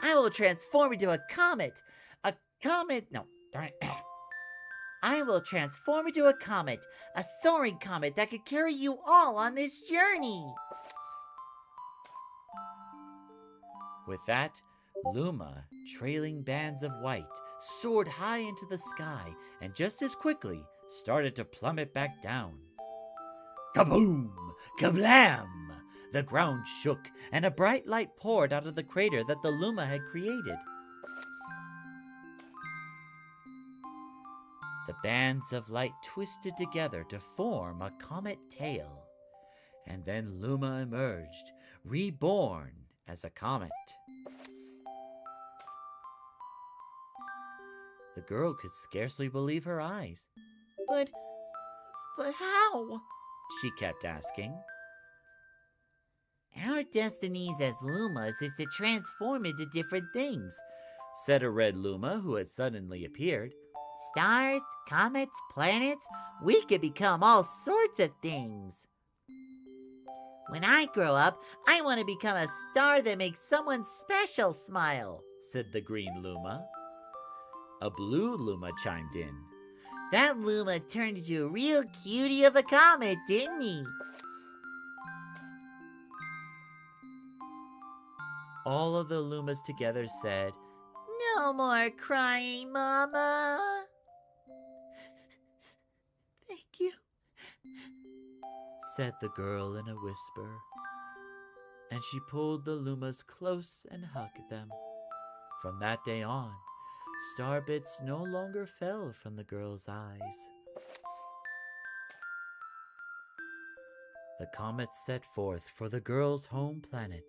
I will transform into a comet. No, darn it. I will transform into a comet, a soaring comet that can carry you all on this journey. With that, Luma, trailing bands of white, soared high into the sky and just as quickly started to plummet back down. Kaboom! Kablam! The ground shook and a bright light poured out of the crater that the Luma had created. The bands of light twisted together to form a comet tail, and then Luma emerged, reborn as a comet. The girl could scarcely believe her eyes. But how? She kept asking. Our destinies as Lumas is to transform into different things. Said a red Luma who had suddenly appeared. Stars, comets, planets, we could become all sorts of things. When I grow up, I want to become a star that makes someone special smile, said the green Luma. A blue Luma chimed in. That Luma turned into a real cutie of a comet, didn't he? All of the Lumas together said, No more crying, Mama. Thank you, said the girl in a whisper. And she pulled the Lumas close and hugged them. From that day on, star bits no longer fell from the girl's eyes. The comet set forth for the girl's home planet,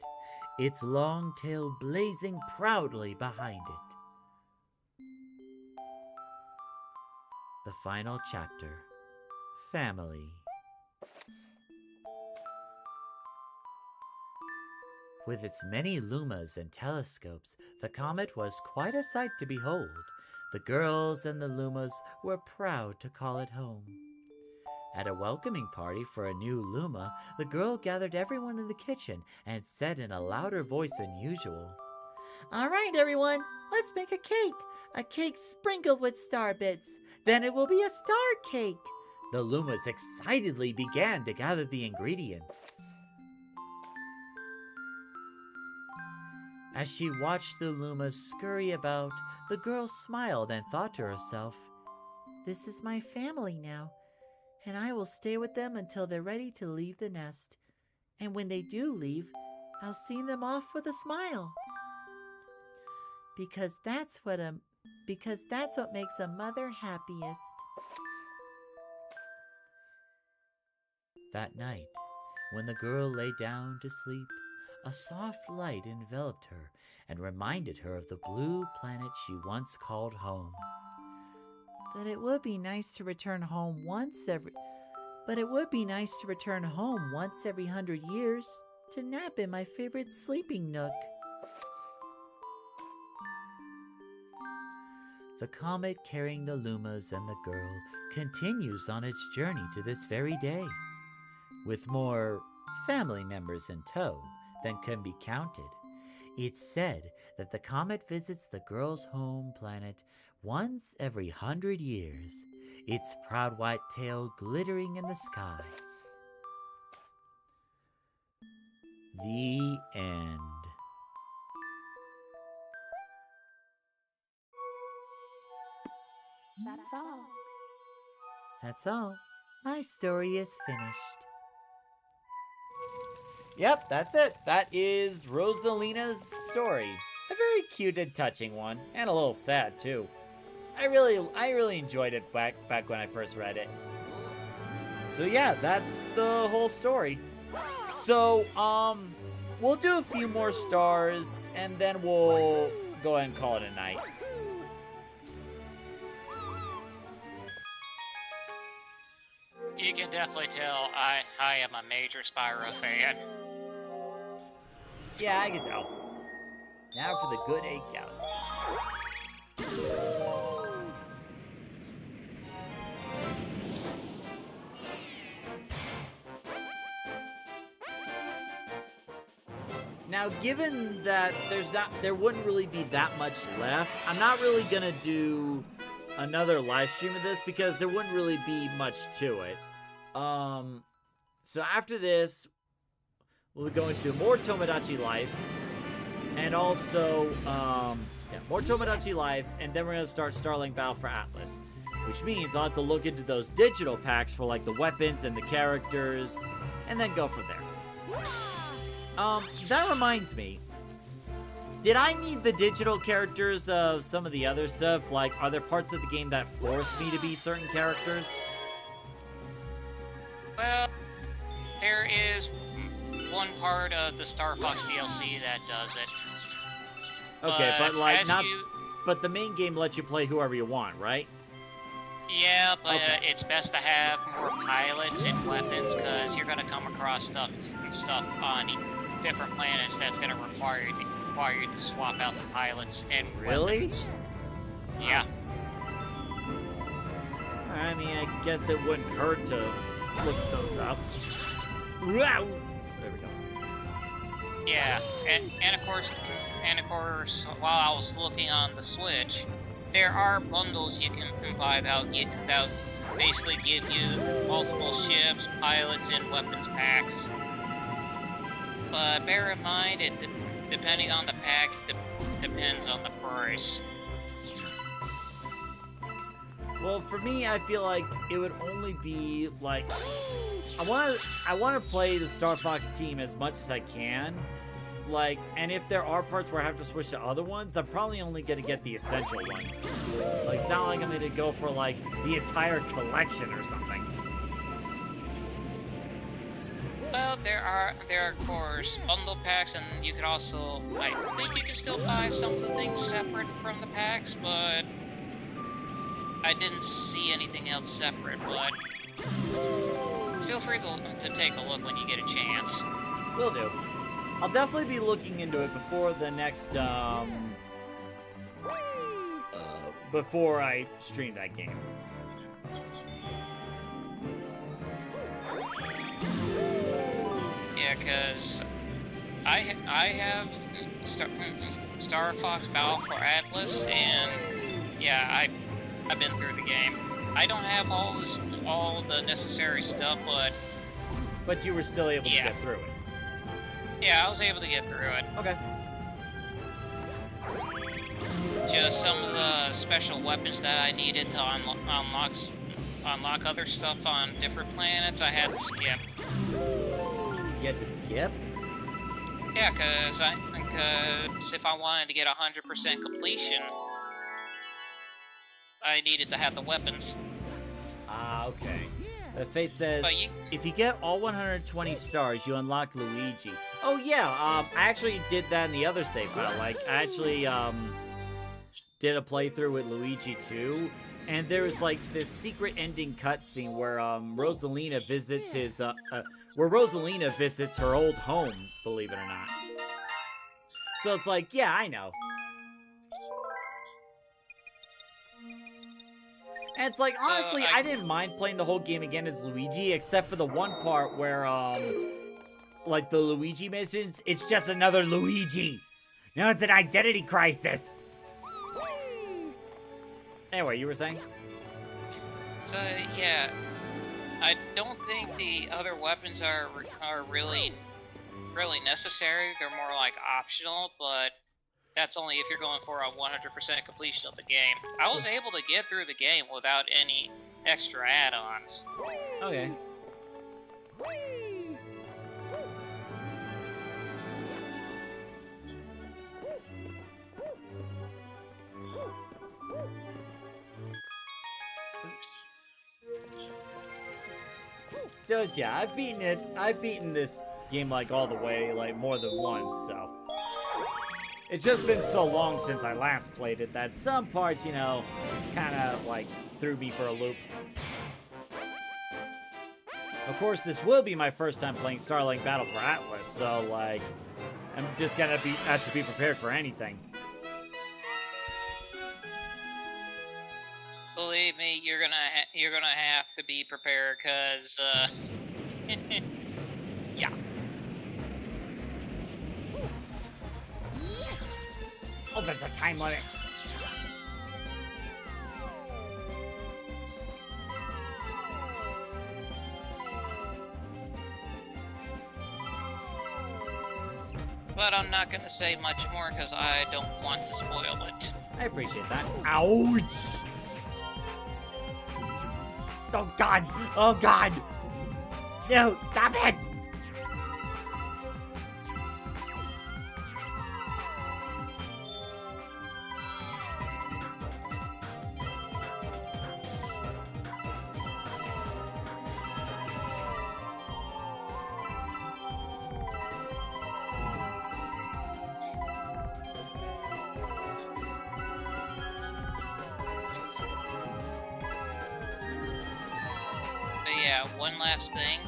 its long tail blazing proudly behind it. The final chapter, Family. With its many lumas and telescopes, the comet was quite a sight to behold. The girls and the lumas were proud to call it home. At a welcoming party for a new luma, the girl gathered everyone in the kitchen and said in a louder voice than usual, All right, everyone, let's make a cake sprinkled with star bits. Then it will be a star cake. The lumas excitedly began to gather the ingredients. As she watched the lumas scurry about, the girl smiled and thought to herself, This is my family now, and I will stay with them until they're ready to leave the nest. And when they do leave, I'll see them off with a smile. Because that's what makes a mother happiest. That night, when the girl lay down to sleep, a soft light enveloped her and reminded her of the blue planet she once called home. But it would be nice to return home once every 100 years to nap in my favorite sleeping nook. The comet carrying the lumas and the girl continues on its journey to this very day, with more family members in tow than can be counted. It's said that the comet visits the girl's home planet once every 100 years, its proud white tail glittering in the sky. The end. That's all. That's all. My story is finished. Yep, that's it. That is Rosalina's story. A very cute and touching one, and a little sad too. I really enjoyed it back when I first read it. So yeah, that's the whole story. So we'll do a few more stars, and then we'll go ahead and call it a night. definitely tell I am a major Spyro fan. Yeah, I can tell. Now for the good egg galaxy. Now, given that there wouldn't really be that much left, I'm not really gonna do another live stream of this because there wouldn't really be much to it. So after this, we'll go into more Tomodachi Life, and also, more Tomodachi Life, and then we're gonna start Starling Battle for Atlas, which means I'll have to look into those digital packs for like the weapons and the characters, and then go from there. That reminds me. Did I need the digital characters of some of the other stuff? Like, are there parts of the game that force me to be certain characters? Well, there is one part of the Star Fox DLC that does it. Okay, but like not. you- But the main game lets you play whoever you want, right? Yeah, but Okay. it's best to have more pilots and weapons because you're gonna come across stuff on different planets that's gonna require you to swap out the pilots and Really? weapons. Yeah. I mean, I guess it wouldn't hurt to look those up. Wow! There we go. Yeah, and of course, while I was looking on the Switch, there are bundles you can buy that basically give you multiple ships, pilots, and weapons packs. But bear in mind, depending on the pack, depends on the price. Well, for me, I feel like it would only be like I want to play the Star Fox team as much as I can. Like, and if there are parts where I have to switch to other ones, I'm probably only gonna get the essential ones. Like, it's not like I'm gonna go for like the entire collection or something. Well, there are of course bundle packs, and you could also, I think you can still buy some of the things separate from the packs, but I didn't see anything else separate. But feel free to take a look when you get a chance. Will do. I'll definitely be looking into it before the next before I stream that game. Yeah, because I have Star Fox Battle for Atlas, and yeah, I've been through the game. I don't have all the necessary stuff, But you were still able to Yeah. get through it. yeah, I was able to get through it. Okay. Just some of the special weapons that I needed to unlock other stuff on different planets, I had to skip. You had to skip? Yeah, because if I wanted to get 100% completion, I needed to have the weapons. Ah, okay. The face says, But you- if you get all 120 stars, you unlock Luigi. Oh yeah, I actually did that in the other save file. Like, I actually did a playthrough with Luigi 2, and there was like this secret ending cutscene where Rosalina visits her old home, believe it or not. So it's like, yeah, I know. And it's like, honestly, I didn't mind playing the whole game again as Luigi, except for the one part where, like the Luigi missions, it's just another Luigi. Now it's an identity crisis. Anyway, you were saying? Yeah, I don't think the other weapons are really necessary. They're more like optional, but that's only if you're going for a 100% completion of the game. I was able to get through the game without any extra add-ons. Okay. So yeah, I've beaten this game like all the way, like more than once, so. It's just been so long since I last played it that some parts, you know, kind of like threw me for a loop. Of course, this will be my first time playing Starlink Battle for Atlas, so, like, I'm just gonna have to be prepared for anything. Believe me, you're gonna have to be prepared, cause yeah. Oh, there's a time limit. But I'm not gonna say much more because I don't want to spoil it. I appreciate that. Ouch! Oh god! Oh god! No! Stop it! But yeah, one last thing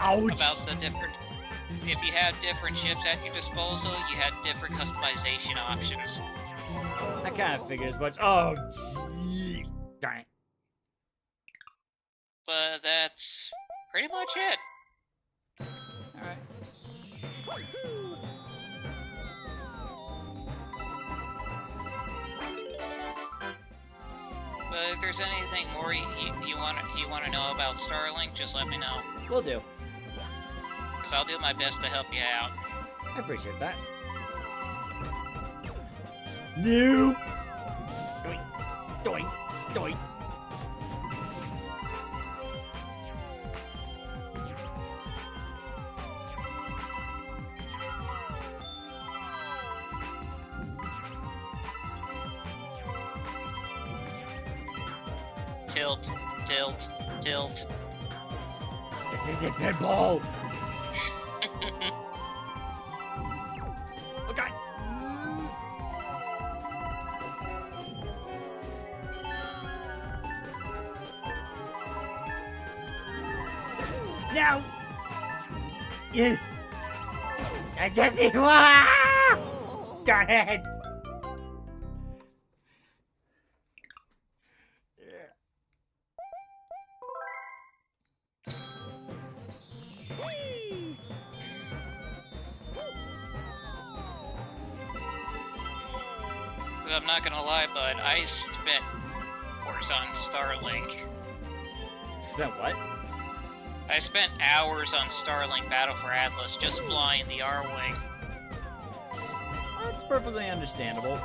Ouch! about the different. If you have different ships at your disposal, you had different customization options. I kind of figured as much. Oh, gee. Darn it. But that's pretty much it. Alright. But if there's anything more you want to know about Starlink, just let me know. Will do. Because I'll do my best to help you out. I appreciate that. Nope! Doink, doink, doink. Tilt, tilt, tilt. This isn't pinball! Oh, God. No! Yeah. I just need one! Darn it! I'm not gonna lie, but I spent hours on Starlink. Spent what? I spent hours on Starlink Battle for Atlas just flying the R-Wing. That's perfectly understandable.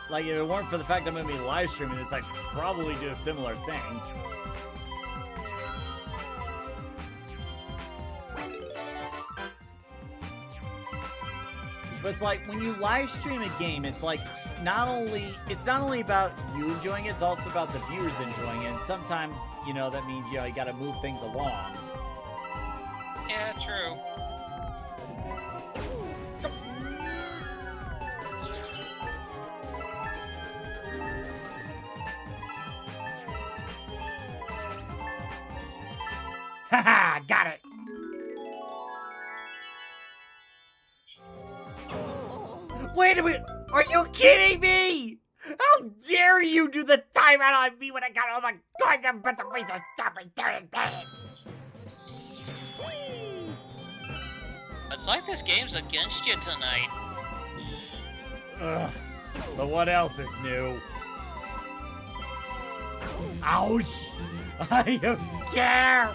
Like, if it weren't for the fact I'm going to be live streaming this, I'd probably do a similar thing. But it's like, when you live stream a game, it's like, it's not only about you enjoying it, it's also about the viewers enjoying it. And sometimes, you know, that means, you know, you gotta move things along. Yeah, true. Haha, got it! Wait a minute! Are you kidding me? How dare you do the timeout on me when I got all the goddamn but the ways to stop me doing it? It's like this game's against you tonight. Ugh. But what else is new? Ouch! I don't care!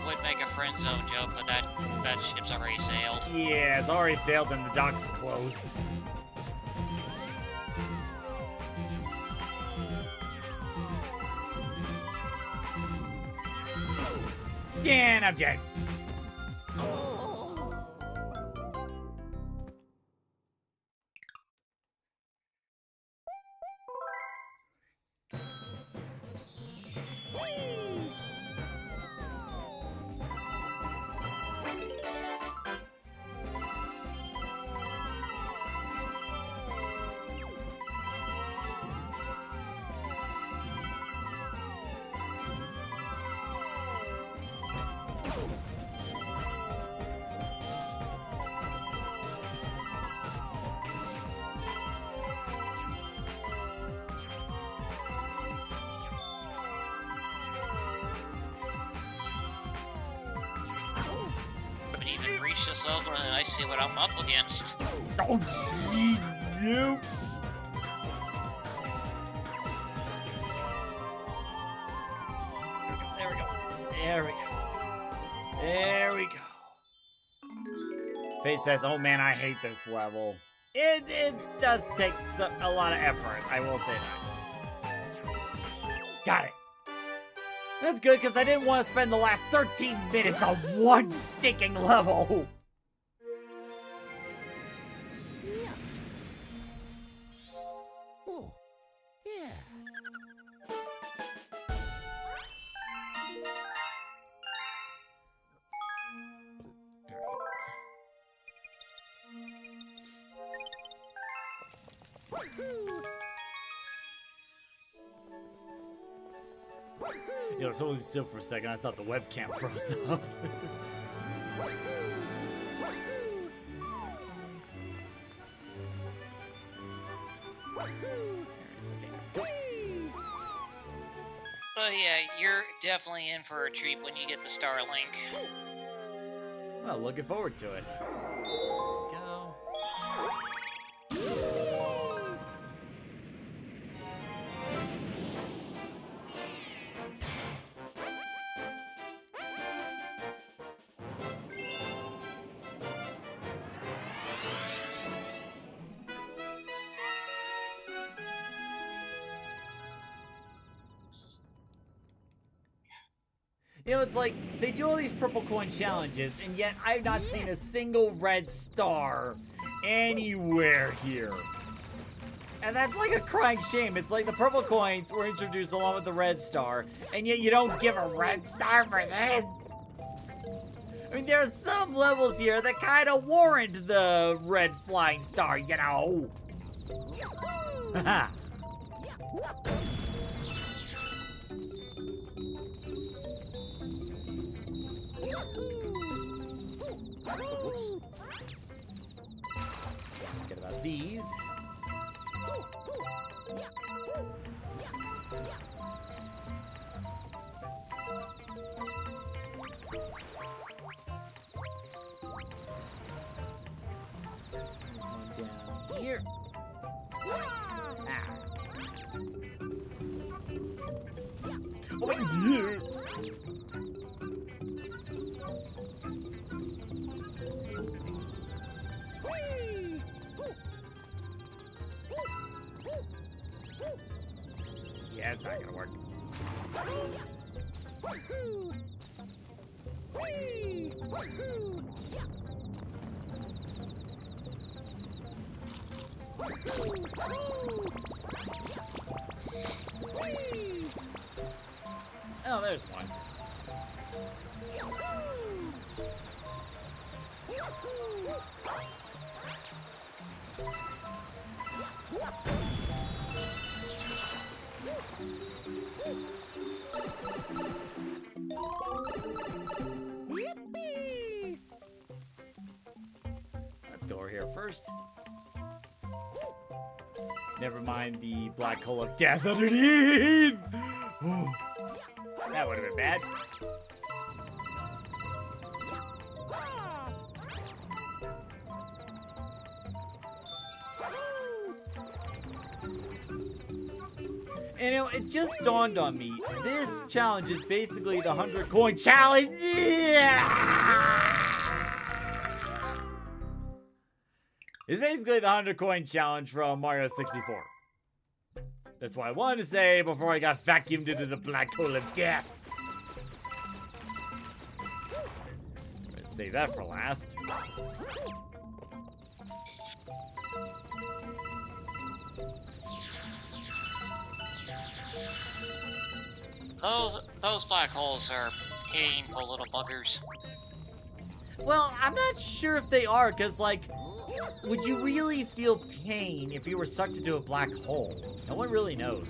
Would make a friend zone joke, but that ship's already sailed. Yeah, it's already sailed and the dock's closed. And I'm dead. this over and I see what I'm up against. Oh, jeez, nope. There we go. There we go. There we go. Face test. Oh man, I hate this level. It does take a lot of effort. I will say that. Got it. That's good because I didn't want to spend the last 13 minutes on one stinking level. Oh, yeah. You know, it's only still for a second. I thought the webcam froze up. But yeah, you're definitely in for a treat when you get the Starlink. Well, looking forward to it. Go. You know, it's like, they do all these purple coin challenges, and yet I've not seen a single red star anywhere here. And that's like a crying shame. It's like the purple coins were introduced along with the red star, and yet you don't give a red star for this. I mean, there are some levels here that kind of warrant the red flying star, you know. Haha. Whoops. Forget about these. One down here. Ah. Oh, yeah. Yeah, it's not gonna work. Oh, there's one. Let's go over here first. Never mind the black hole of death underneath! Oh, that would have been bad. And you know, it just dawned on me, this challenge is basically the 100 coin challenge. It's basically the 100 coin challenge from Mario 64. That's why I wanted to say before I got vacuumed into the black hole of death. Let's save that for last. Those black holes are painful little buggers. Well, I'm not sure if they are, because, like, would you really feel pain if you were sucked into a black hole? No one really knows.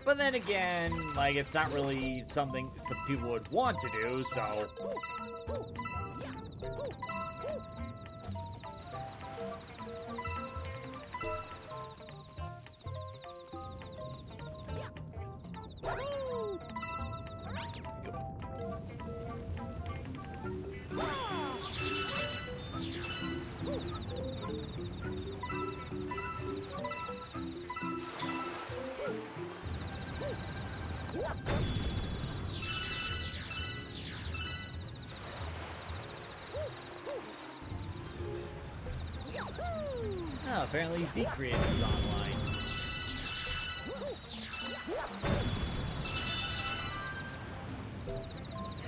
But then again, like, it's not really something some people would want to do, so... Oh, apparently Z Creates is online.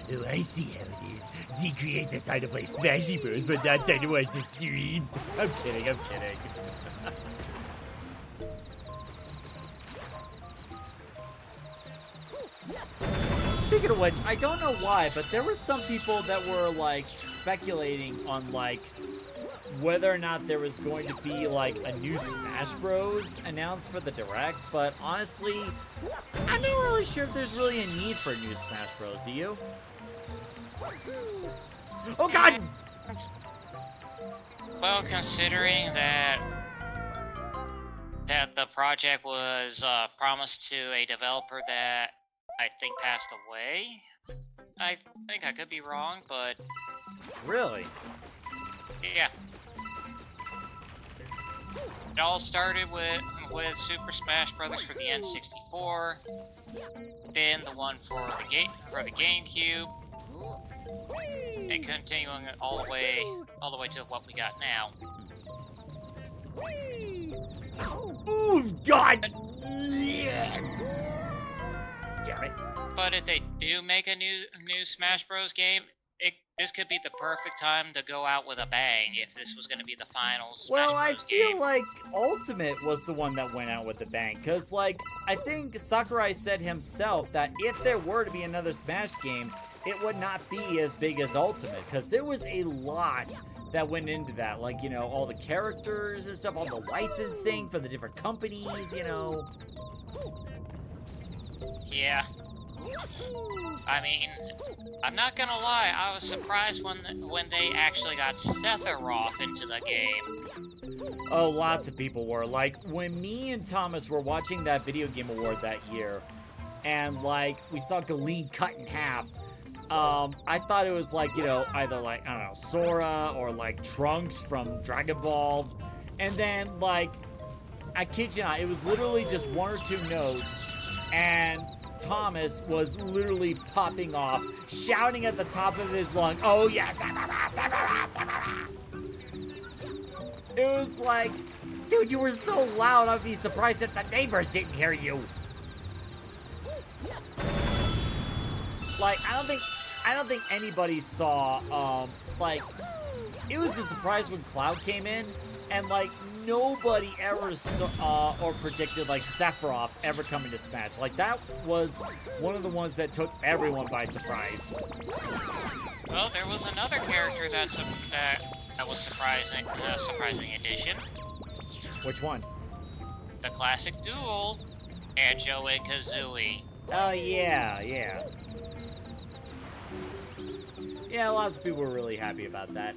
Oh, I see how it is. Z Creates are trying to play Smashy Bros, but not trying to watch the streams. I'm kidding, I'm kidding. Speaking of which, I don't know why, but there were some people that were like speculating on like whether or not there was going to be like a new Smash Bros announced for the Direct, but honestly, I'm not really sure if there's really a need for a new Smash Bros. Do you? Oh God! Well, considering that the project was promised to a developer that I think passed away, I think I could be wrong, but Really? yeah. It all started with Super Smash Brothers for the N64, then the one for the GameCube, and continuing all the way to what we got now. Oh, God! Yeah. Damn it. But if they do make a new Smash Bros. Game, this could be the perfect time to go out with a bang if this was going to be the final Smash Well, I Bros. feel game. like Ultimate was the one that went out with the bang, because, like, I think Sakurai said himself that if there were to be another Smash game, it would not be as big as Ultimate, because there was a lot that went into that, like, you know, all the characters and stuff, all the licensing for the different companies, you know. Yeah. I mean, I'm not gonna lie, I was surprised when they actually got Sephiroth into the game. Oh, lots of people were. Like, when me and Thomas were watching that Video Game Award that year, and, like, we saw Galeen cut in half, I thought it was, like, you know, either, like, I don't know, Sora or, like, Trunks from Dragon Ball. And then, like, I kid you not, it was literally just one or two notes, and Thomas was literally popping off, shouting at the top of his lung, "Oh yeah, it was like, dude, you were so loud, I'd be surprised if the neighbors didn't hear you." Like, I don't think anybody saw, like, it was a surprise when Cloud came in, and, like, nobody ever saw or predicted, like, Sephiroth ever coming to Smash. Like, that was one of the ones that took everyone by surprise. Well, there was another character that was surprising addition. Which one? The classic duel, Banjo and Kazooie. Oh, yeah, yeah. Yeah, lots of people were really happy about that.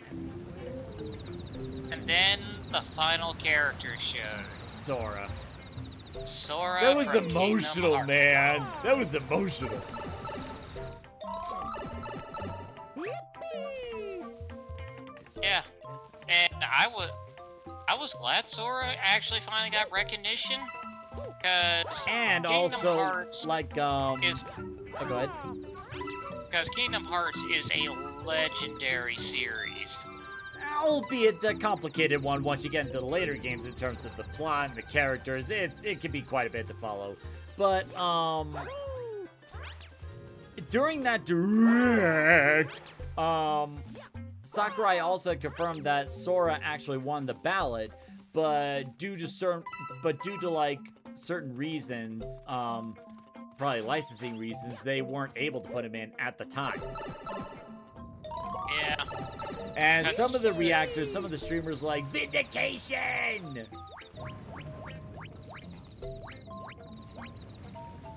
And then the final character showed. Sora. Sora. That was from emotional, Kingdom Hearts. man. That was emotional. Yeah, and I was glad Sora actually finally got recognition, cause And Kingdom also, Hearts like, is oh, go ahead. because Kingdom Hearts is a legendary series. Albeit a complicated one once you get into the later games in terms of the plot and the characters. It can be quite a bit to follow. But, during that Direct, Sakurai also confirmed that Sora actually won the ballot, but due to like certain reasons, probably licensing reasons, they weren't able to put him in at the time. Yeah. And some of the reactors, some of the streamers like, vindication!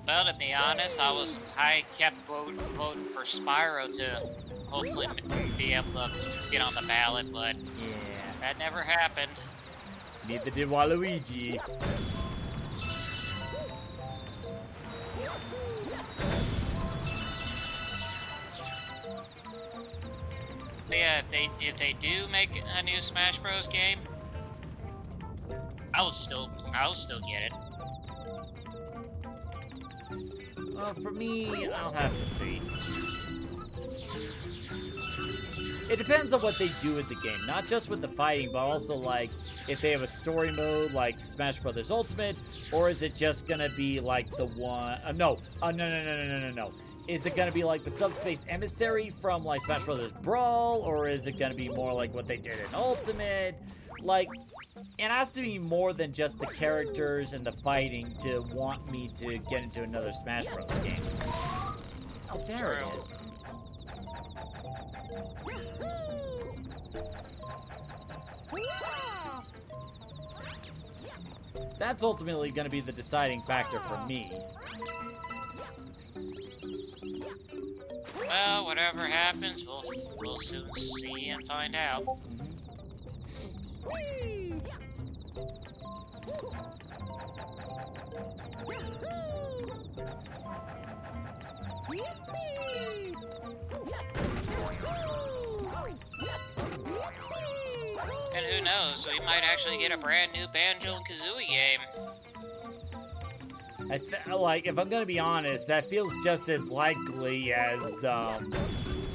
Well, to be honest, I kept voting for Spyro to hopefully be able to get on the ballot, but Yeah. that never happened. Neither did Waluigi. But yeah, if they do make a new Smash Bros. Game, I'll still get it. Well, for me, I'll have to see. It depends on what they do with the game, not just with the fighting, but also like if they have a story mode like Smash Brothers Ultimate, or is it just gonna be like the one? No. Is it gonna be like the Subspace Emissary from like Smash Brothers Brawl, or is it gonna be more like what they did in Ultimate? Like, it has to be more than just the characters and the fighting to want me to get into another Smash Bros. Game. Oh, there it is. That's ultimately going to be the deciding factor for me. Well, whatever happens, we'll soon see and find out. And who knows, we might actually get a brand new Banjo and Kazooie game. Like, if I'm gonna be honest, that feels just as likely as, let's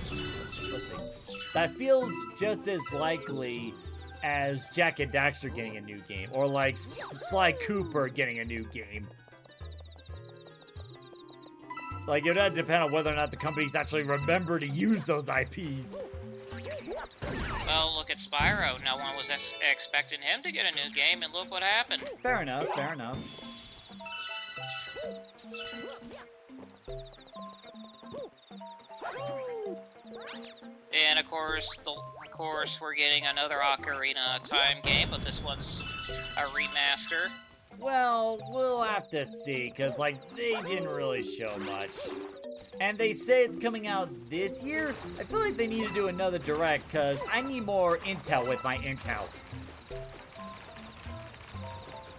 see. That feels just as likely as Jack and Daxter getting a new game, or like Sly Cooper getting a new game. Like, it would depend on whether or not the companies actually remember to use those IPs. Well, look at Spyro. No one was expecting him to get a new game, and look what happened. Fair enough, fair enough. And of course, we're getting another Ocarina of Time game, but this one's a remaster. Well, we'll have to see, because, like, they didn't really show much. And they say it's coming out this year? I feel like they need to do another Direct, because I need more intel with my intel.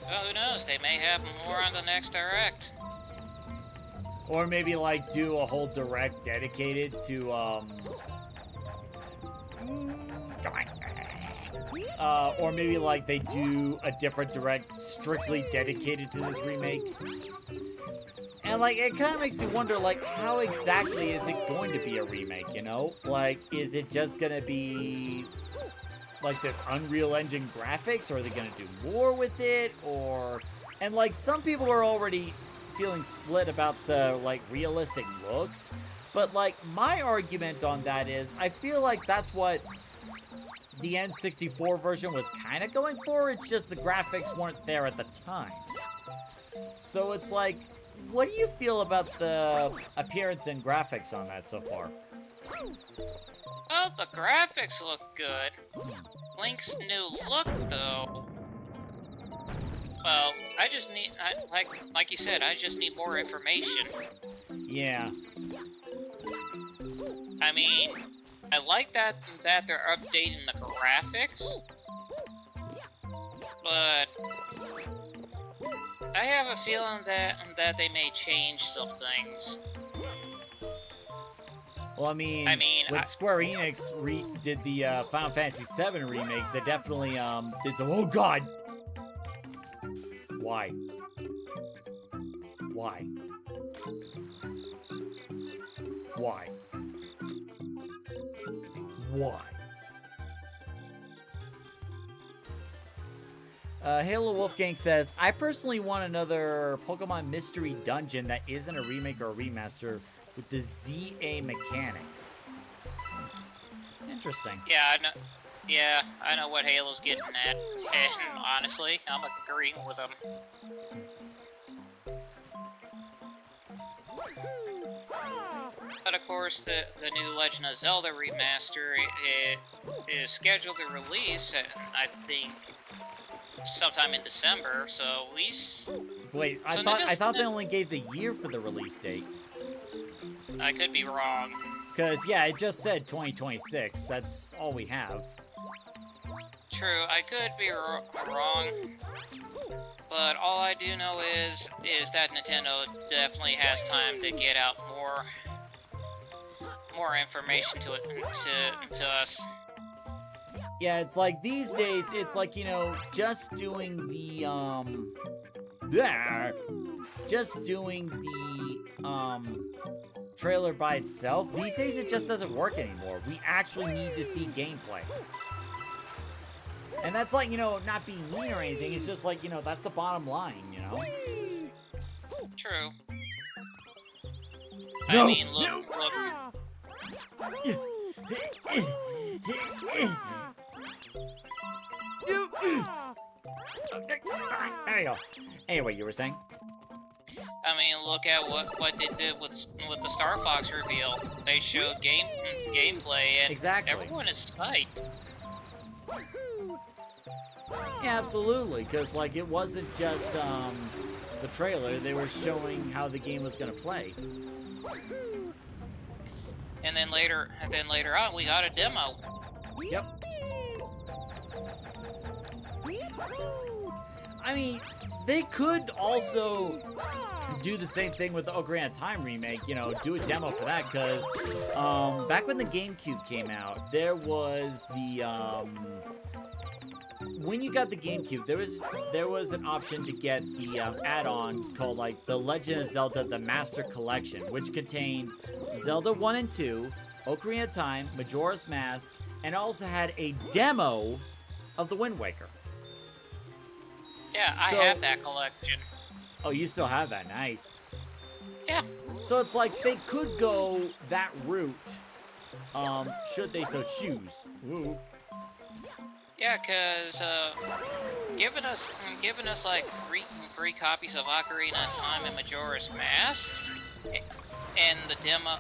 Well, who knows? They may have more on the next Direct. Or maybe, like, do a whole Direct dedicated to, or maybe, like, they do a different Direct strictly dedicated to this remake. And, like, it kind of makes me wonder, like, how exactly is it going to be a remake, you know? Like, is it just going to be, like, this Unreal Engine graphics? Or are they going to do more with it? Or... And, like, some people are already feeling split about the, like, realistic looks. But, like, my argument on that is, I feel like that's what the N64 version was kind of going for. It's just the graphics weren't there at the time. So it's like, what do you feel about the appearance and graphics on that so far? Well, the graphics look good. Link's new look, though. Well, I just need, like you said, I just need more information. Yeah. I mean, I like that they're updating the graphics, but I have a feeling that they may change some things. Well, I mean when Square Enix did the Final Fantasy VII remakes, they definitely did some. Oh God! Why? Why? Why? Why? Halo Wolfgang says, I personally want another Pokemon Mystery Dungeon that isn't a remake or a remaster with the ZA mechanics. Interesting. Yeah, I know what Halo's getting at, and honestly, I'm agreeing with him. But of course, the new Legend of Zelda remaster is scheduled to release, I think, sometime in December. So Wait, I thought they only gave the year for the release date. I could be wrong. Cause yeah, it just said 2026. That's all we have. True, I could be wrong. But all I do know is that Nintendo definitely has time to get out more information to us. Yeah, it's like these days, it's like, you know, just doing the trailer by itself. These days it just doesn't work anymore. We actually need to see gameplay. And that's like, you know, not being mean or anything. It's just like, you know, that's the bottom line, you know? True. No, I mean, look, no. There you go. Anyway, you were saying? I mean, look at what they did with the Star Fox reveal. They showed gameplay, and Exactly. everyone is hyped. Yeah, absolutely. Because, like, it wasn't just, the trailer. They were showing how the game was going to play. And then later on, we got a demo. Yep. I mean, they could also do the same thing with the Ocarina of Time remake, you know, do a demo for that, because back when the GameCube came out, there was the when you got the GameCube, there was an option to get the add-on called like The Legend of Zelda: The Master Collection, which contained Zelda 1 and 2, Ocarina of Time, Majora's Mask, and also had a demo of the Wind Waker. Yeah, I So- have that collection. Oh, you still have that? Nice. Yeah. So it's like they could go that route, should they so choose. Ooh. Yeah, cause giving us like free copies of Ocarina of Time and Majora's Mask, and the demo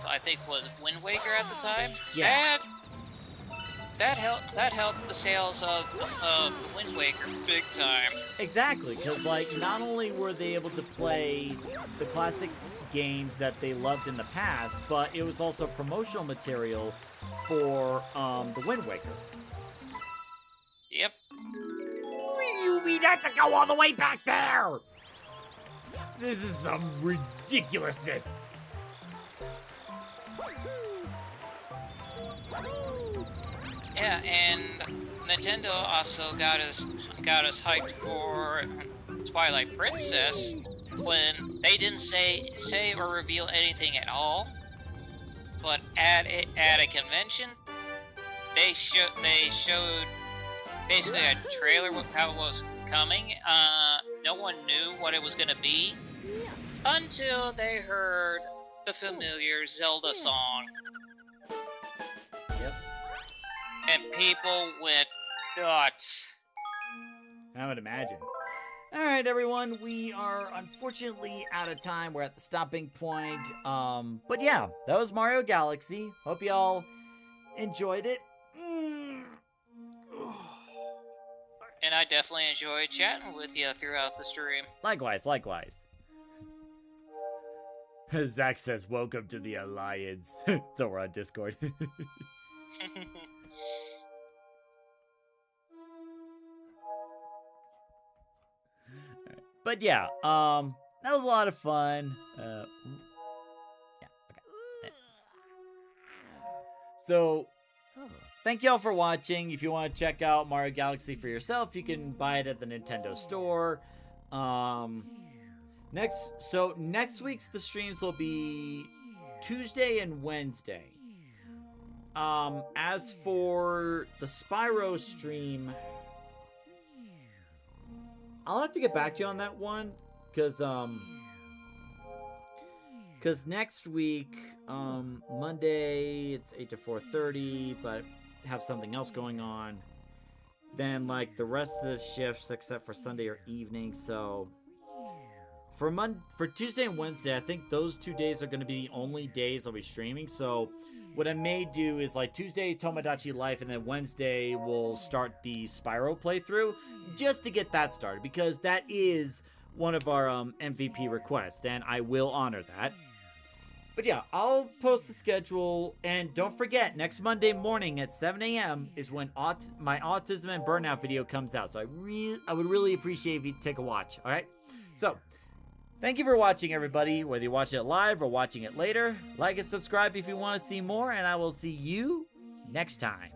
I think was Wind Waker at the time. Yeah. That helped the sales of the Wind Waker big time. Exactly, because like not only were they able to play the classic games that they loved in the past, but it was also promotional material for the Wind Waker. Yep. We'd have to go all the way back there. This is some ridiculousness. Yeah, and Nintendo also got us hyped for Twilight Princess when they didn't say or reveal anything at all. But at a convention, they showed basically a trailer with how it was coming. No one knew what it was gonna be until they heard the familiar Zelda song. Yep. And people went nuts. I would imagine. All right, everyone, we are unfortunately out of time. We're at the stopping point. But yeah, that was Mario Galaxy. Hope y'all enjoyed it. And I definitely enjoyed chatting with you throughout the stream. Likewise. Zach says, "Welcome to the Alliance." So we're on Discord. But yeah, that was a lot of fun. Yeah, okay. So, thank y'all for watching. If you want to check out Mario Galaxy for yourself, you can buy it at the Nintendo Store. Next week's the streams will be Tuesday and Wednesday. As for the Spyro stream, I'll have to get back to you on that one, because next week, Monday, it's 8 to 4:30, but have something else going on. Then, like, the rest of the shifts, except for Sunday, are evening, so for Tuesday and Wednesday, I think those 2 days are going to be the only days I'll be streaming, so what I may do is, like, Tuesday, Tomodachi Life, and then Wednesday, we'll start the Spyro playthrough, just to get that started, because that is one of our MVP requests, and I will honor that. But yeah, I'll post the schedule, and don't forget, next Monday morning at 7 a.m. is when my Autism and Burnout video comes out, so I would really appreciate if you take a watch, alright? So, thank you for watching, everybody, whether you're watching it live or watching it later. Like and subscribe if you want to see more, and I will see you next time.